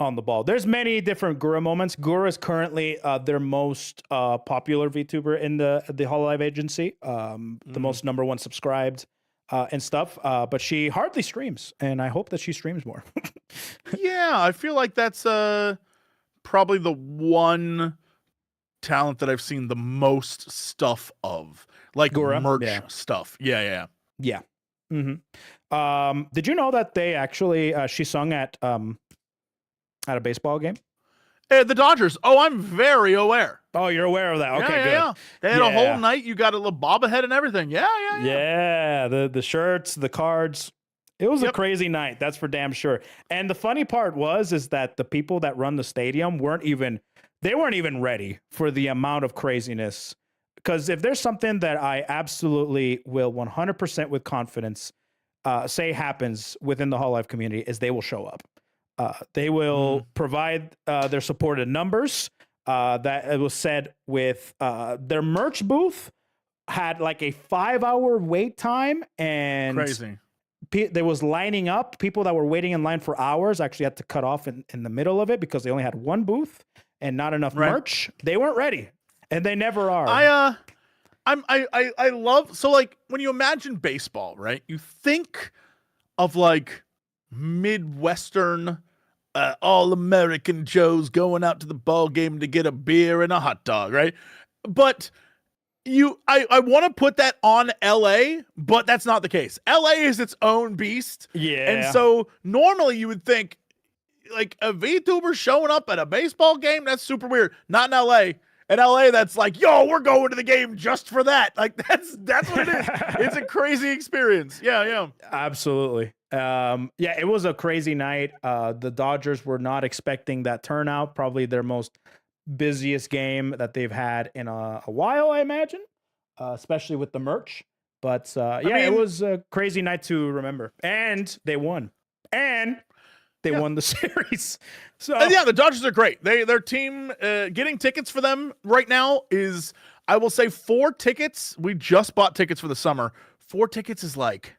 on the ball. There's many different Gura moments. Gura is currently their most popular VTuber in the Hololive agency, the most #1 subscribed and stuff. But she hardly streams, and I hope that she streams more. Yeah, I feel like that's probably the one talent that I've seen the most stuff of, like Gura? merch stuff. Yeah. Mm-hmm. Did you know that they actually she sung at a baseball game? The Dodgers. Oh, I'm very aware. Oh, you're aware of that. Okay, good. Yeah. They had a whole night. You got a little bobblehead and everything. Yeah. Yeah, the shirts, the cards. It was a crazy night. That's for damn sure. And the funny part is that the people that run the stadium weren't even ready for the amount of craziness. Because if there's something that I absolutely will 100% with confidence say happens within the Hololive community is they will show up. They will provide their supported numbers. That it was said with their merch booth had like a 5-hour wait time, and crazy. There was lining up. People that were waiting in line for hours actually had to cut off in the middle of it because they only had one booth and not enough merch. They weren't ready, and they never are. I love, so like when you imagine baseball, right? You think of like Midwestern all-American Joes going out to the ball game to get a beer and a hot dog, right? But I want to put that on LA, but that's not the case. LA is its own beast. Yeah. And so normally you would think like a VTuber showing up at a baseball game, that's super weird. Not in LA. In LA, that's like, yo, we're going to the game just for that. Like that's what it is. It's a crazy experience. Yeah. Absolutely. Yeah, it was a crazy night. The Dodgers were not expecting that turnout. Probably their most busiest game that they've had in a while, I imagine, especially with the merch. But it was a crazy night to remember. And they won. And they won the series. So the Dodgers are great. Their team, getting tickets for them right now is, I will say, 4 tickets. We just bought tickets for the summer. 4 tickets is like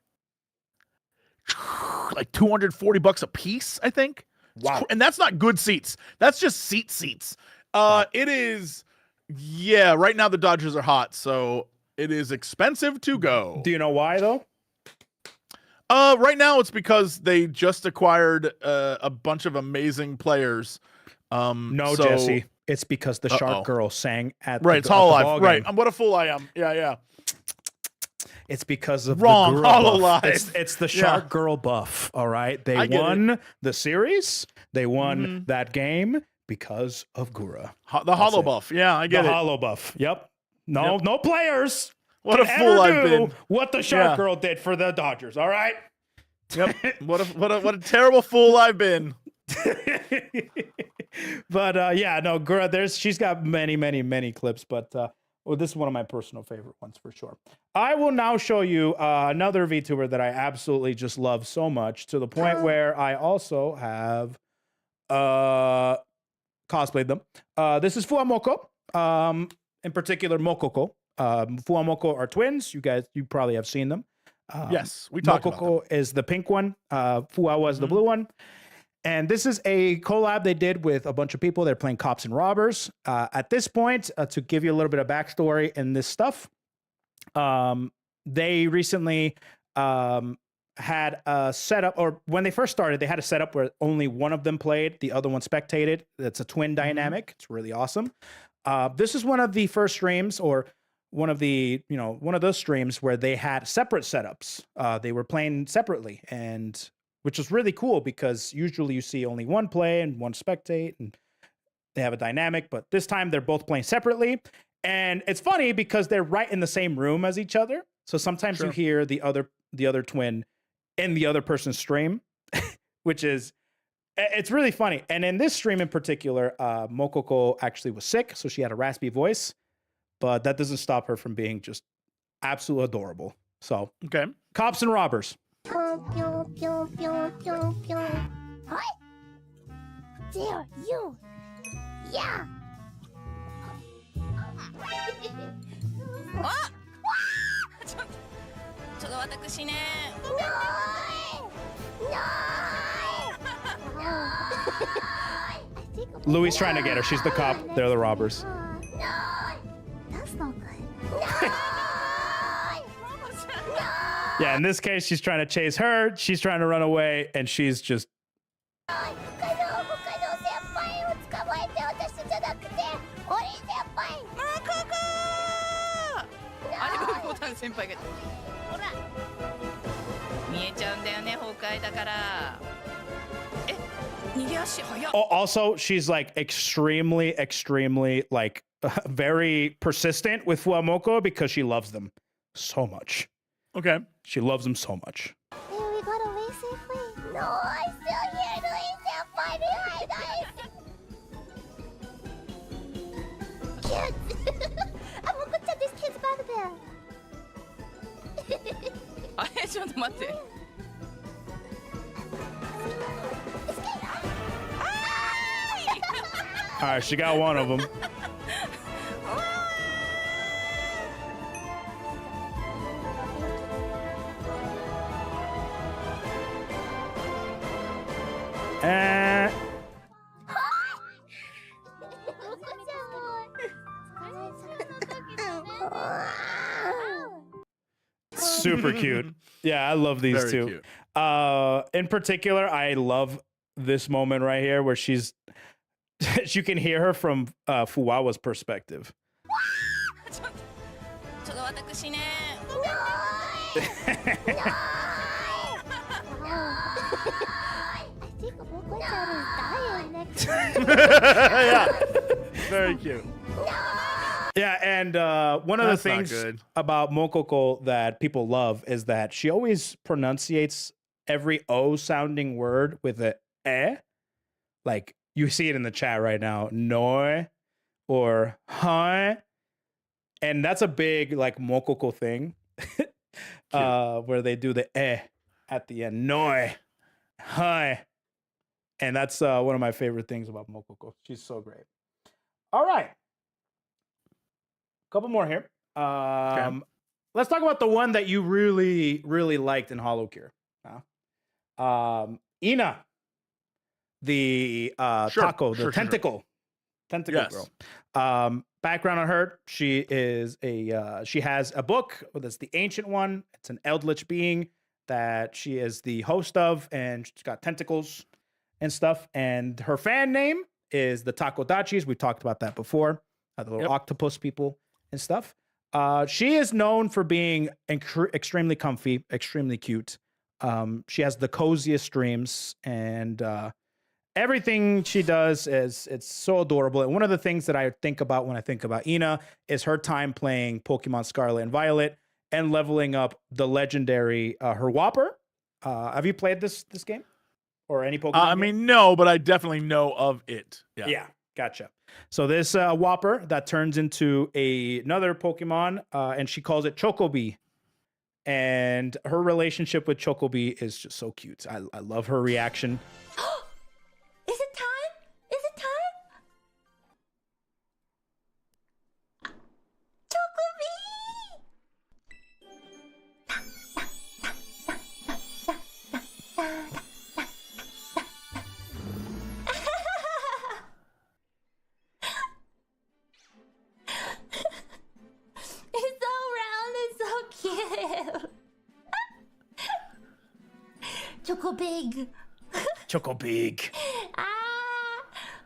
$240 a piece, I think. Wow. And that's not good seats. That's just seats. It is, right now the Dodgers are hot, so it is expensive to go. Do you know why, though? Right now it's because they just acquired a bunch of amazing players. Jesse. It's because the Shark Girl sang at it's Hololive. Right. What a fool I am. Yeah. It's because of wrong the Gura Hololive. buff. It's the Shark Girl buff. All right. They won the series. They won that game because of Gura. The Holo buff. Yeah, I get it. The Holo buff. Yep. No players. What a fool I've been. What the Shark Girl did for the Dodgers. All right. Yep. What a terrible fool I've been. But Gura, she's got many clips, but this is one of my personal favorite ones for sure. I will now show you another VTuber that I absolutely just love so much, to the point where I also have cosplayed them. This is Fuwamoco, in particular Mokoko. Fuwamoco are twins. You probably have seen them. Yes, we talked about them. Mokoko is the pink one. Fuwa is the blue one. And this is a collab they did with a bunch of people. They're playing cops and robbers. At this point, to give you a little bit of backstory in this stuff, they recently had a setup, or when they first started, they had a setup where only one of them played, the other one spectated. It's a twin dynamic. It's really awesome. This is one of the first streams, or one of those streams where they had separate setups. They were playing separately, and which is really cool because usually you see only one play and one spectate, and they have a dynamic, but this time they're both playing separately. And it's funny because they're right in the same room as each other. So sometimes you hear the other twin in the other person's stream, it's really funny. And in this stream in particular, Mokoko actually was sick, so she had a raspy voice, but that doesn't stop her from being just absolutely adorable. So, cops and robbers. Pew, pew, pew, pew, pew. Hi! There, you! Yeah! ちょっと私ね。Louis trying to get her. She's the cop. They're the robbers. No! That's not good. Yeah, in this case, she's trying to chase her. She's trying to run away, and she's just. Also, she's like extremely like very persistent with Fuwamoco because she loves them so much. Okay. She loves them so much. Hey, we got away safely? No, I'm still here doing that fly behind us. Kids! I'm gonna take these kids out of there. All right, she got one of them. Super cute. Yeah, I love these Very two. cute. In particular, I love this moment right here where she's you can hear her from Fuwawa's perspective. Yeah. Very cute. Yeah, and one of That's the not things good. about Mokoko that people love is that she always pronunciates every O sounding word with a eh. Like you see it in the chat right now, noi or huh. And that's a big like Mokoko thing. Where they do the eh at the end. Noi, huh. And that's one of my favorite things about Mokoko. She's so great. All right. Couple more here. Let's talk about the one that you really liked in HoloCure. Ina, the taco, the tentacle Yes. girl. Background on her: she is she has a book. That's the ancient one. It's an eldritch being that she is the host of, and she's got tentacles and stuff. And her fan name is the Takodachis. We talked about that before. The little octopus people and stuff. She is known for being extremely comfy, extremely cute. She has the coziest streams, and everything she does it's so adorable. And one of the things that I think about when I think about Ina is her time playing Pokemon Scarlet and Violet and leveling up the legendary her Whopper. Have you played this game or any Pokemon? I mean, no, but I definitely know of it. Yeah, gotcha. So this Whopper that turns into another Pokemon, and she calls it Chocobi. And her relationship with Chocobi is just so cute. I love her reaction. Is it time? Is it time? It's so round and so cute. Chocobig. Chocobig. I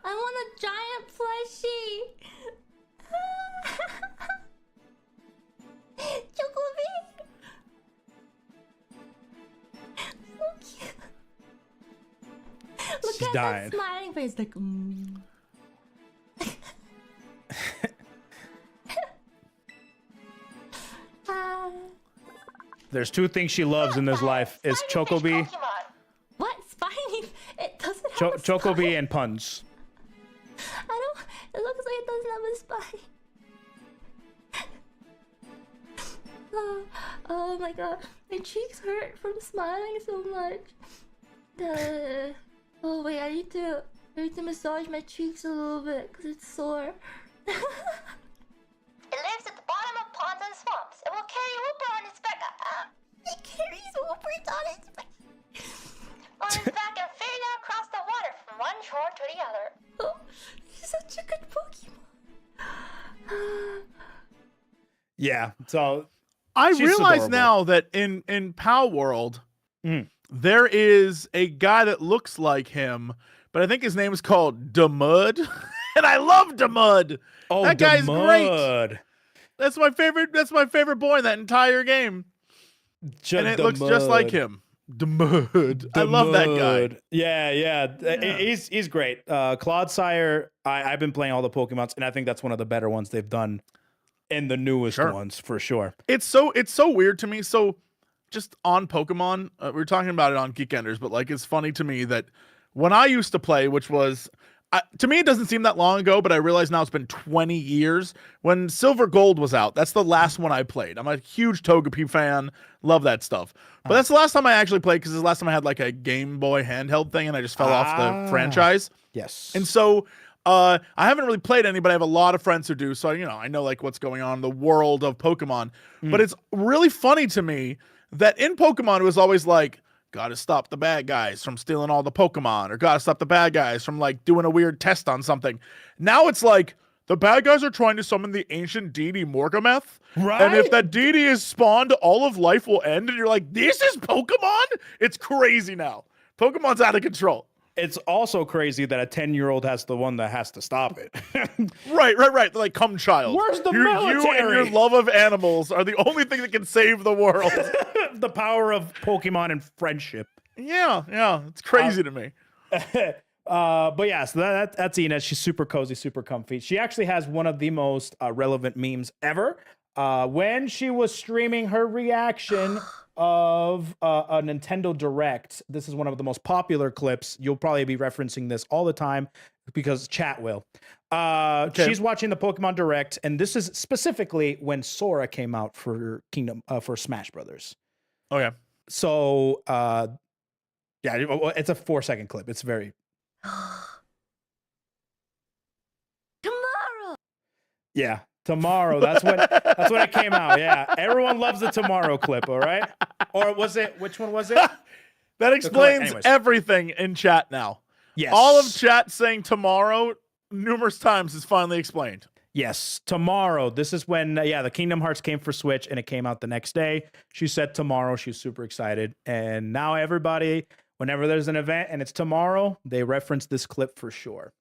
want a giant plushie. Chocobig. So cute. Look She's at dying. that smiling face, like. There's two things she loves in this life: is Chocobi, What? Spiny? It doesn't have a Chocobi, spine. and Puns. I don't. It looks like it doesn't have a spine. Oh my god, my cheeks hurt from smiling so much. Oh wait, I need to massage my cheeks a little bit because it's sore. It lives at the bottom of ponds and swamps. It will carry Whooper on its back. It carries Whoopers on its back. On its back and ferry down across the water from one shore to the other. Oh, such a good Pokemon. Yeah. So I she's realize adorable. now that in POW World, Mm. there is a guy that looks like him, but I think his name is called Damud, and I love Damud. Oh, that guy's great. Damud. That's my favorite. That's my favorite boy in that entire game, and it looks just like him. Damud. I love that guy. Yeah. He's great. Clodsire, I've been playing all the Pokemons, and I think that's one of the better ones they've done in the newest ones for sure. It's so weird to me. So just on Pokemon, we were talking about it on Geekenders, but like it's funny to me that when I used to play, which was to me it doesn't seem that long ago, but I realize now it's been 20 years. When Silver Gold was out, that's the last one I played. I'm a huge Togepi fan, love that stuff. But that's the last time I actually played, because the last time I had like a Game Boy handheld thing, and I just fell off the franchise. Yes. And so I haven't really played any, but I have a lot of friends who do. So, you know, I know like what's going on in the world of Pokemon. But it's really funny to me that in Pokemon, it was always like, gotta stop the bad guys from stealing all the Pokemon, or gotta stop the bad guys from like doing a weird test on something. Now it's like, the bad guys are trying to summon the ancient deity Morgameth. Right. And if that deity is spawned, all of life will end. And you're like, this is Pokemon? It's crazy now. Pokemon's out of control. It's also crazy that a 10-year-old has the one that has to stop it. Right. They're like, come child. Where's the You military? and your love of animals are the only thing that can save the world. The power of Pokemon and friendship. Yeah. It's crazy to me. But yeah, so that's Ina. She's super cozy, super comfy. She actually has one of the most relevant memes ever. When she was streaming her reaction of a Nintendo Direct, this is one of the most popular clips. You'll probably be referencing this all the time because chat will. She's watching the Pokemon Direct, and this is specifically when Sora came out for for Smash Brothers. Oh yeah. So yeah, it's a 4-second clip. It's very. Tomorrow. Yeah, tomorrow. That's when it came out. Yeah, everyone loves the tomorrow clip. All right, or was it? Which one was it? That explains Anyways. everything in chat now. Yes, all of chat saying tomorrow numerous times is finally explained. Yes, tomorrow. This is when the Kingdom Hearts came for Switch, and it came out the next day. She said tomorrow. She's super excited, and now everybody, whenever there's an event and it's tomorrow, they reference this clip for sure.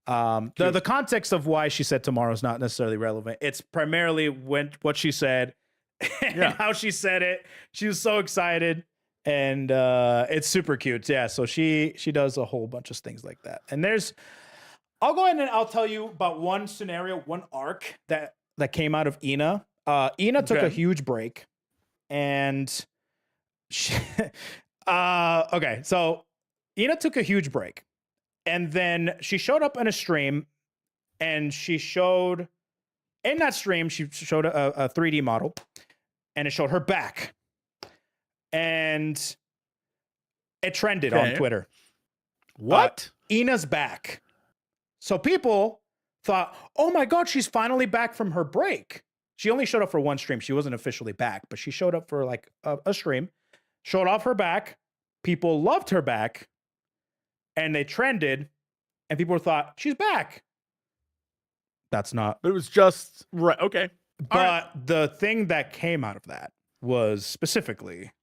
The context of why she said tomorrow is not necessarily relevant. It's primarily what she said and how she said it. She was so excited, and it's super cute. Yeah, so she does a whole bunch of things like that. And I'll go ahead and I'll tell you about one scenario, one arc that came out of Ina. Ina took a huge break, and she, okay, so Ina took a huge break, and then she showed up in a stream, and she showed a 3D model, and it showed her back, and it trended on Twitter. What? Ina's back. So people thought, oh my God, she's finally back from her break. She only showed up for one stream. She wasn't officially back, but she showed up for like a stream, showed off her back. People loved her back, and they trended, and people thought, she's back. That's not. It was just, right, okay. But the thing that came out of that was specifically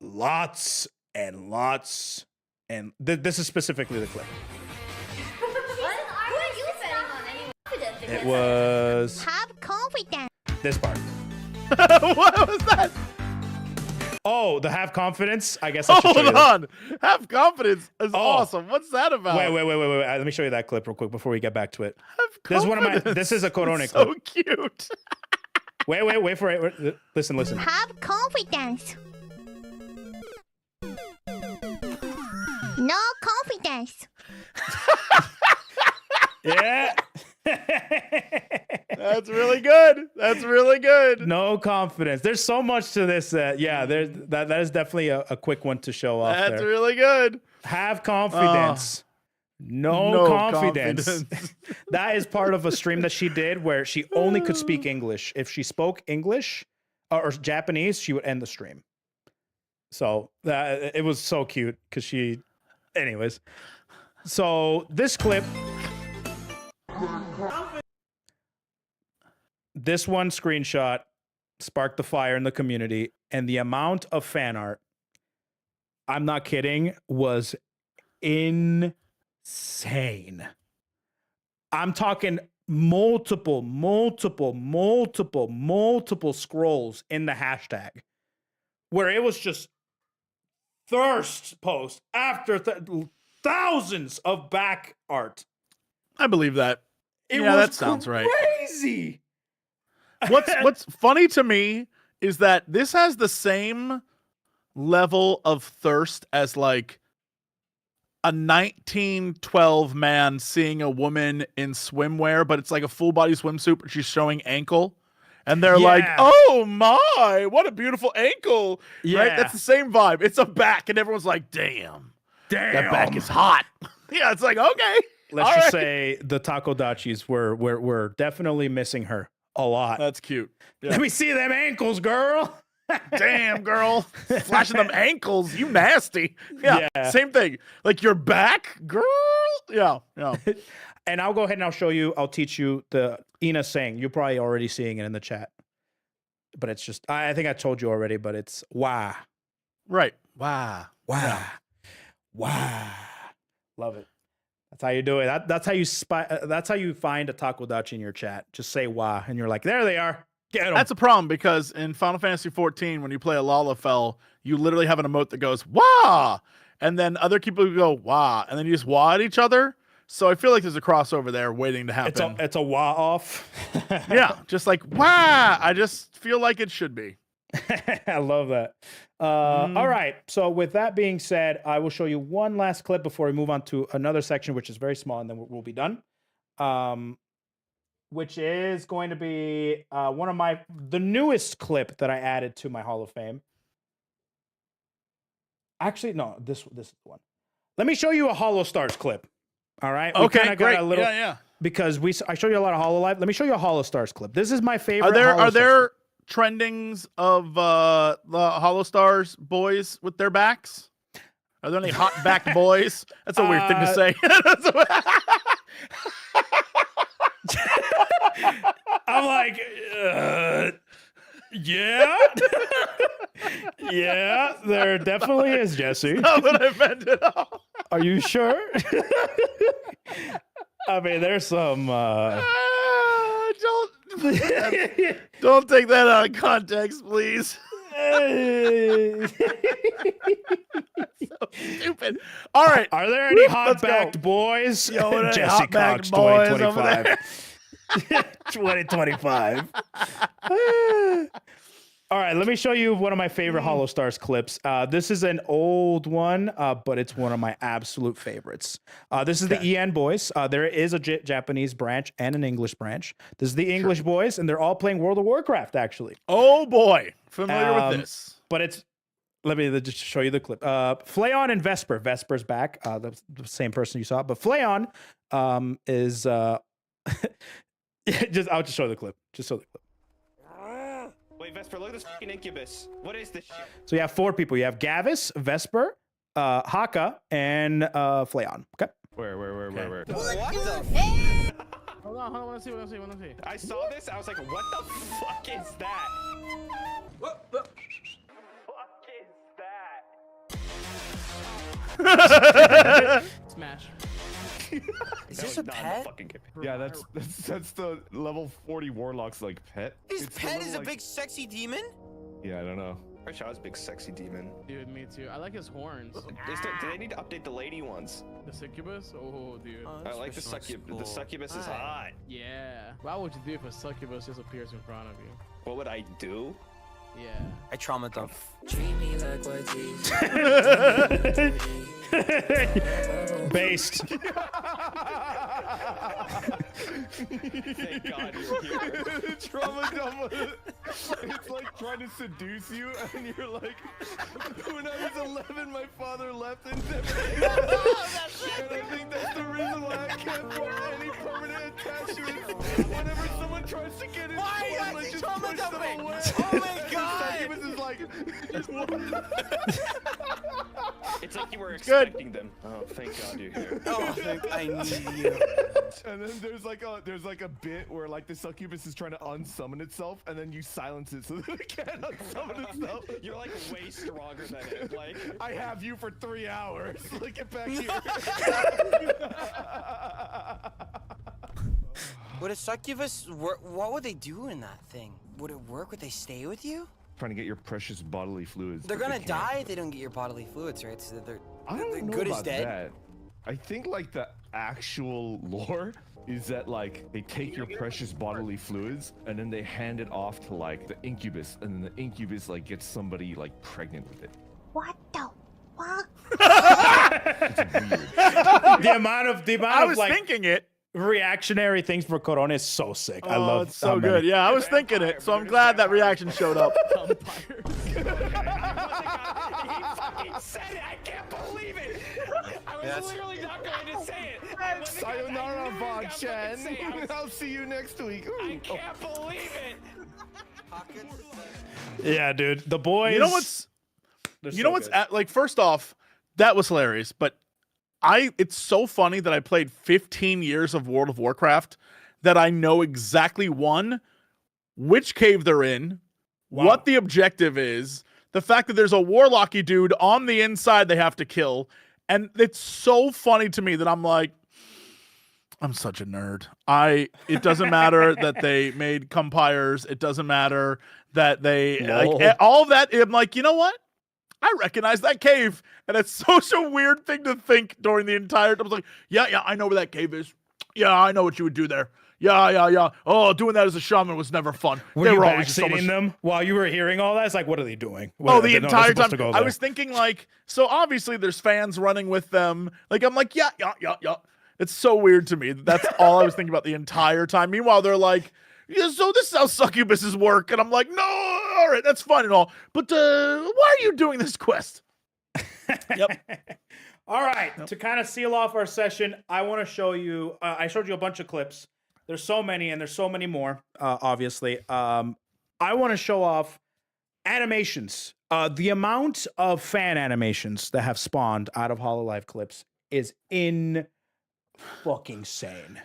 lots and lots, and this is specifically the clip. It was Have confidence. this part. What was that? Oh, the have confidence. I guess I should show you Hold that. on. Have confidence is awesome. What's that about? Wait. Let me show you that clip real quick before we get back to it. This is one of my. This is a Korone clip. So cute. Wait for it. Listen. Have confidence. No confidence. Yeah. That's really good. That's really good. No confidence. There's so much to this. That is definitely a quick one to show off. That's there. really good. Have confidence. No confidence. That is part of a stream that she did where she only could speak English. If she spoke English or Japanese, she would end the stream. So it was so cute because she, anyways. So this clip, this one screenshot sparked the fire in the community, and the amount of fan art, I'm not kidding, was insane. I'm talking multiple scrolls in the hashtag where it was just thirst post after thousands of back art. I believe that. It yeah, was that sounds right. Crazy. What's funny to me is that this has the same level of thirst as like a 1912 man seeing a woman in swimwear, but it's like a full body swimsuit, but she's showing ankle. And they're like, oh my, what a beautiful ankle. Yeah. Right? That's the same vibe. It's a back, and everyone's like, damn. That back is hot. Yeah, it's like, okay. Let's just say the Takodachis were definitely missing her a lot. That's cute. Yeah. Let me see them ankles, girl. Damn, girl. Flashing them ankles. You nasty. Yeah, same thing. Like your back, girl. Yeah. And I'll go ahead and I'll teach you the Ina saying. You're probably already seeing it in the chat. But it's just, I think I told you already, but it's wah. Right. Wah. Wah. Yeah. Wah. Love it. That's how you do it. That's how you that's how you find a Takodachi in your chat. Just say wah, and you're like, there they are. Get 'em. That's a problem because in Final Fantasy 14, when you play a Lalafell, you literally have an emote that goes wah, and then other people go wah, and then you just wah at each other. So I feel like there's a crossover there waiting to happen. It's a wah off. Yeah, just like wah. I just feel like it should be. I love that. All right. So with that being said, I will show you one last clip before we move on to another section, which is very small, and then we'll be done. Which is going to be the newest clip that I added to my Hall of Fame. Actually, no, this is the one. Let me show you a HoloStars clip. All right. Okay, great. Yeah. Because I showed you a lot of Hololive. Let me show you a HoloStars clip. This is my favorite. Are there trendings of the HoloStars boys with their backs? Are there any hot back boys? That's a weird thing to say. I'm like, yeah. Yeah, there definitely is, Jesse. Not what I meant at all. Are you sure? I mean, there's some don't take that out of context, please. So stupid. All right. Are there any hot-backed boys? Yo, Jesse Cox, 2025. 2025. All right, let me show you one of my favorite HoloStars clips. This is an old one, but it's one of my absolute favorites. This is the EN boys. There is a Japanese branch and an English branch. This is the English boys, and they're all playing World of Warcraft, actually. Oh, boy. Familiar with this. But it's... Let me just show you the clip. Flayon and Vesper. Vesper's back. The same person you saw. But Flayon is... I'll just show the clip. Just show the clip. Wait, Vesper, look at this fucking incubus. What is this shit? So you have 4 people. You have Gavis, Vesper, Haka, and Flayon. Okay. Where? What the Hold on, I wanna see. I saw this, I was like, what the fuck is that? What the fuck is that? Smash. Is this a pet? Yeah, that's the level 40 warlock's like pet. His pet is a big sexy demon? Yeah, I don't know. I saw his big sexy demon. Dude, me too. I like his horns. Do they need to update the lady ones? The succubus? Oh, dude. I like the succubus. The succubus is hot. Yeah. What would you do if a succubus just appears in front of you? What would I do? Yeah. I trauma dump. Based. Thank God you're here. Trauma dump. It's like trying to seduce you, and you're like, when I was 11, my father left and never came back. And I think that's the reason why I can't form any permanent attachments. Whenever someone tries to get in, Why like, is just trauma push them dumping? away. Oh my God! He was just like, It's like you were Good. expecting them. Oh, thank God you're here. Oh, I need you. And then there's like a bit where like the succubus is trying to unsummon itself, and then you silence it so that it can't unsummon itself. You're like way stronger than it. Like I have you for 3 hours. Like get back here. Would a succubus work? What would they do in that thing? Would it work? Would they stay with you? Trying to get your precious bodily fluids. They're but gonna they can't. die if they don't get your bodily fluids, right? So they're know good as about dead. that. I think like the actual lore is that like they take your precious bodily fluids and then they hand it off to like the incubus, and then the incubus like gets somebody like pregnant with it. What the fuck? The amount of I was like thinking it. reactionary things for Korone is so sick. I Oh, love it's so good. Yeah, I was thinking it, so I'm glad that reaction showed up. he fucking said it. I can't believe it. I was literally not going to say it. Sayonara, VOD Channel. I'll see you next week. Ooh. I can't believe it. Yeah, dude. The boys. You know what's good. like, first off, that was hilarious, but it's so funny that I played 15 years of World of Warcraft that I know exactly which cave they're in, what the objective is, the fact that there's a warlocky dude on the inside they have to kill, and it's so funny to me that I'm like, I'm such a nerd. It doesn't matter that they made compires. It doesn't matter that they like, all of that. I'm like, you know what? I recognize that cave, and it's such a weird thing to think during the entire time. I was like, yeah, I know where that cave is. Yeah, I know what you would do there. Yeah. Oh, doing that as a shaman was never fun. Were you backseating them while you were hearing all that? It's like, what are they doing? The entire time. I was thinking like, so obviously there's fans running with them. Like, I'm like, yeah. It's so weird to me. That's all I was thinking about the entire time. Meanwhile, they're like, yeah, so this is how succubuses work. And I'm like, no, all right, that's fine and all. But why are you doing this quest? Yep. All right. Yep. To kind of seal off our session, I want to show you, I showed you a bunch of clips. There's so many, and there's so many more, obviously. I want to show off animations. The amount of fan animations that have spawned out of Hololive clips is fucking sane.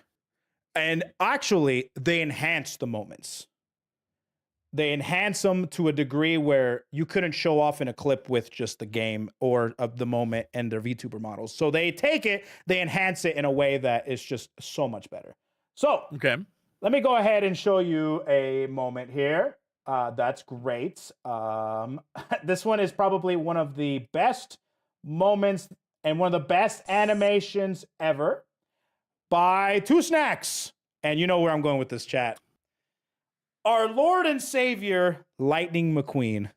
And actually, they enhance the moments. They enhance them to a degree where you couldn't show off in a clip with just the game or of the moment and their VTuber models. So they take it, they enhance it in a way that is just so much better. So, okay, let me go ahead and show you a moment here. That's great. This one is probably one of the best moments and one of the best animations ever by Two Snacks. And you know where I'm going with this, chat. Our Lord and Savior, Lightning McQueen.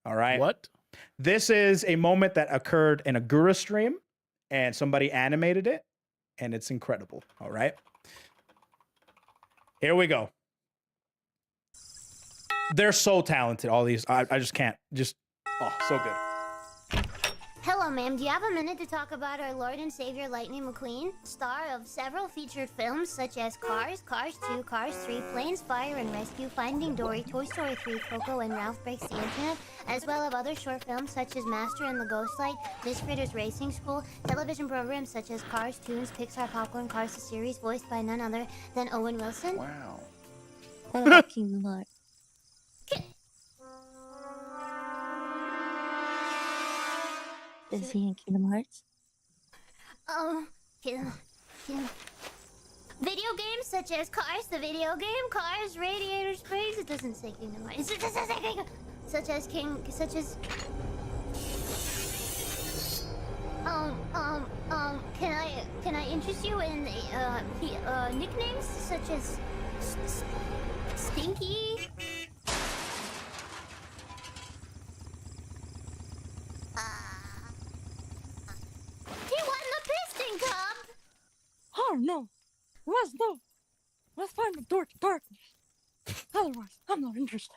All right. What? This is a moment that occurred in a Gura stream, and somebody animated it, and it's incredible. All right. Here we go. They're so talented, all these. I just can't. Oh, so good. Hello, ma'am. Do you have a minute to talk about our Lord and Savior Lightning McQueen? Star of several featured films such as Cars, Cars 2, Cars 3, Planes, Fire and Rescue, Finding Dory, Toy Story 3, Coco, and Ralph Breaks the Internet, as well as other short films such as Master and the Ghost Light, Miscreators Racing School, television programs such as Cars, Toons, Pixar, Popcorn, Cars the Series, voiced by none other than Owen Wilson. Wow. What about Kingdom Hearts? Is he in Kingdom Hearts? Video games such as Cars, the video game, Cars, Radiator Springs. It doesn't say Kingdom Hearts. It doesn't say Kingdom. Such as can I interest you in nicknames such as Stinky? He won the Piston Cup! Oh no! Let's find the door to darkness. Otherwise, I'm not interested.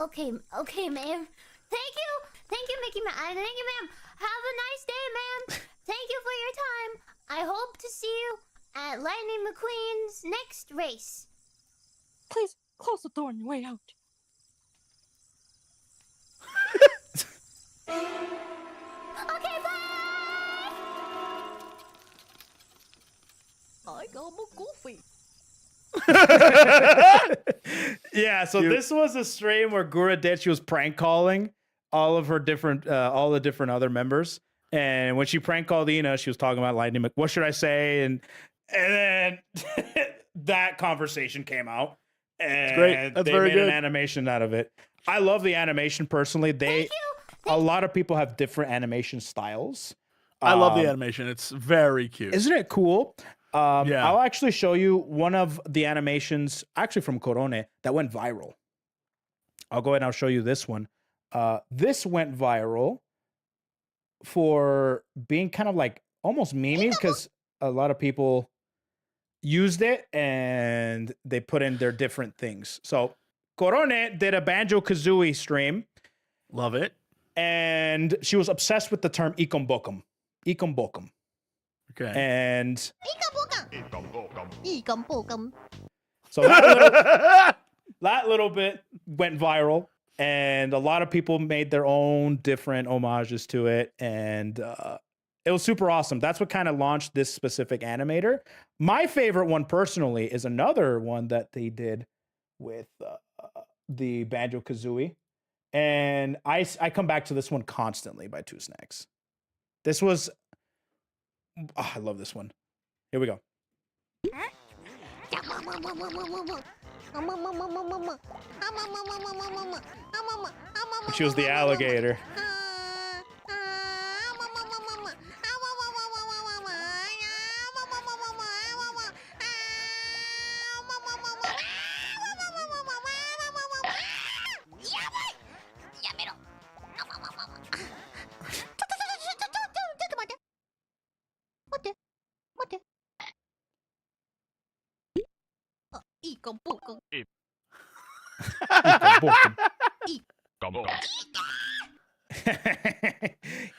Okay, ma'am. Thank you, Mickey Mouse. Thank you, ma'am. Have a nice day, ma'am. Thank you for your time. I hope to see you at Lightning McQueen's next race. Please close the door on your way out. Okay, bye. I got more coffee. Yeah, so this was a stream where Gura did. She was prank calling all of her different, all the different other members. And when she prank called Ina, she was talking about Lightning. What should I say? And then that conversation came out, and great. That's they very made good. an animation out of it. I love the animation personally. A lot of people have different animation styles. I love the animation. It's very cute. Isn't it cool? Yeah. I'll actually show you one of the animations, actually from Korone, that went viral. I'll go ahead and I'll show you this one. This went viral for being kind of like almost memey because a lot of people used it and they put in their different things. So Korone did a Banjo-Kazooie stream. Love it. And she was obsessed with the term ikombokum. Ikombokum. Okay. And Ikampokum. so that little bit went viral, and a lot of people made their own different homages to it, and it was super awesome. That's what kind of launched this specific animator. My favorite one personally is another one that they did with the Banjo-Kazooie, and I come back to this one constantly by Two Snacks. This was, I love this one. Here we go. She was the alligator.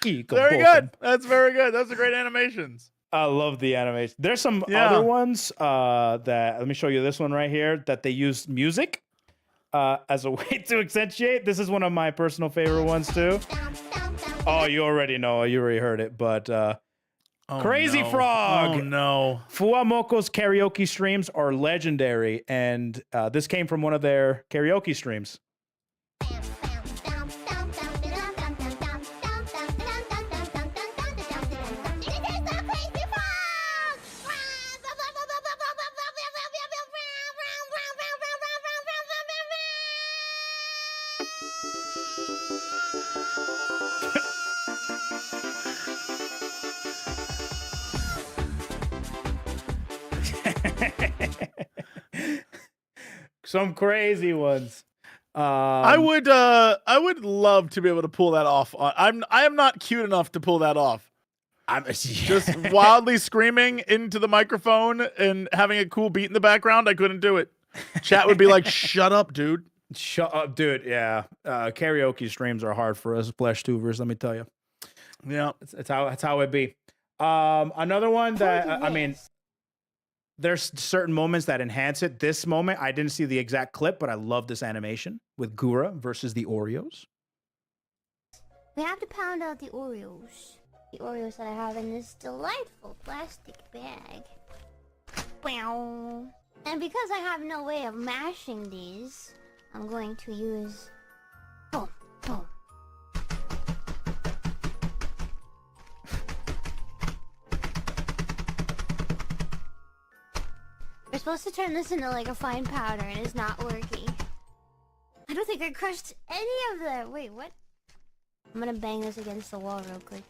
Very good. That's very good. Those are great animations. I love the animation. There's some other ones that, let me show you this one right here, that they use music as a way to accentuate. This is one of my personal favorite ones too. Oh, you already know. You already heard it, but Crazy Frog. Oh no. Fuwamoco's karaoke streams are legendary, and this came from one of their karaoke streams. Some crazy ones. I would love to be able to pull that off. I am not cute enough to pull that off. I'm just wildly screaming into the microphone and having a cool beat in the background. I couldn't do it. Chat would be like, "Shut up, dude." Shut up, dude. Yeah, karaoke streams are hard for us Vtubers. Let me tell you. Yeah, it's how it be. Another one that I mean, there's certain moments that enhance it. This moment, I didn't see the exact clip, but I love this animation with Gura versus the Oreos. We have to pound out the Oreos. The Oreos that I have in this delightful plastic bag. Wow. And because I have no way of mashing these, I'm going to use... Boom, boom. We're supposed to turn this into like a fine powder and it's not working. I don't think I crushed any of them. Wait, what? I'm gonna bang this against the wall real quick.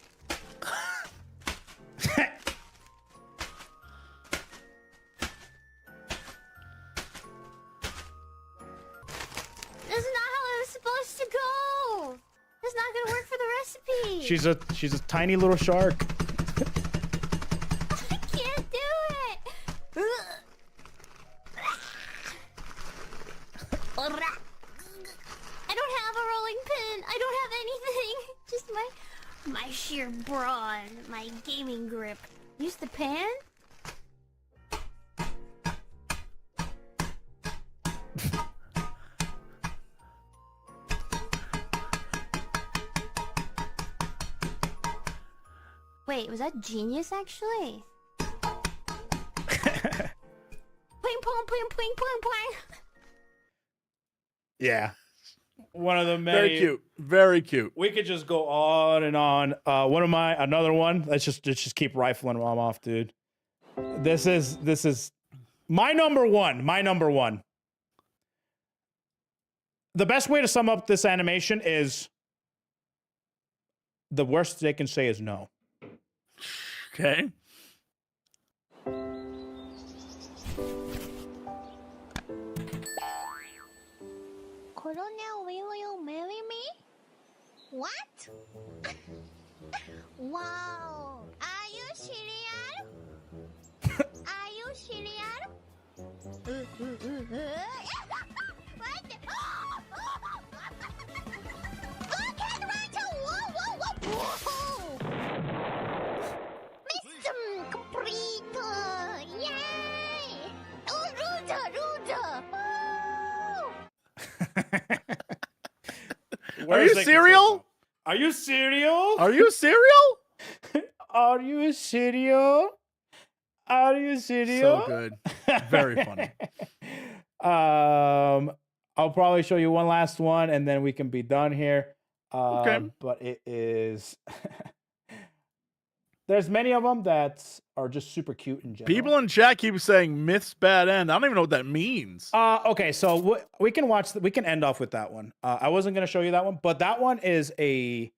This is not how it was supposed to go. It's not gonna work for the recipe. She's a tiny little shark. I can't do it. I don't have a rolling pin. I don't have anything. Just my sheer brawn, my gaming grip. Use the pan? Wait, was that genius actually? Pling pong, pling pling pling pling. Yeah. One of the many. Very cute. Very cute. We could just go on and on. Another one. Let's just keep rifling them off, dude. This is my number one. My number one. The best way to sum up this animation is the worst they can say is no. Okay. Korone, will you marry me? What? Wow. Are you serious? Are you serious? What? Okay, Rachel. Whoa. Mr. Complete. Yay. Oh, Ruda. Are you cereal? Are you cereal? Are you cereal? Are you cereal? Are you cereal? So good. Very funny. I'll probably show you one last one and then we can be done here. Okay. But it is there's many of them that are just super cute in general. People in chat keep saying myth's bad end. I don't even know what that means. Okay, so we can we can end off with that one. I wasn't going to show you that one, but that one is I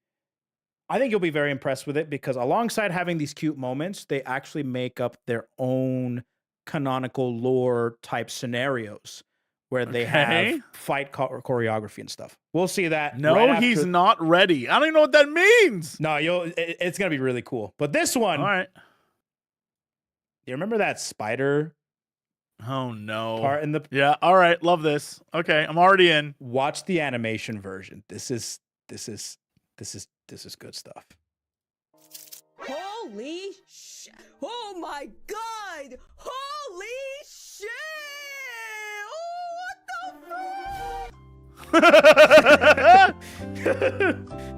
think you'll be very impressed with it because alongside having these cute moments, they actually make up their own canonical lore type scenarios where they have fight choreography and stuff. We'll see that. No, right he's after... not ready. I don't even know what that means. No, it's going to be really cool. But this one. All right. You remember that spider? Oh no. Part in the Yeah, all right, love this. Okay, I'm already in. Watch the animation version. This is good stuff. Holy sh! Oh my god! Holy shit! Oh, what the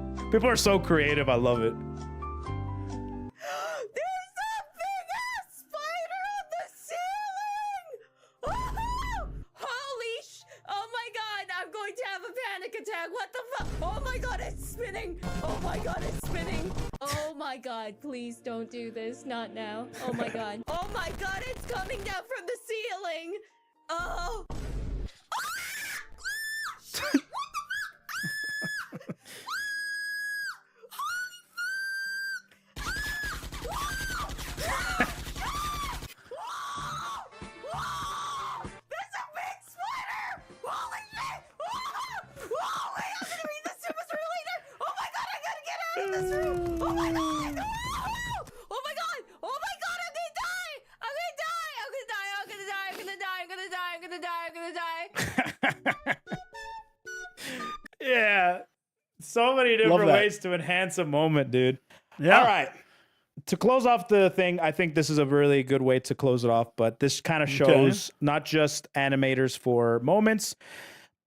fuck? People are so creative. I love it. There's a big ass spider on the ceiling! Oh, holy sh! Oh my god! I'm going to have a panic attack. What the fuck? Oh my god! It's spinning! Oh my god! It's spinning! Oh my god! Please don't do this. Not now. Oh my god! Oh my god! It's coming down from the ceiling! Oh! Yeah. So many different ways to enhance a moment, dude. Yeah. All right. To close off the thing, I think this is a really good way to close it off, but this kind of shows not just animators for moments,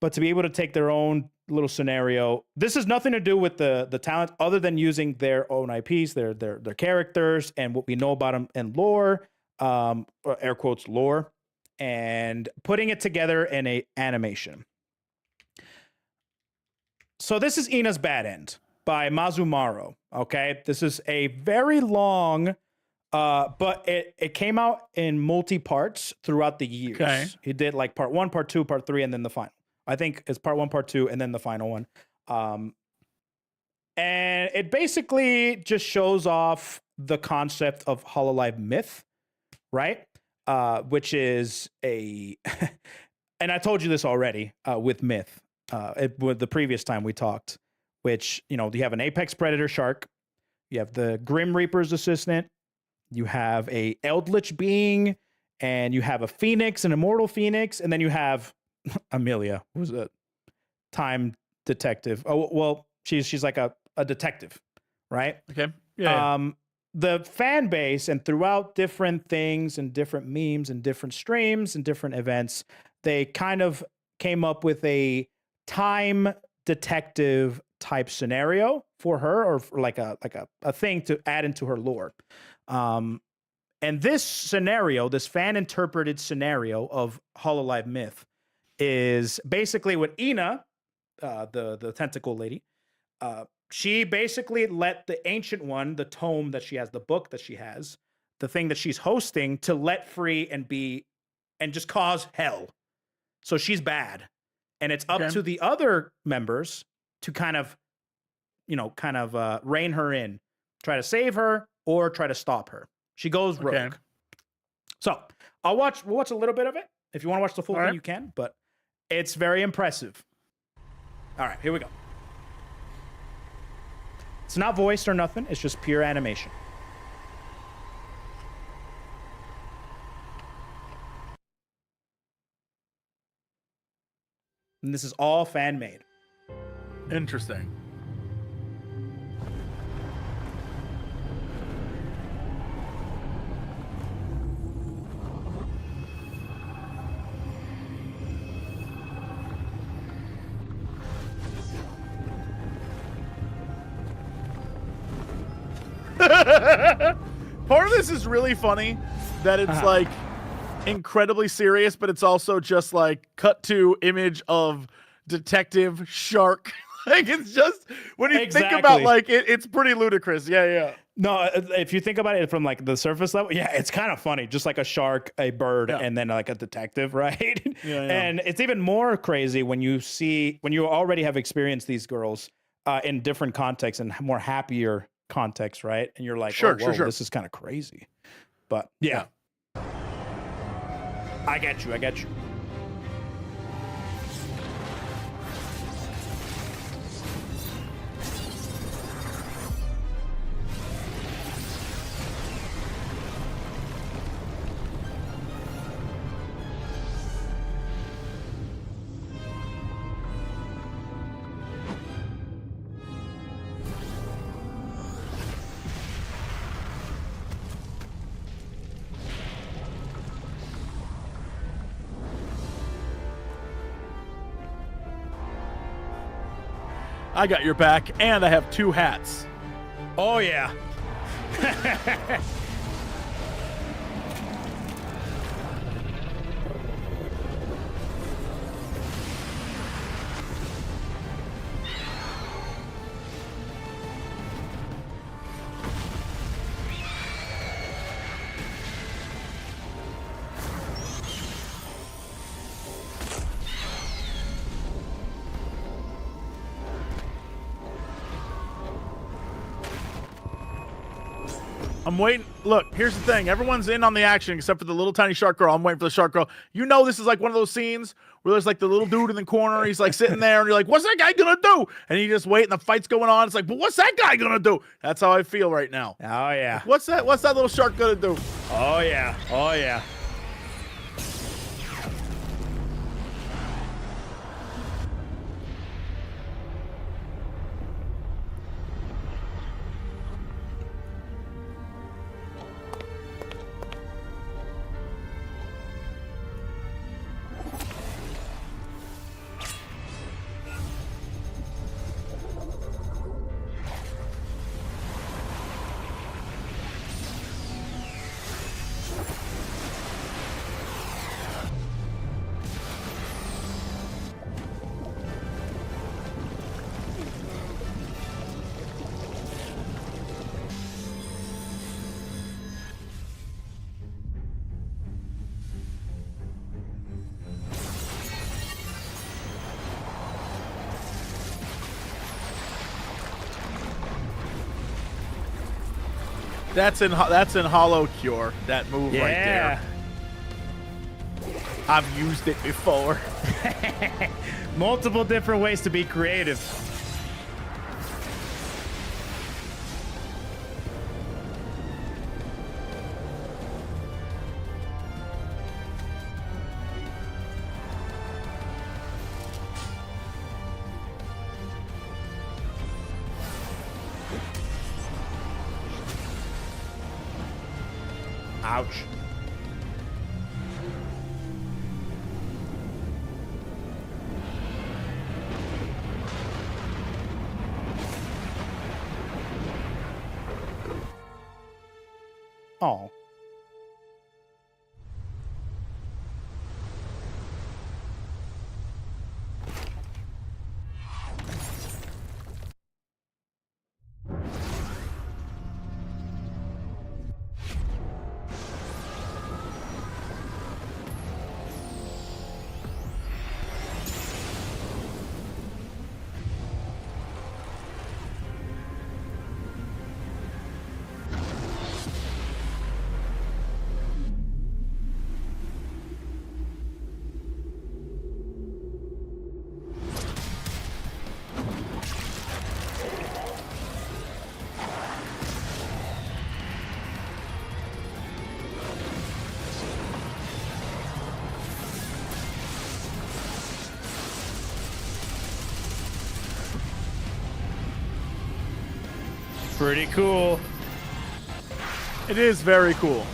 but to be able to take their own little scenario. This has nothing to do with the talent other than using their own IPs, their characters, and what we know about them in lore, or air quotes lore, and putting it together in a animation. So this is Ina's Bad End by Mazumaro. Okay, this is a very long, but it came out in multi-parts throughout the years. Okay. He did like part 1, part 2, part 3, and then the final. I think it's part 1, part 2, and then the final one. And it basically just shows off the concept of Hololive myth, right? Which is and I told you this already with myth. With the previous time we talked, which, you know, you have an apex predator shark, you have the Grim Reaper's assistant, you have a eldritch being, and you have a phoenix, an immortal phoenix, and then you have Amelia, who's a time detective. Oh, well, she's like a detective, right? Okay. Yeah. The fan base, and throughout different things and different memes and different streams and different events, they kind of came up with a time detective type scenario for her, or for like a thing to add into her lore. And this scenario, this fan interpreted scenario of Hololive Myth, is basically what Ina, the tentacle lady, she basically let the Ancient One, the tome that she has, the book that she has, the thing that she's hosting, to let free and just cause hell. So she's bad. And it's up to the other members to kind of rein her in, try to save her or try to stop her. She goes rogue. So we'll watch a little bit of it. If you want to watch the full thing, you can, but it's very impressive. All right, here we go. It's not voiced or nothing. It's just pure animation. And this is all fan made. Interesting. Part of this is really funny that it's like incredibly serious, but it's also just like cut to image of detective shark. Like it's just when you think about like it's pretty ludicrous. Yeah. No, if you think about it from like the surface level, yeah, it's kind of funny. Just like a shark, a bird, and then like a detective, right? Yeah. And it's even more crazy when you already have experienced these girls in different contexts and more happier contexts, right? And you're like, sure, this is kind of crazy. But yeah. I get you. I got your back, and I have 2 hats. Oh, yeah. I'm waiting. Look, here's the thing. Everyone's in on the action except for the little tiny shark girl. I'm waiting for the shark girl. You know this is like one of those scenes where there's like the little dude in the corner. He's like sitting there and you're like, what's that guy gonna do? And you just wait and the fight's going on. It's like, but what's that guy gonna do? That's how I feel right now. Oh, yeah. What's that little shark gonna do? Oh, yeah. Oh, yeah. That's in Hollow Cure, that move right there. I've used it before. Multiple different ways to be creative. Ouch. Oh. Pretty cool. It is very cool.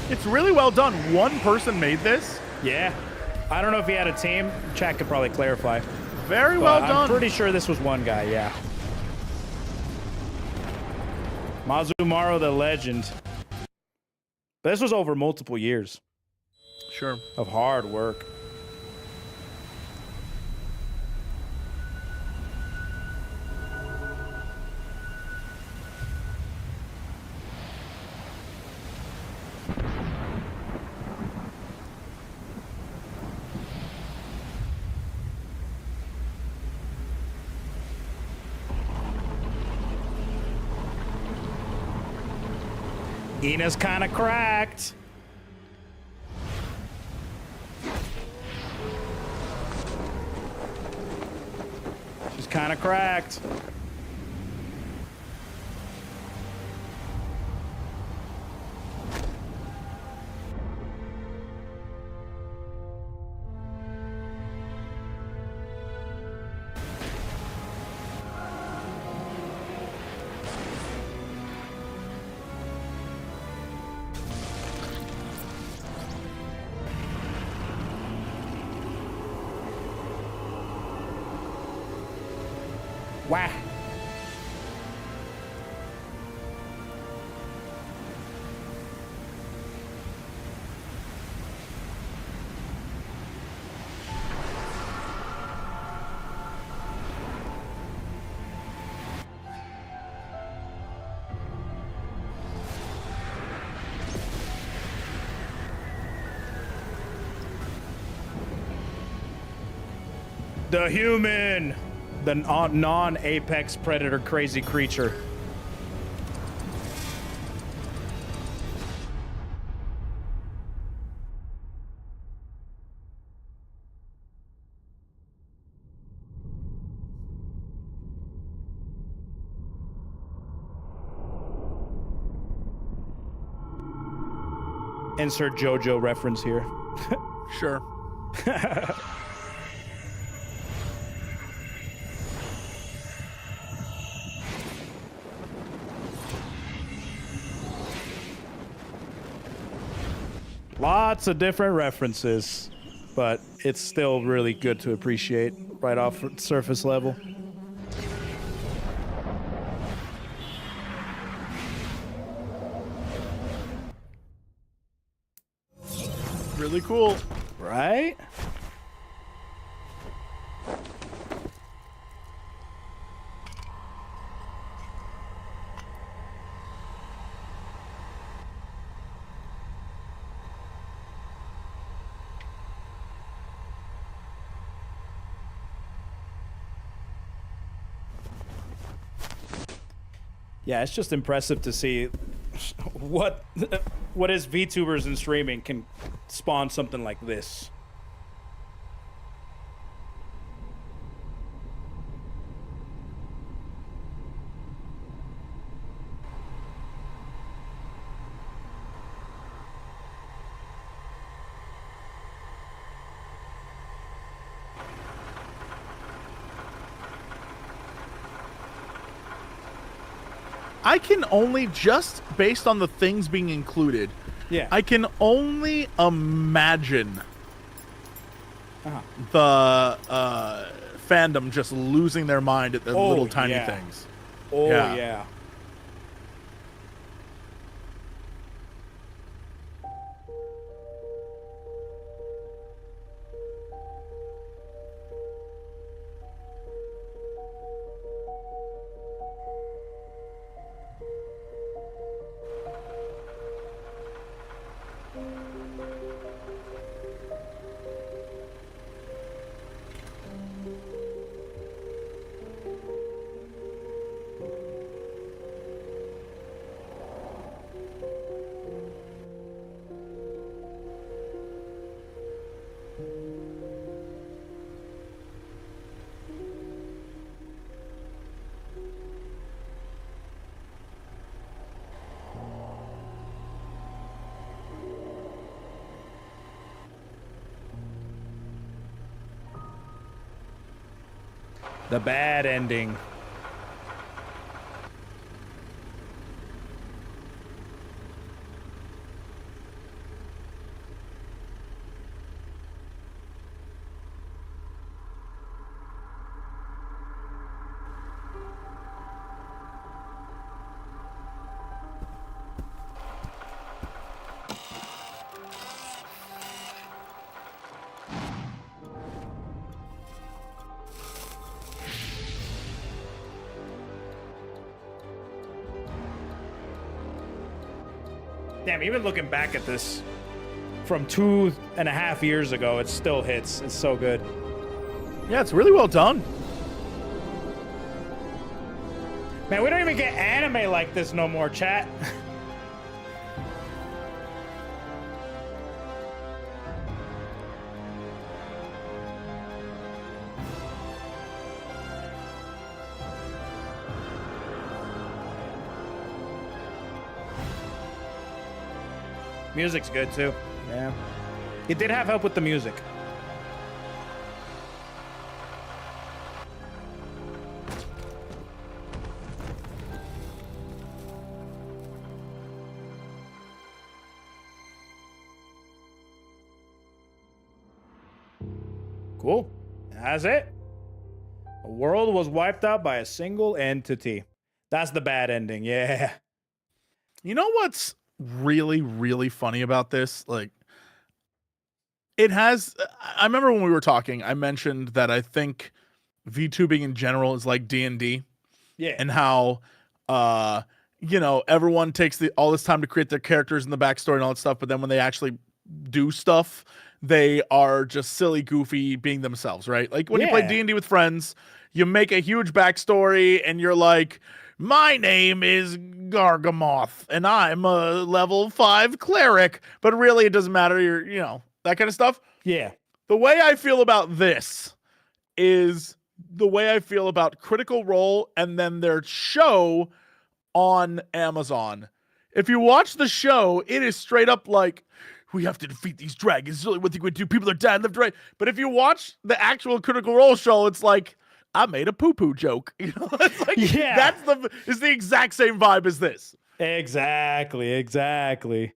It's really well done. One person made this. Yeah. I don't know if he had a team. Chat could probably clarify. Very well done. I'm pretty sure this was one guy, yeah. Mazumaru the legend. But this was over multiple years. Sure. Of hard work. Ina's kind of cracked. She's kind of cracked. Wah. The human. The non-apex predator crazy creature. Insert JoJo reference here. Sure. Lots of different references, but it's still really good to appreciate right off surface level. Really cool. Right? Yeah, it's just impressive to see what is VTubers and streaming can spawn something like this. I can only, just based on the things being included, yeah, I can only imagine the fandom just losing their mind at the little tiny things. Oh yeah. The bad ending. Damn, even looking back at this from 2.5 years ago, it still hits. It's so good. Yeah, it's really well done. Man, we don't even get anime like this no more, chat. Music's good too. Yeah. It did have help with the music. Cool. That's it. The world was wiped out by a single entity. That's the bad ending. Yeah. You know what's really, really funny about this? Like, it has, I remember when we were talking, I mentioned that I think VTubing in general is like D&D. Yeah. And how, you know, everyone takes all this time to create their characters and the backstory and all that stuff, but then when they actually do stuff, they are just silly, goofy, being themselves, right? Like when you play D&D with friends, you make a huge backstory and you're like, my name is Gargamoth and I'm a level 5 cleric, but really it doesn't matter. You're, you know, that kind of stuff. Yeah. The way I feel about this is the way I feel about Critical Role and then their show on Amazon. If you watch the show, it is straight up like, we have to defeat these dragons. It's really what they would do. People are dying left, right. But if you watch the actual Critical Role show, it's like, I made a poo-poo joke. You know, it's like, yeah, it's the exact same vibe as this. Exactly.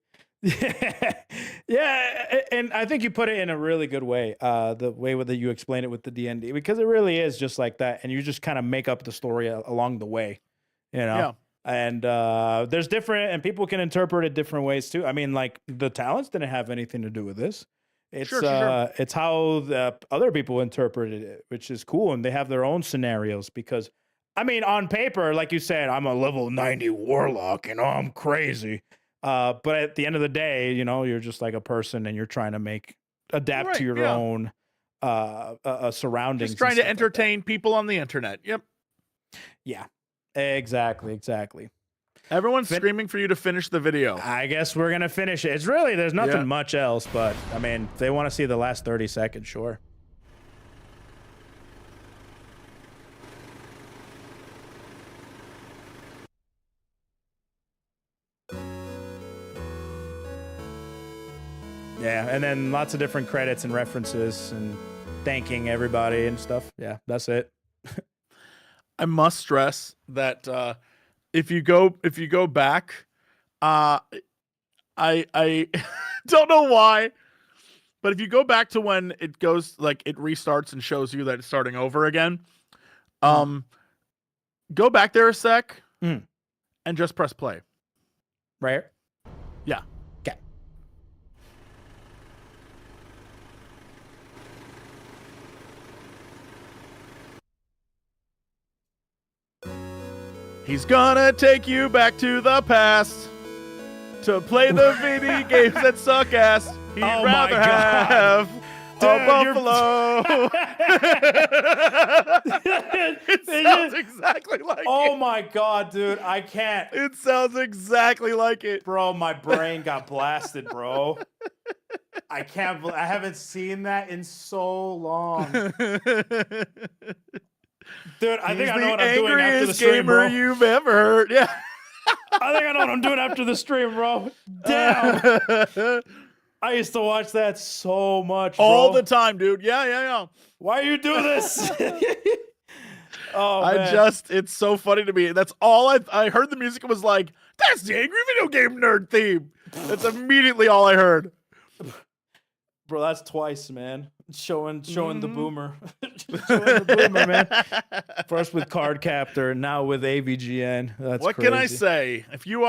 Yeah, and I think you put it in a really good way. The way that you explain it with the D&D, because it really is just like that, and you just kind of make up the story along the way. You know. Yeah. And there's different, and people can interpret it different ways too. I mean, like the talents didn't have anything to do with this. It's sure. It's how the other people interpreted it, which is cool, and they have their own scenarios. Because, I mean, on paper, like you said, I'm a level 90 warlock, you know, I'm crazy. But at the end of the day, you know, you're just like a person, and you're trying to adapt to your own surroundings. Just trying to entertain people on the internet. Yep. Yeah. Exactly. Everyone's screaming for you to finish the video. I guess we're gonna finish it. It's really, there's nothing much else, but I mean, if they want to see the last 30 seconds, sure. Yeah, and then lots of different credits and references and thanking everybody and stuff. Yeah, that's it. I must stress that if you go back, I don't know why, But if you go back to when it goes, like, it restarts and shows you that it's starting over again, go back there a sec and just press play. Right? Yeah. Okay. He's gonna take you back to the past to play the video games that suck ass. He'd Oh my rather God. have Dude, a buffalo. It sounds exactly like it. Oh my God, dude. I can't. It sounds exactly like it. Bro, my brain got blasted, bro. I can't I haven't seen that in so long. Dude, I think I know what I'm doing after the stream, gamer bro. you've ever heard. Yeah. I think I know what I'm doing after the stream, bro. Damn. I used to watch that so much, bro. All the time, dude. Yeah. Why you do this? Oh, man. It's so funny to me. That's all I heard the music and was like, that's the Angry Video Game Nerd theme. That's immediately all I heard. Bro, that's twice, man. Showing the boomer. Showing the boomer, man. First with Card Captor, now with AVGN. That's What crazy. can I say? If you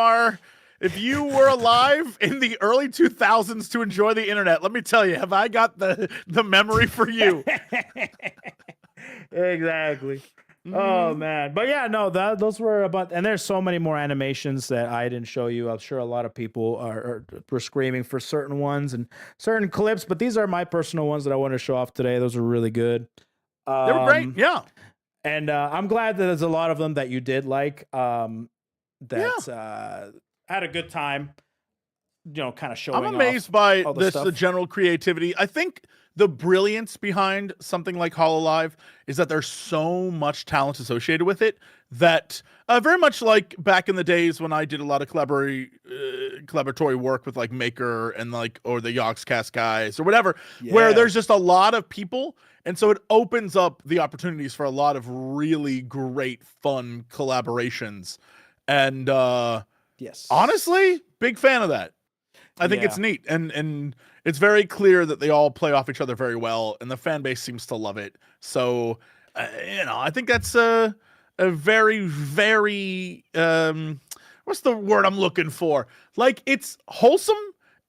were alive in the early 2000s to enjoy the internet, let me tell you, have I got the memory for you? Exactly. Oh man, but yeah, no, those were about, and there's so many more animations that I didn't show you. I'm sure a lot of people were screaming for certain ones and certain clips, but these are my personal ones that I want to show off today. Those are really good. They were great, yeah. And I'm glad that there's a lot of them that you did like. Had a good time. You know, kind of showing. I'm amazed by stuff. the general creativity. I think the brilliance behind something like Hololive is that there's so much talent associated with it that very much like back in the days when I did a lot of collaboratory work with like Maker and like, or the Yogscast guys or whatever, where there's just a lot of people. And so it opens up the opportunities for a lot of really great, fun collaborations. And yes, honestly, big fan of that. I think it's neat, and it's very clear that they all play off each other very well, and the fan base seems to love it. So, I think that's a very, very what's the word I'm looking for? Like, it's wholesome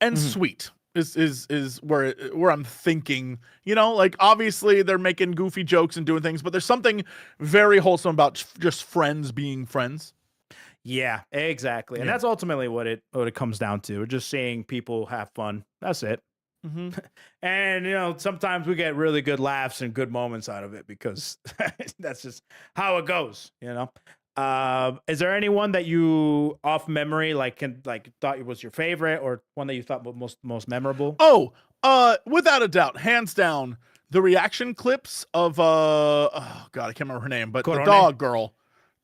and sweet is where I'm thinking. Like, obviously they're making goofy jokes and doing things, but there's something very wholesome about just friends being friends. Yeah, exactly. And that's ultimately what it comes down to. We're just seeing people have fun. That's it. And, sometimes we get really good laughs and good moments out of it because that's just how it goes, Is there anyone that you, off memory, thought it was your favorite or one that you thought was most memorable? Oh, without a doubt, hands down, the reaction clips of, oh God, I can't remember her name, but Korone? the dog girl.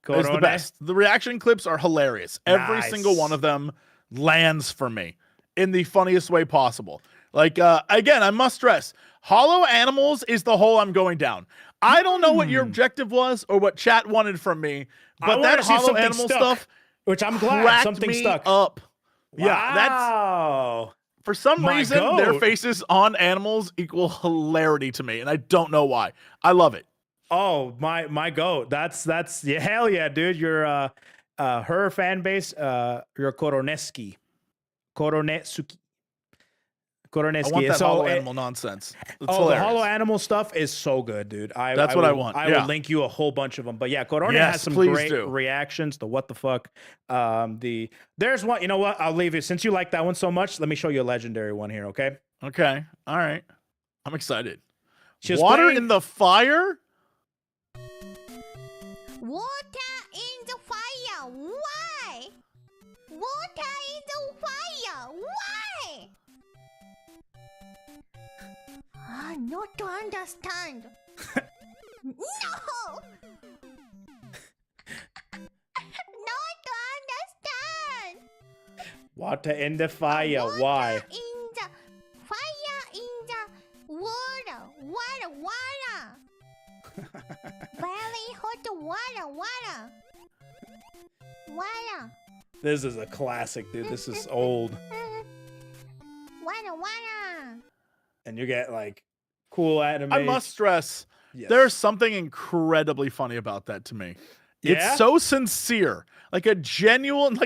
Is the Korone? best. The reaction clips are hilarious. Every single one of them lands for me in the funniest way possible. Like, again, I must stress, Hollow Animals is the hole I'm going down. I don't know what your objective was or what chat wanted from me, but that Hollow Animal stuff, which I'm glad something stuck up. Wow. Yeah, that's for some reason their faces on animals equal hilarity to me, and I don't know why. I love it. Oh, my goat. That's hell yeah, dude. You're her fan base, you're Koroneski. Koronesuki. Koroneski. I want that Hollow Animal nonsense. It's hilarious. The Hollow Animal stuff is so good, dude. That's what I want. I will link you a whole bunch of them. But yeah, Korone has some great reactions to what the fuck. There's one, you know what? I'll leave it. Since you like that one so much, let me show you a legendary one here, okay? Okay. All right. I'm excited. Water in the fire? Water in the fire. Why? Water in the fire. Why? Not to understand. No. Not to understand. Water in the fire. Why? In the fire in the water. Water. Very hot water. This is a classic, dude. This is old. Water. and you get like cool animation. I must stress, Yes. there's something incredibly funny about that to me. Yeah? It's so sincere, like a genuine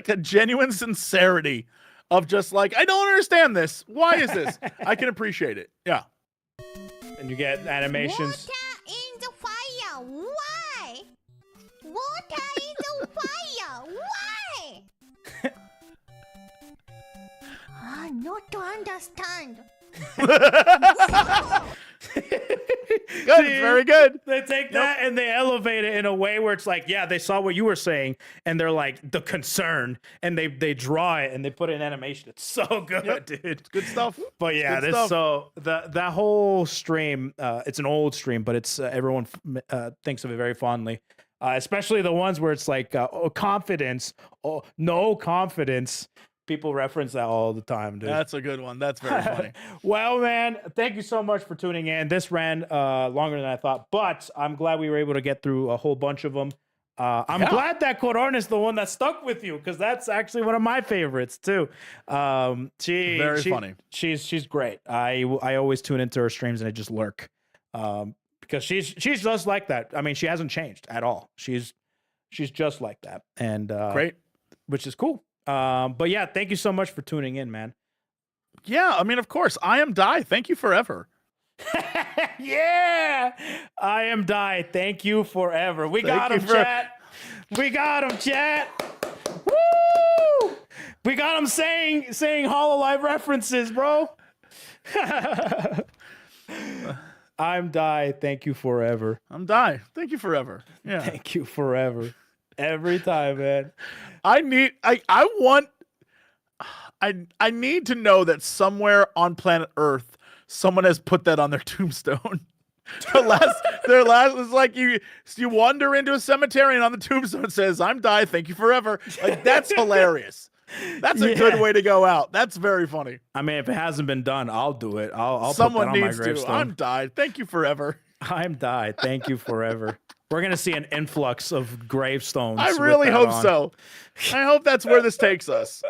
sincerity of just like, I don't understand this. Why is this? I can appreciate it. Yeah. And you get animations. Water in the fire. Why? Water in the fire. Why? Not to understand. Good, very good. They take that and they elevate it in a way where it's like, yeah, they saw what you were saying, and they're like the concern, and they draw it and they put it in animation. It's so good, dude. It's good stuff. But yeah, Good stuff. so that whole stream, it's an old stream, but it's everyone thinks of it very fondly. Especially the ones where it's like confidence, no confidence. People reference that all the time, dude. That's a good one. That's very funny. Well, man, thank you so much for tuning in. This ran longer than I thought, but I'm glad we were able to get through a whole bunch of them. I'm glad that Korone is the one that stuck with you, because that's actually one of my favorites too. Very funny. She's great. I always tune into her streams and I just lurk, because she's just like that. I mean, she hasn't changed at all. She's just like that, and Great. which is cool. But yeah, thank you so much for tuning in, man. Yeah, I mean, of course. I am Die. Thank you forever. Yeah, I am Die. Thank you forever. We got him, chat. We got him, chat. Woo! We got him saying Hololive references, bro. I'm Die. Thank you forever. I'm Die. Thank you forever. Yeah. Thank you forever. Every time, man. I need to know that somewhere on planet Earth, someone has put that on their tombstone. Their last is like you wander into a cemetery and on the tombstone it says, "I'm Die, thank you forever." Like, that's hilarious. That's a good way to go out. That's very funny. I mean, if it hasn't been done, I'll do it. I'll Someone put that on needs my to. gravestone. I'm Die, thank you forever. I'm Die. Thank you forever. We're gonna see an influx of gravestones. I with really that hope on. so. I hope that's where this takes us.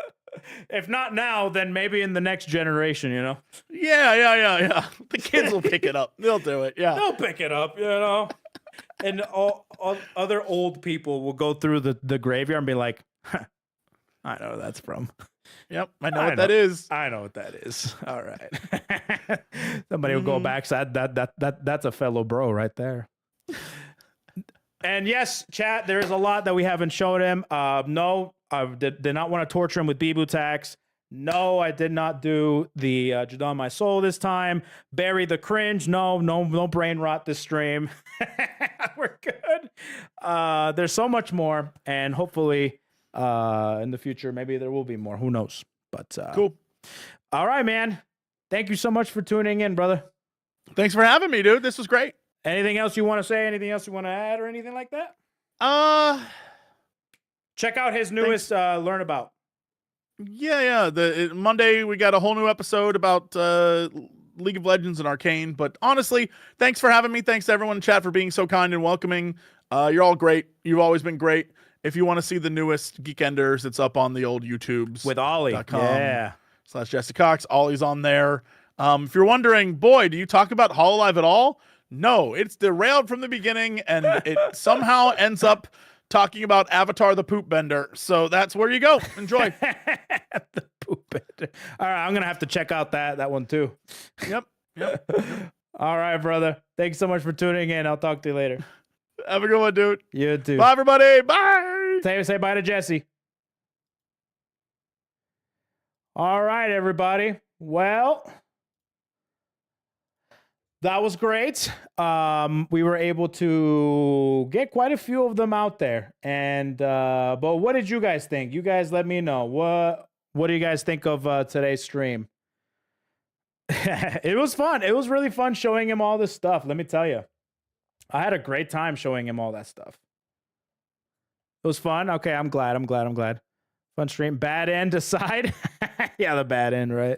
If not now, then maybe in the next generation, you know? Yeah. The kids will pick it up. They'll do it. Yeah. They'll pick it up, you know? And all other old people will go through the graveyard and be like, huh, I know where that's from. Yep, I know what that is. I know what that is. All right. Somebody will go back. So that's a fellow bro right there. And yes, chat, there is a lot that we haven't shown him. No, I did not want to torture him with Bibu tax. No, I did not do the Jadon My Soul this time. Bury the cringe. No brain rot this stream. We're good. There's so much more, and hopefully in the future, maybe there will be more. Who knows? But cool. All right, man. Thank you so much for tuning in, brother. Thanks for having me, dude. This was great. Anything else you want to say? Anything else you want to add or anything like that? Check out his newest Learn About. Yeah. Monday we got a whole new episode about League of Legends and Arcane. But honestly, thanks for having me. Thanks to everyone in chat for being so kind and welcoming. You're all great. You've always been great. If you want to see the newest Geekenders, it's up on the old YouTubes. With Ollie. Yeah. /Jesse Cox. Ollie's on there. If you're wondering, boy, do you talk about Hololive at all? No, it's derailed from the beginning, and it somehow ends up talking about Avatar the Poop Bender. So that's where you go. Enjoy. The Poop Bender. All right, I'm going to have to check out that one too. Yep. All right, brother. Thanks so much for tuning in. I'll talk to you later. Have a good one, dude. You too. Bye, everybody. Bye. Say bye to Jesse. All right, everybody. Well, that was great. We were able to get quite a few of them out there. And but what did you guys think? You guys let me know. What do you guys think of today's stream? It was fun. It was really fun showing him all this stuff. Let me tell you. I had a great time showing him all that stuff. It was fun. Okay, I'm glad. Fun stream. Bad end aside. Yeah, the bad end, right?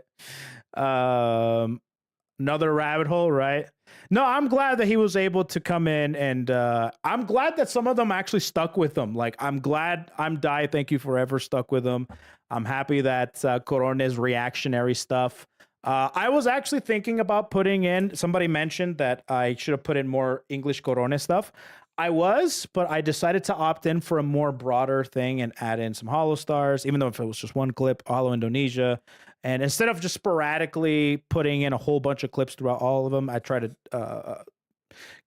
Another rabbit hole, right? No, I'm glad that he was able to come in, and I'm glad that some of them actually stuck with him. Like, I'm glad I'm Die, thank you forever stuck with him. I'm happy that Korone's reactionary stuff I was actually thinking about putting in, somebody mentioned that I should have put in more English Korone stuff. I was, but I decided to opt in for a more broader thing and add in some HoloStars, even though if it was just one clip, Holo Indonesia. And instead of just sporadically putting in a whole bunch of clips throughout all of them, I try to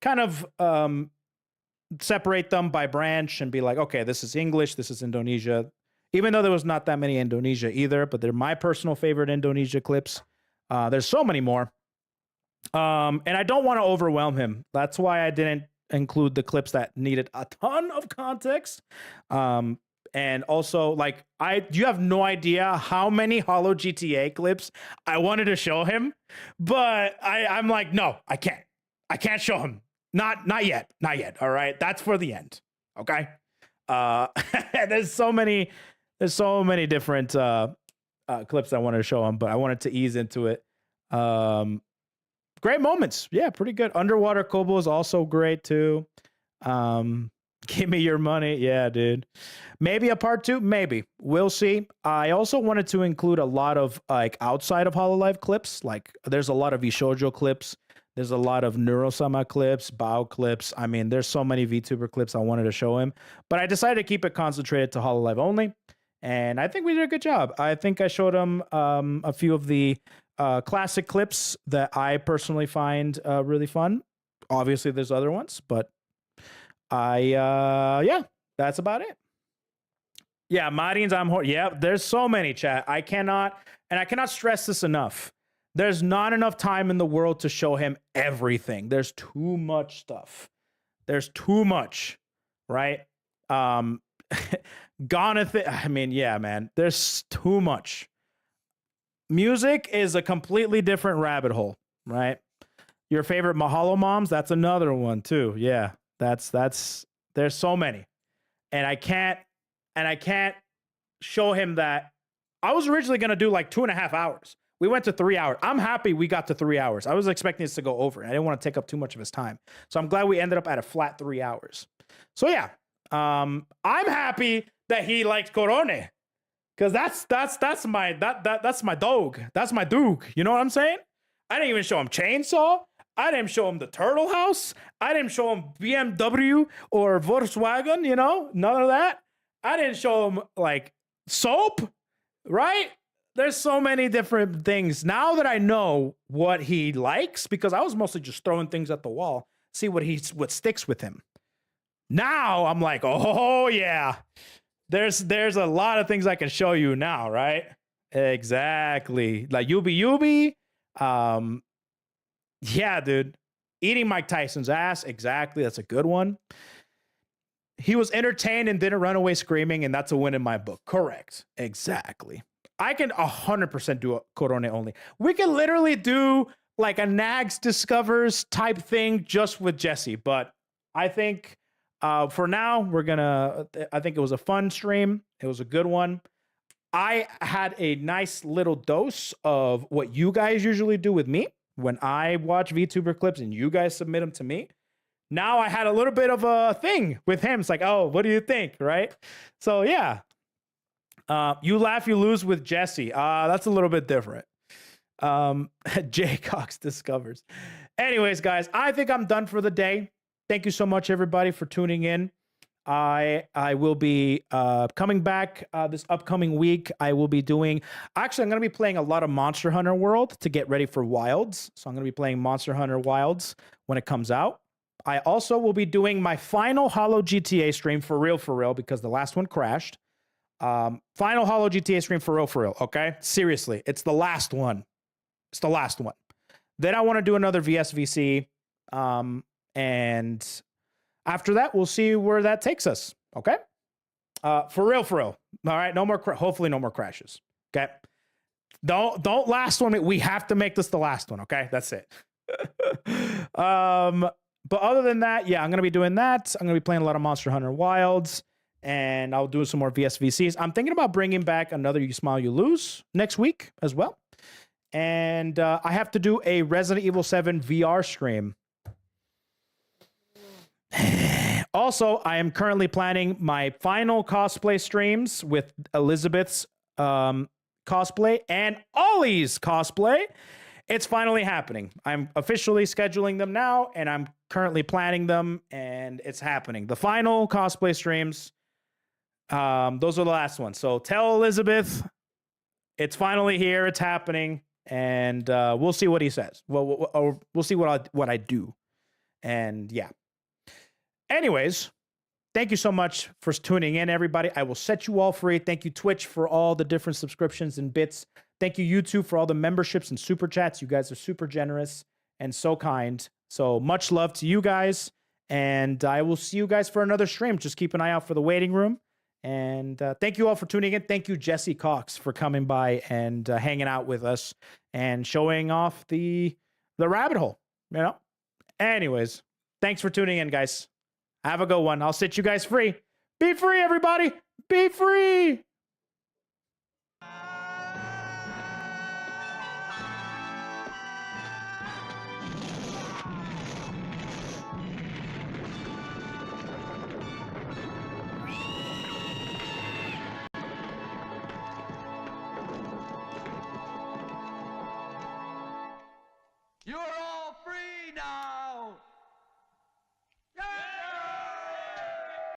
kind of separate them by branch and be like, okay, this is English, this is Indonesia. Even though there was not that many Indonesia either, but they're my personal favorite Indonesia clips. There's so many more. And I don't want to overwhelm him. That's why I didn't include the clips that needed a ton of context. And also, like, you have no idea how many Holo GTA clips I wanted to show him, but I'm like, no, I can't show him. Not yet. All right. That's for the end. Okay. There's so many different clips I wanted to show him, but I wanted to ease into it. Great moments. Yeah, pretty good. Underwater Kobo is also great too. Give me your money. Yeah, dude. Maybe a part 2. Maybe. We'll see. I also wanted to include a lot of like outside of Hololive clips. Like there's a lot of Ishoujo clips. There's a lot of Neurosama clips, Bao clips. I mean, there's so many VTuber clips I wanted to show him, but I decided to keep it concentrated to Hololive only. And I think we did a good job. I think I showed him a few of the classic clips that I personally find really fun. Obviously, there's other ones, but yeah, that's about it. Yeah, Marins, yeah, there's so many, chat. I cannot stress this enough. There's not enough time in the world to show him everything. There's too much stuff. There's too much, right? I mean, yeah, man, there's too much. Music is a completely different rabbit hole, right? Your favorite Mahalo moms, that's another one too. Yeah, that's there's so many. And I can't show him that. I was originally going to do like 2.5 hours. We went to 3 hours. I'm happy we got to 3 hours. I was expecting this to go over. I didn't want to take up too much of his time. So I'm glad we ended up at a flat 3 hours. So yeah, I'm happy that he liked Korone, because that's my dog. That's my dude. You know what I'm saying? I didn't even show him Chainsaw. I didn't show him the Turtle House. I didn't show him BMW or Volkswagen. You know, none of that. I didn't show him like soap, right? There's so many different things. Now that I know what he likes, because I was mostly just throwing things at the wall, see what sticks with him. Now I'm like, oh yeah, there's a lot of things I can show you now, right? Exactly. Like Yubi. Yeah, dude. Eating Mike Tyson's ass. Exactly. That's a good one. He was entertained and didn't run away screaming, and that's a win in my book. Correct. Exactly. I can 100% do a Korone only. We can literally do like a Nags Discovers type thing just with Jesse. But I think for now, I think it was a fun stream. It was a good one. I had a nice little dose of what you guys usually do with me when I watch VTuber clips and you guys submit them to me. Now I had a little bit of a thing with him. It's like, oh, what do you think? Right? So yeah. You laugh, you lose with Jesse. That's a little bit different. Jay Cox discovers. Anyways, guys, I think I'm done for the day. Thank you so much, everybody, for tuning in. I will be coming back this upcoming week. I will be doing... Actually, I'm going to be playing a lot of Monster Hunter World to get ready for Wilds. So I'm going to be playing Monster Hunter Wilds when it comes out. I also will be doing my final Holo GTA stream for real, because the last one crashed. Final Holo GTA stream for real, okay? Seriously, it's the last one. It's the last one. Then I want to do another VSVC. And after that, we'll see where that takes us, okay? For real. All right, no more, hopefully no more crashes, okay? Don't last one. We have to make this the last one, okay? That's it. But other than that, yeah, I'm going to be doing that. I'm going to be playing a lot of Monster Hunter Wilds. And I'll do some more VSVCs. I'm thinking about bringing back another You Smile, You Lose next week as well. And I have to do a Resident Evil 7 VR stream. Also, I am currently planning my final cosplay streams with Elizabeth's cosplay and Ollie's cosplay. It's finally happening. I'm officially scheduling them now, and I'm currently planning them, and it's happening. The final cosplay streams, those are the last ones. So tell Elizabeth it's finally here. It's happening, and we'll see what he says. We'll see what I do, and yeah. Anyways, thank you so much for tuning in, everybody. I will set you all free. Thank you, Twitch, for all the different subscriptions and bits. Thank you, YouTube, for all the memberships and super chats. You guys are super generous and so kind. So much love to you guys. And I will see you guys for another stream. Just keep an eye out for the waiting room. And thank you all for tuning in. Thank you, Jesse Cox, for coming by and hanging out with us and showing off the rabbit hole. You know. Anyways, thanks for tuning in, guys. Have a good one. I'll set you guys free. Be free, everybody. Be free.